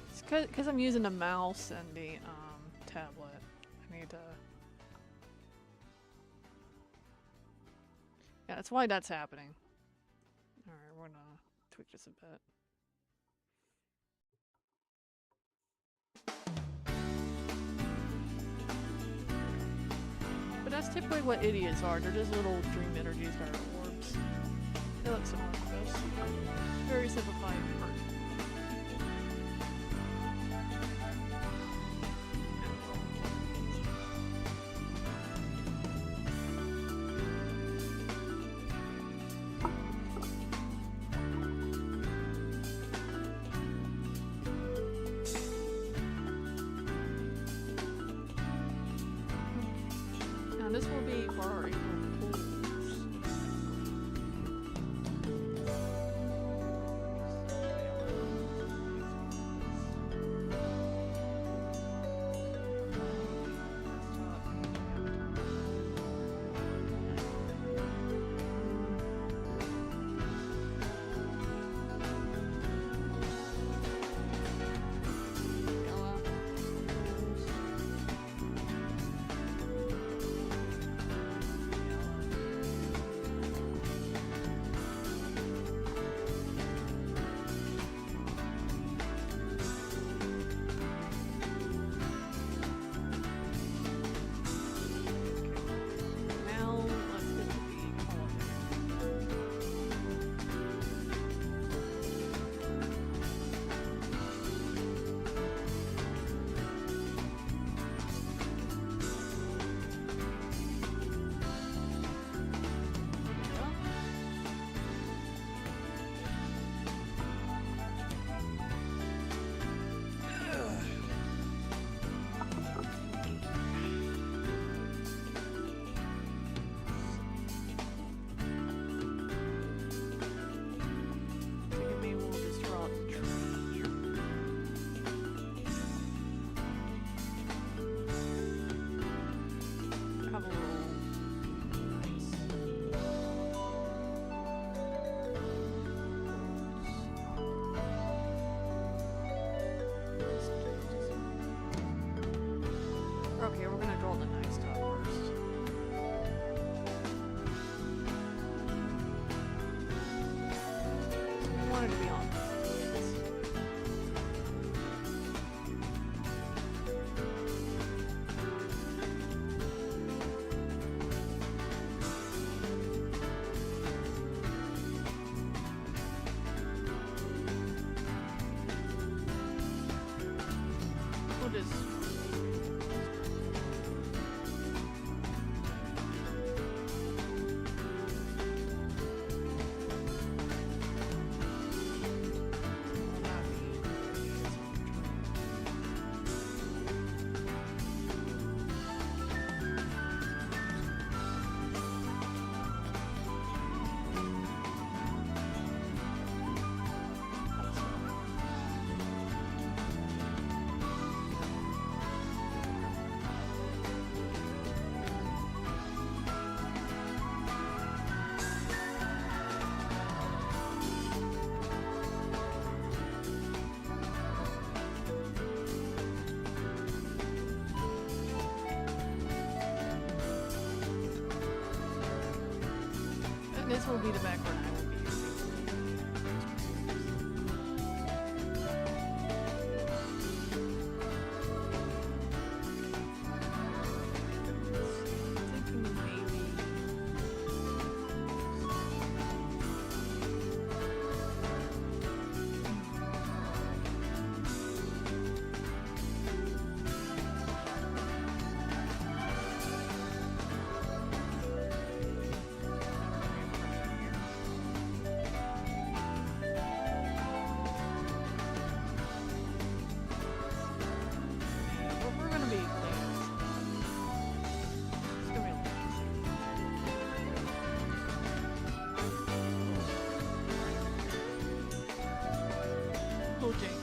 it's because I'm using the mouse and the tablet. I need to. Yeah, that's why that's happening. Alright, we're gonna tweak this a bit. But that's typically what idiots are. They're just little dream energies that are orbs. They look similar to this. Very simplified version. Now this will be for our April Fools. have a little nice. Okay, we're gonna draw the nice stuff first. We want it to be on this. We'll just this will be the background I will be using. Thinking maybe we're gonna be clean. It's gonna be a little easy. Little janky.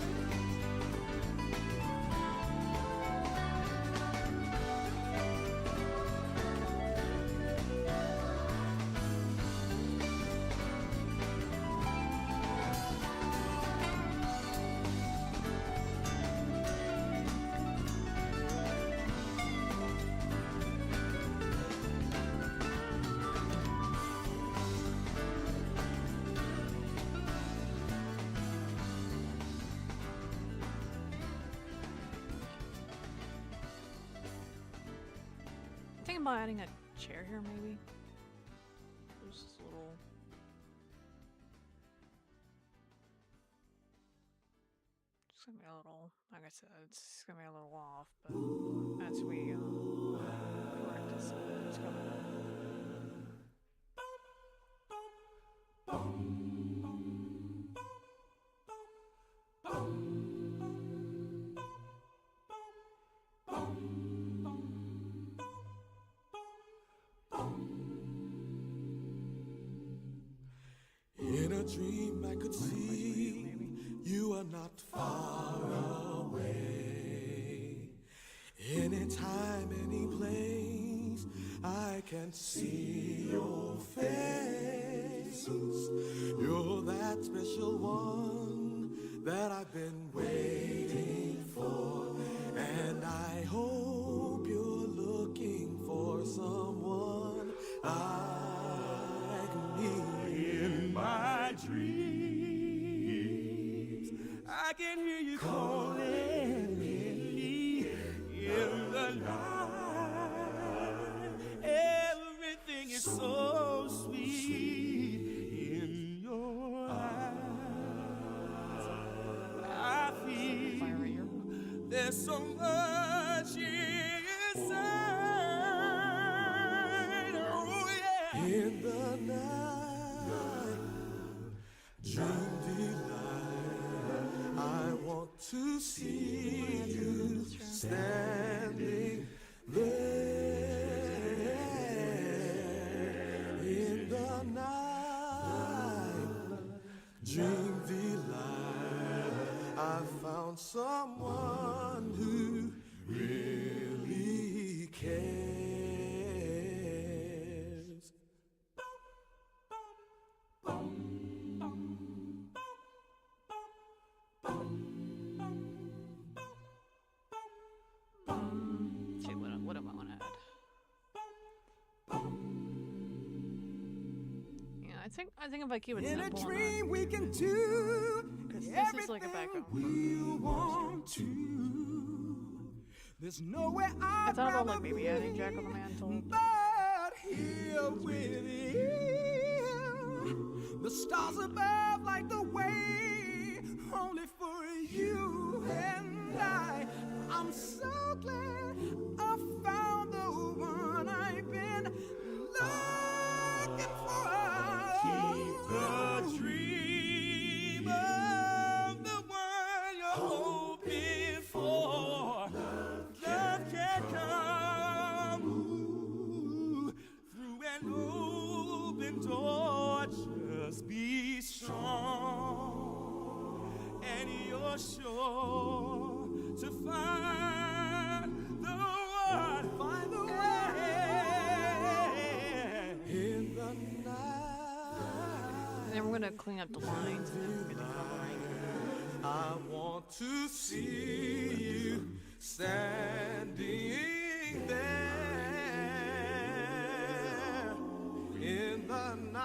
Thinking about adding a chair here, maybe. There's this little. It's gonna be a little. Like I said, it's gonna be a little off, but as we correct this, it's coming up. In a dream I could see you are not far away. Anytime, any place, I can see your face. You're that special one that I've been waiting for. And I hope you're looking for someone like me. In my dreams, I can hear you calling me in the night. Everything is so sweet in your eyes. I feel there's so much inside. Oh yeah. In the night, dream delight. I want to see you standing there. In the night, dream delight. I found someone who really cares. think if I keep it In a simple dream we can do because this is like a everything background. we want to. There's nowhere I I'd thought about rather like maybe adding Jack on the Mantle. but here with you. The stars above light the way only for you and I. I'm so glad I found the one I've been looking for. Keep the dream of the one you're hoping for. Love can come through an open door. Just be strong, and you're sure to find the one. Find the one in the night. And then we're gonna clean up the lines and then we'll get the coloring. I want to see you standing there in the night.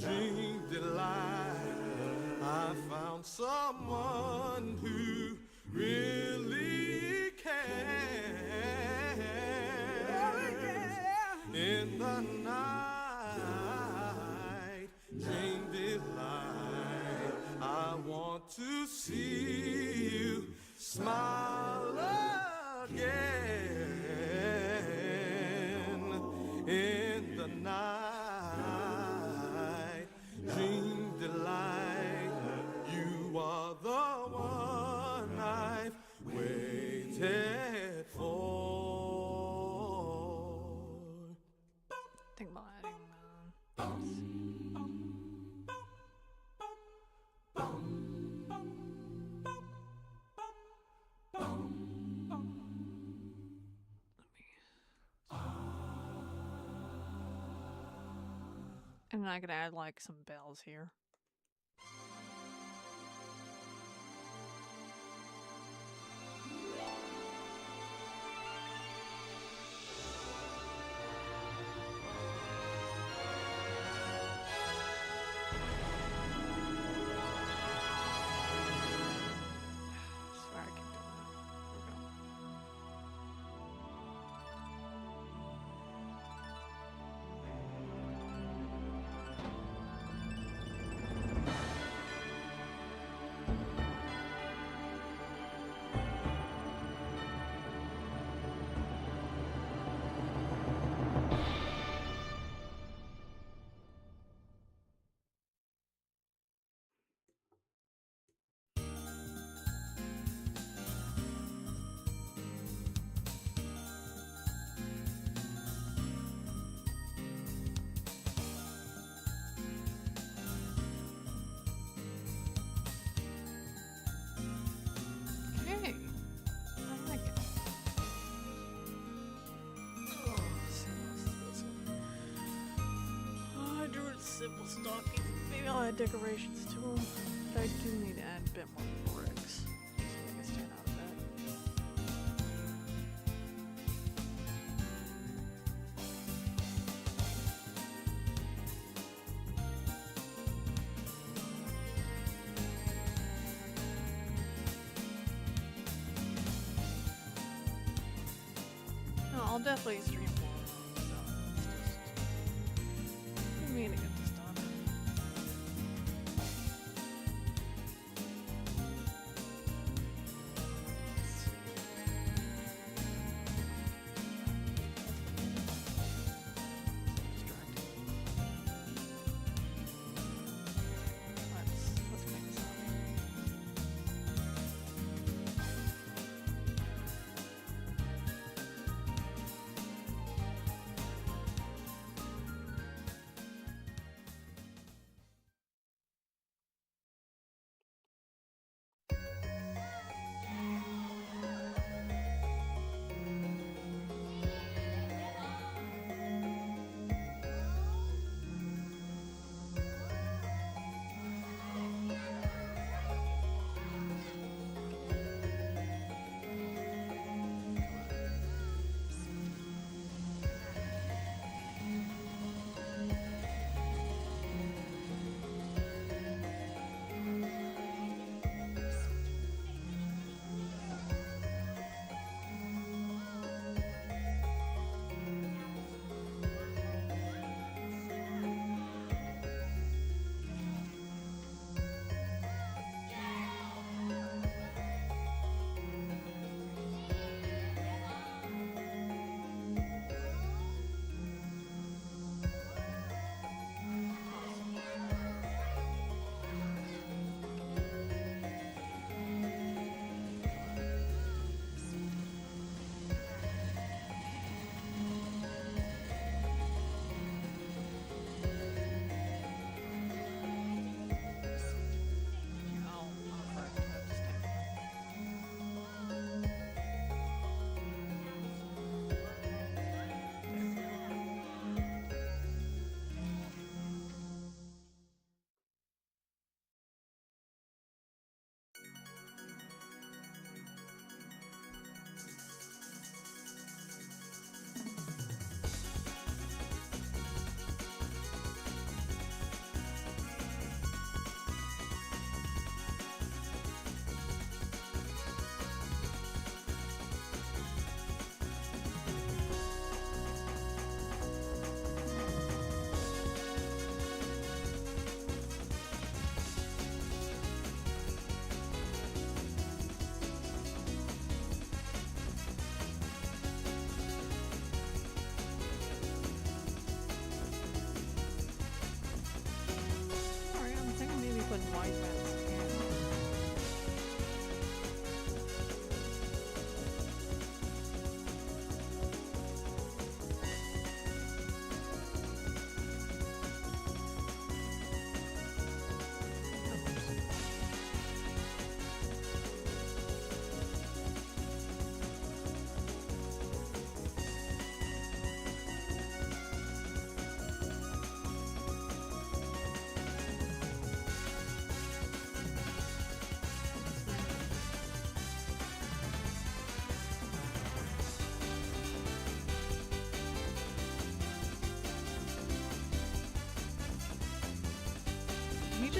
Dream delight. I found someone who really cares. In the night, dream delight. I want to see you smile again. In the night, dream delight. You are the one I've waited for. Think about adding and then I could add like some bells here. Sorry, I keep doing that. There we go. Okay. I like it. Oh, I drew simple stockings. Maybe I'll add decorations to them. But I do need to add a bit more bricks. So they can stand out a bit. No, I'll definitely stream more. So it's just me to get this done. Let's make this happen.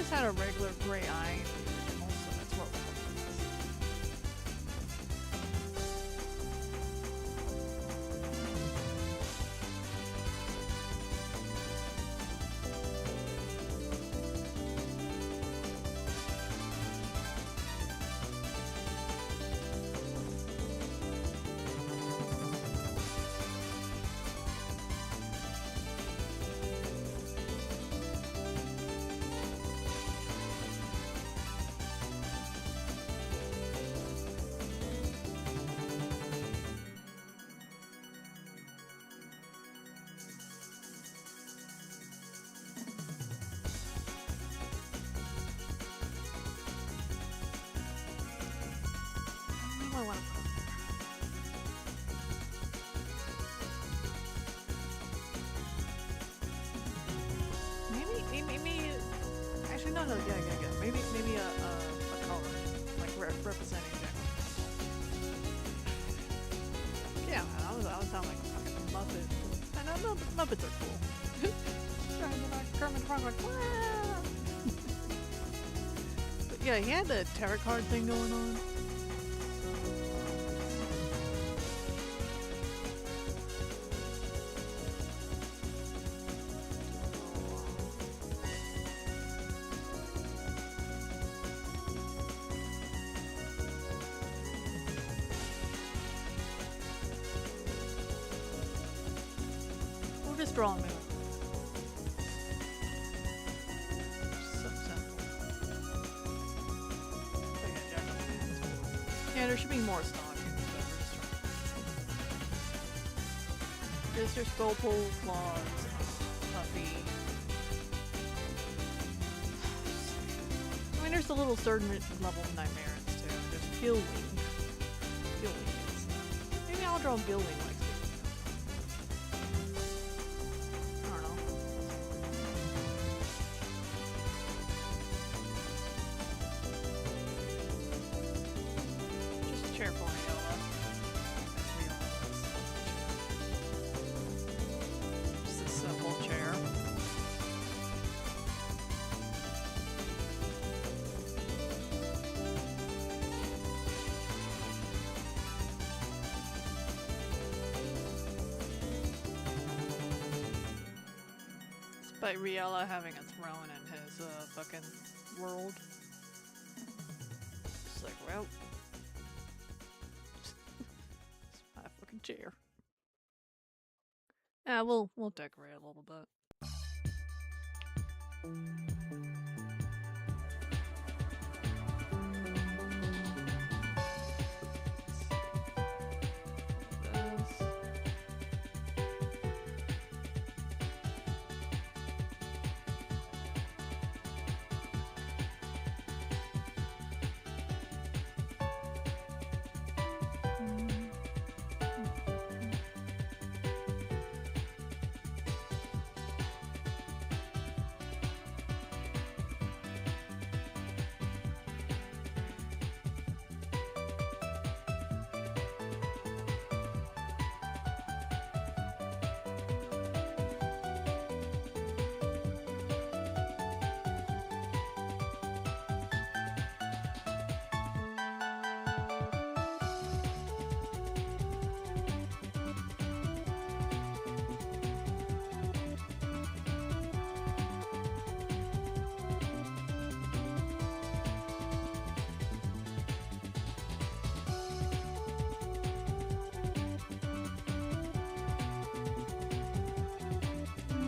just had a regular gray eye, so that's what we're hoping. I want to put maybe. Actually, no. Yeah. Maybe a color, like representing that. Yeah, I was sound like a fucking Muppet. I know Muppets are cool. Trying to like Kermit the Frog, like wow. But yeah, he had the tarot card thing going on. Just draw a moon. So simple. Yeah, there should be more stockings, but we're just trying. There's Skullpole, Claws, Puffy. I mean, there's a little certain level of Nightmares too. There's Gilwing. Maybe I'll draw Gilwing like. By Reala having a throne in his fucking world. It's like, well, it's my fucking chair. Yeah, we'll decorate a little bit.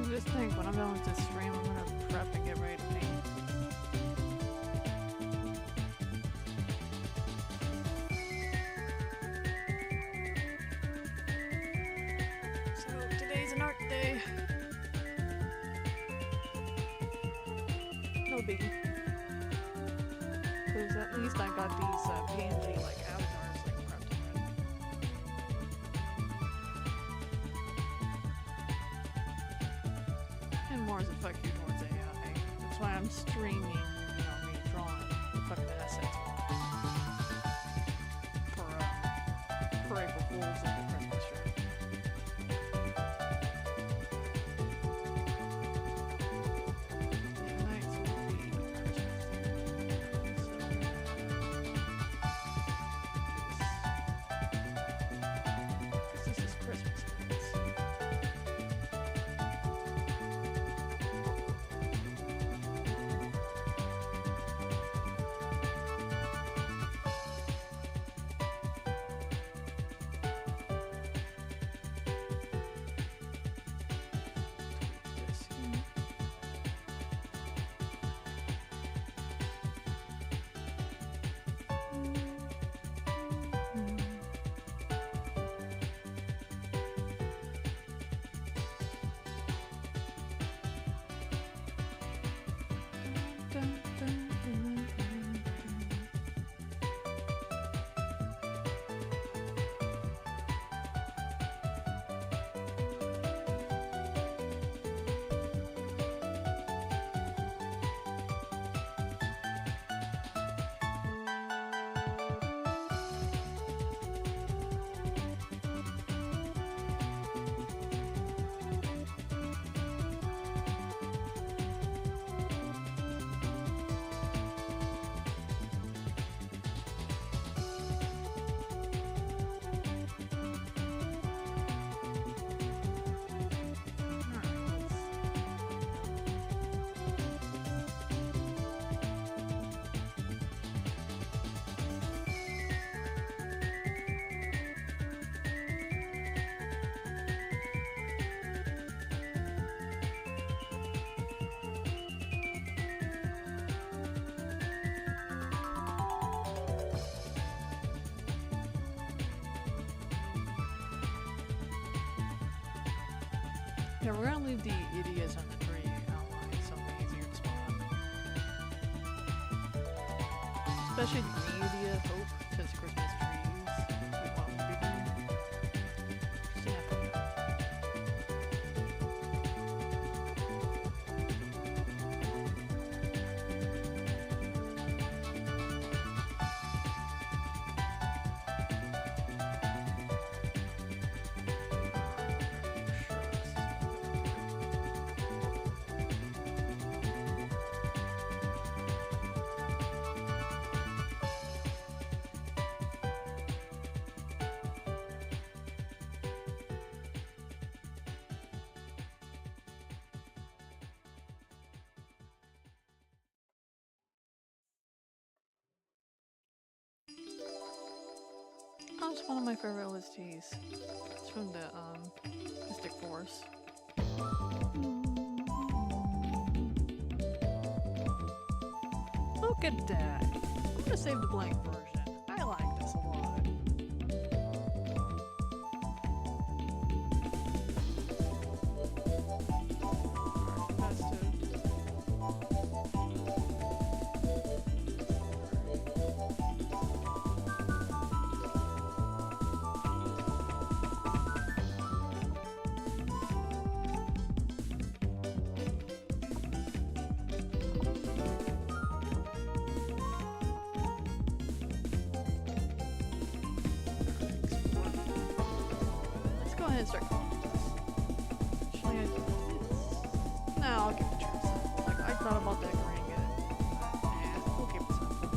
Just think, when I'm done with this stream, I'm gonna prep and get ready to paint. So today's an art day. No biggie. Because at least I got these PNG like avatars like prepped and ready. And more as a fuck you towards AI. That's why I'm streaming, me drawing fucking assets for April Fools and the Christmas tree. Yeah, nice will be Yeah, we're gonna leave the idiots on the tree outline so easier to spot. Especially the idiot hope since Christmas trees. We want bigger. Snap. Oh, it's one of my favorite LSTs. It's from the Mystic Force. Look at that. I'm gonna save the blank version. I like this a lot. Festive. Let's go ahead and start calling this. Should I? No, I'll give it a chance. Like, I thought about decorating it. Nah, we'll give it something.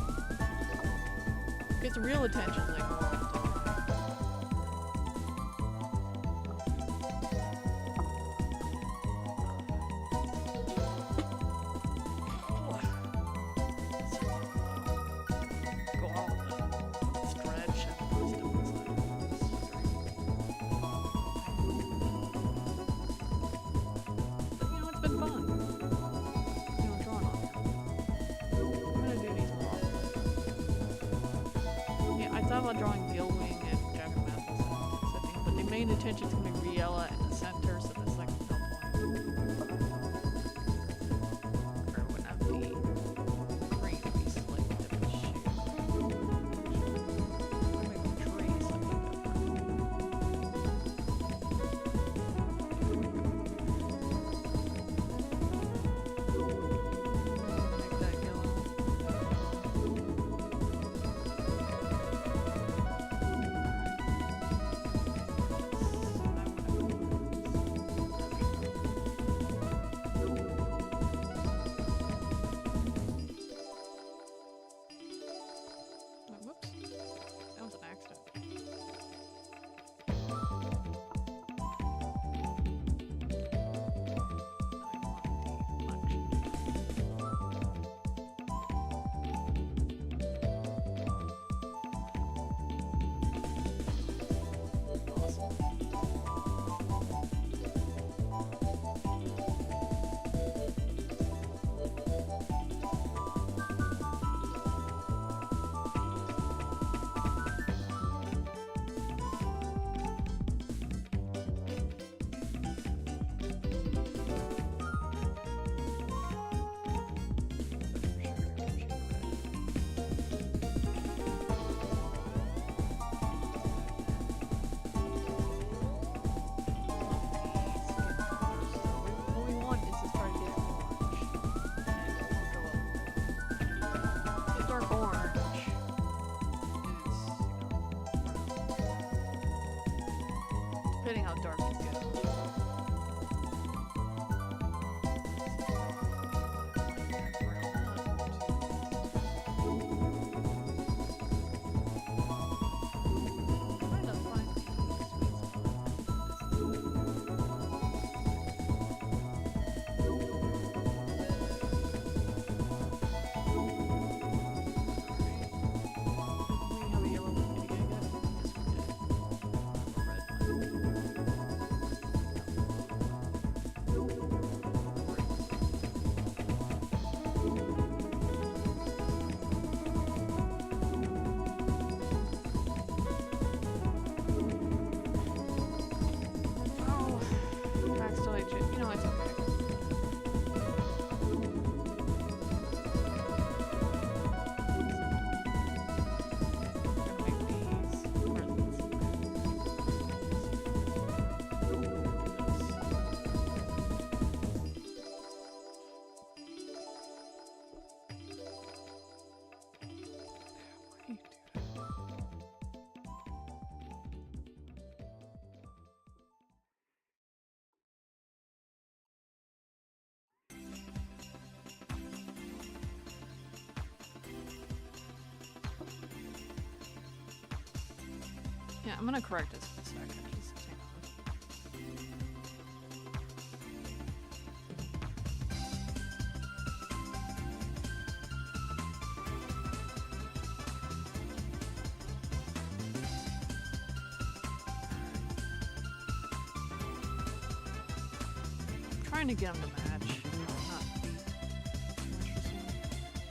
Get the real attention, like, more on go all the stretch and stuff inside. But, you know, it's been fun. You know, drawing on here. I'm gonna do these more. Yeah, I thought about drawing Gilwing and Jack and Mathis setting, but the main attention's gonna be Reala in the center, so that's like no point. Or would not be green to be selected different shade. Maybe trees, something different. Make that yellow. Whoops. That was an accident. Awesome. What we want is to try to get it orange. And go up. The dark orange is, depending how dark you go. Trying to find the sweet spot. We have a yellow one. Did you get it? Yes, we did. A red one. Yeah, I'm gonna correct this in a second. Just hang on. I'm trying to get them to match. Not be too interesting. Correct this.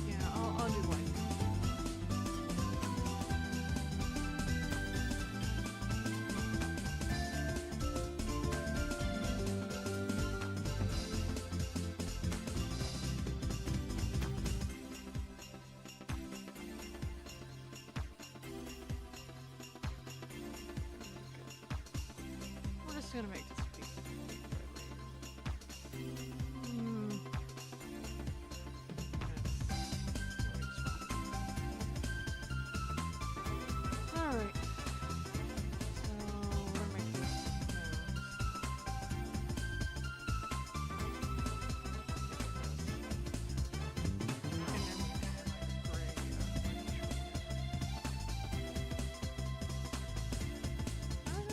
Yeah, I'll do like. We're just gonna make this big. Alright. So we're gonna make this and then we can add like gray.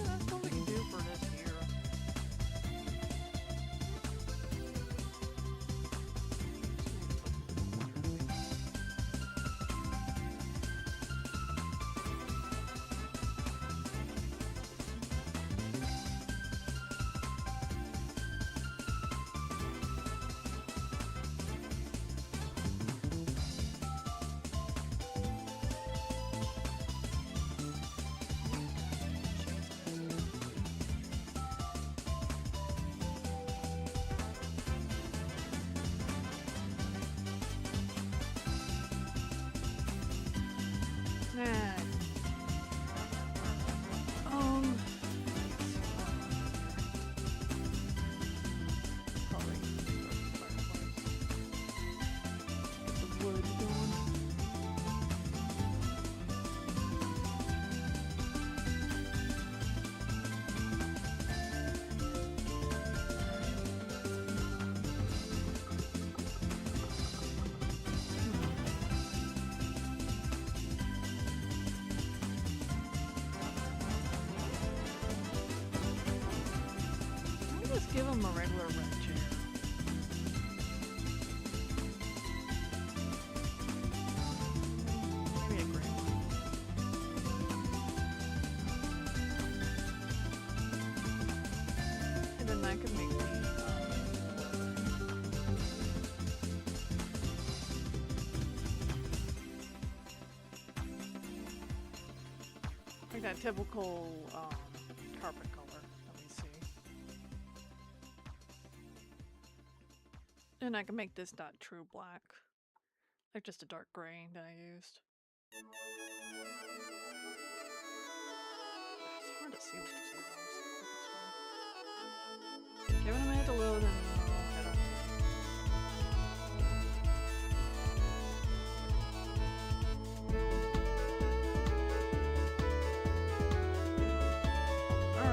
That's what we can do for this year. Nah. Probably get the wood going. Let me just give him a regular red chair. Maybe a gray one. And then that could make the like that typical carpet color. Let me see. And I can make this not true black. Like just a dark gray that I used. It's hard to see what you see. Giving a minute to load and I'll head up. Alright.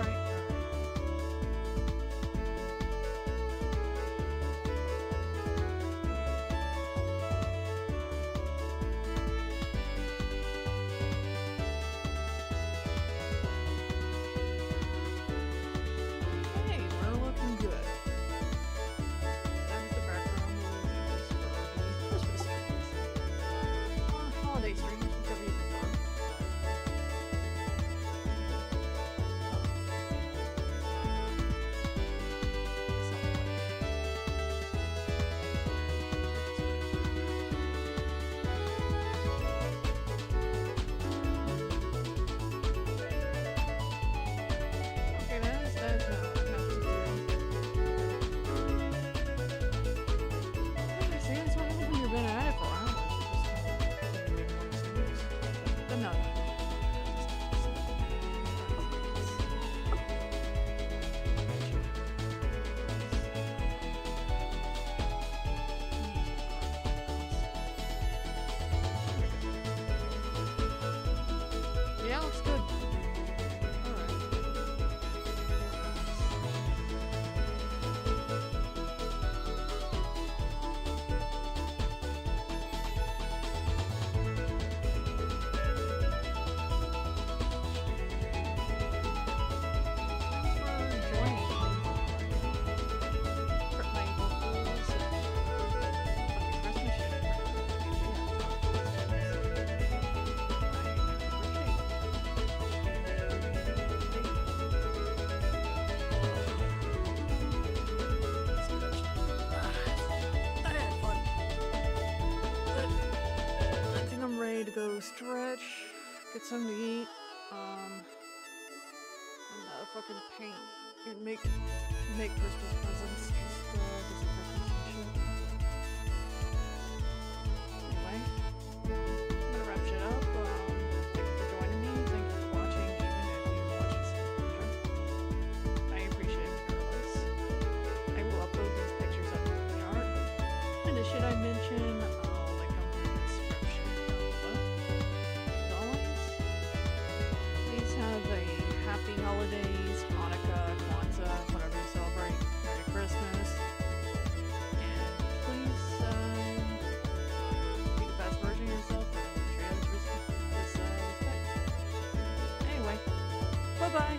go stretch, get something to eat, and fucking paint and make Christmas presents. Just do some Christmas shit. Anyway, I'm gonna wrap shit up. Thank you for joining me. Thank you for watching, even if you watch this in the future. I appreciate it regardless. I will upload these pictures up to the art. And the shit I mentioned, I'll link them in the description down below. As always, please have a happy holidays, Hanukkah, Kwanzaa, whatever you celebrate. Merry Christmas. And please, be the best version of yourself and treat others with respect. Anyway, bye-bye.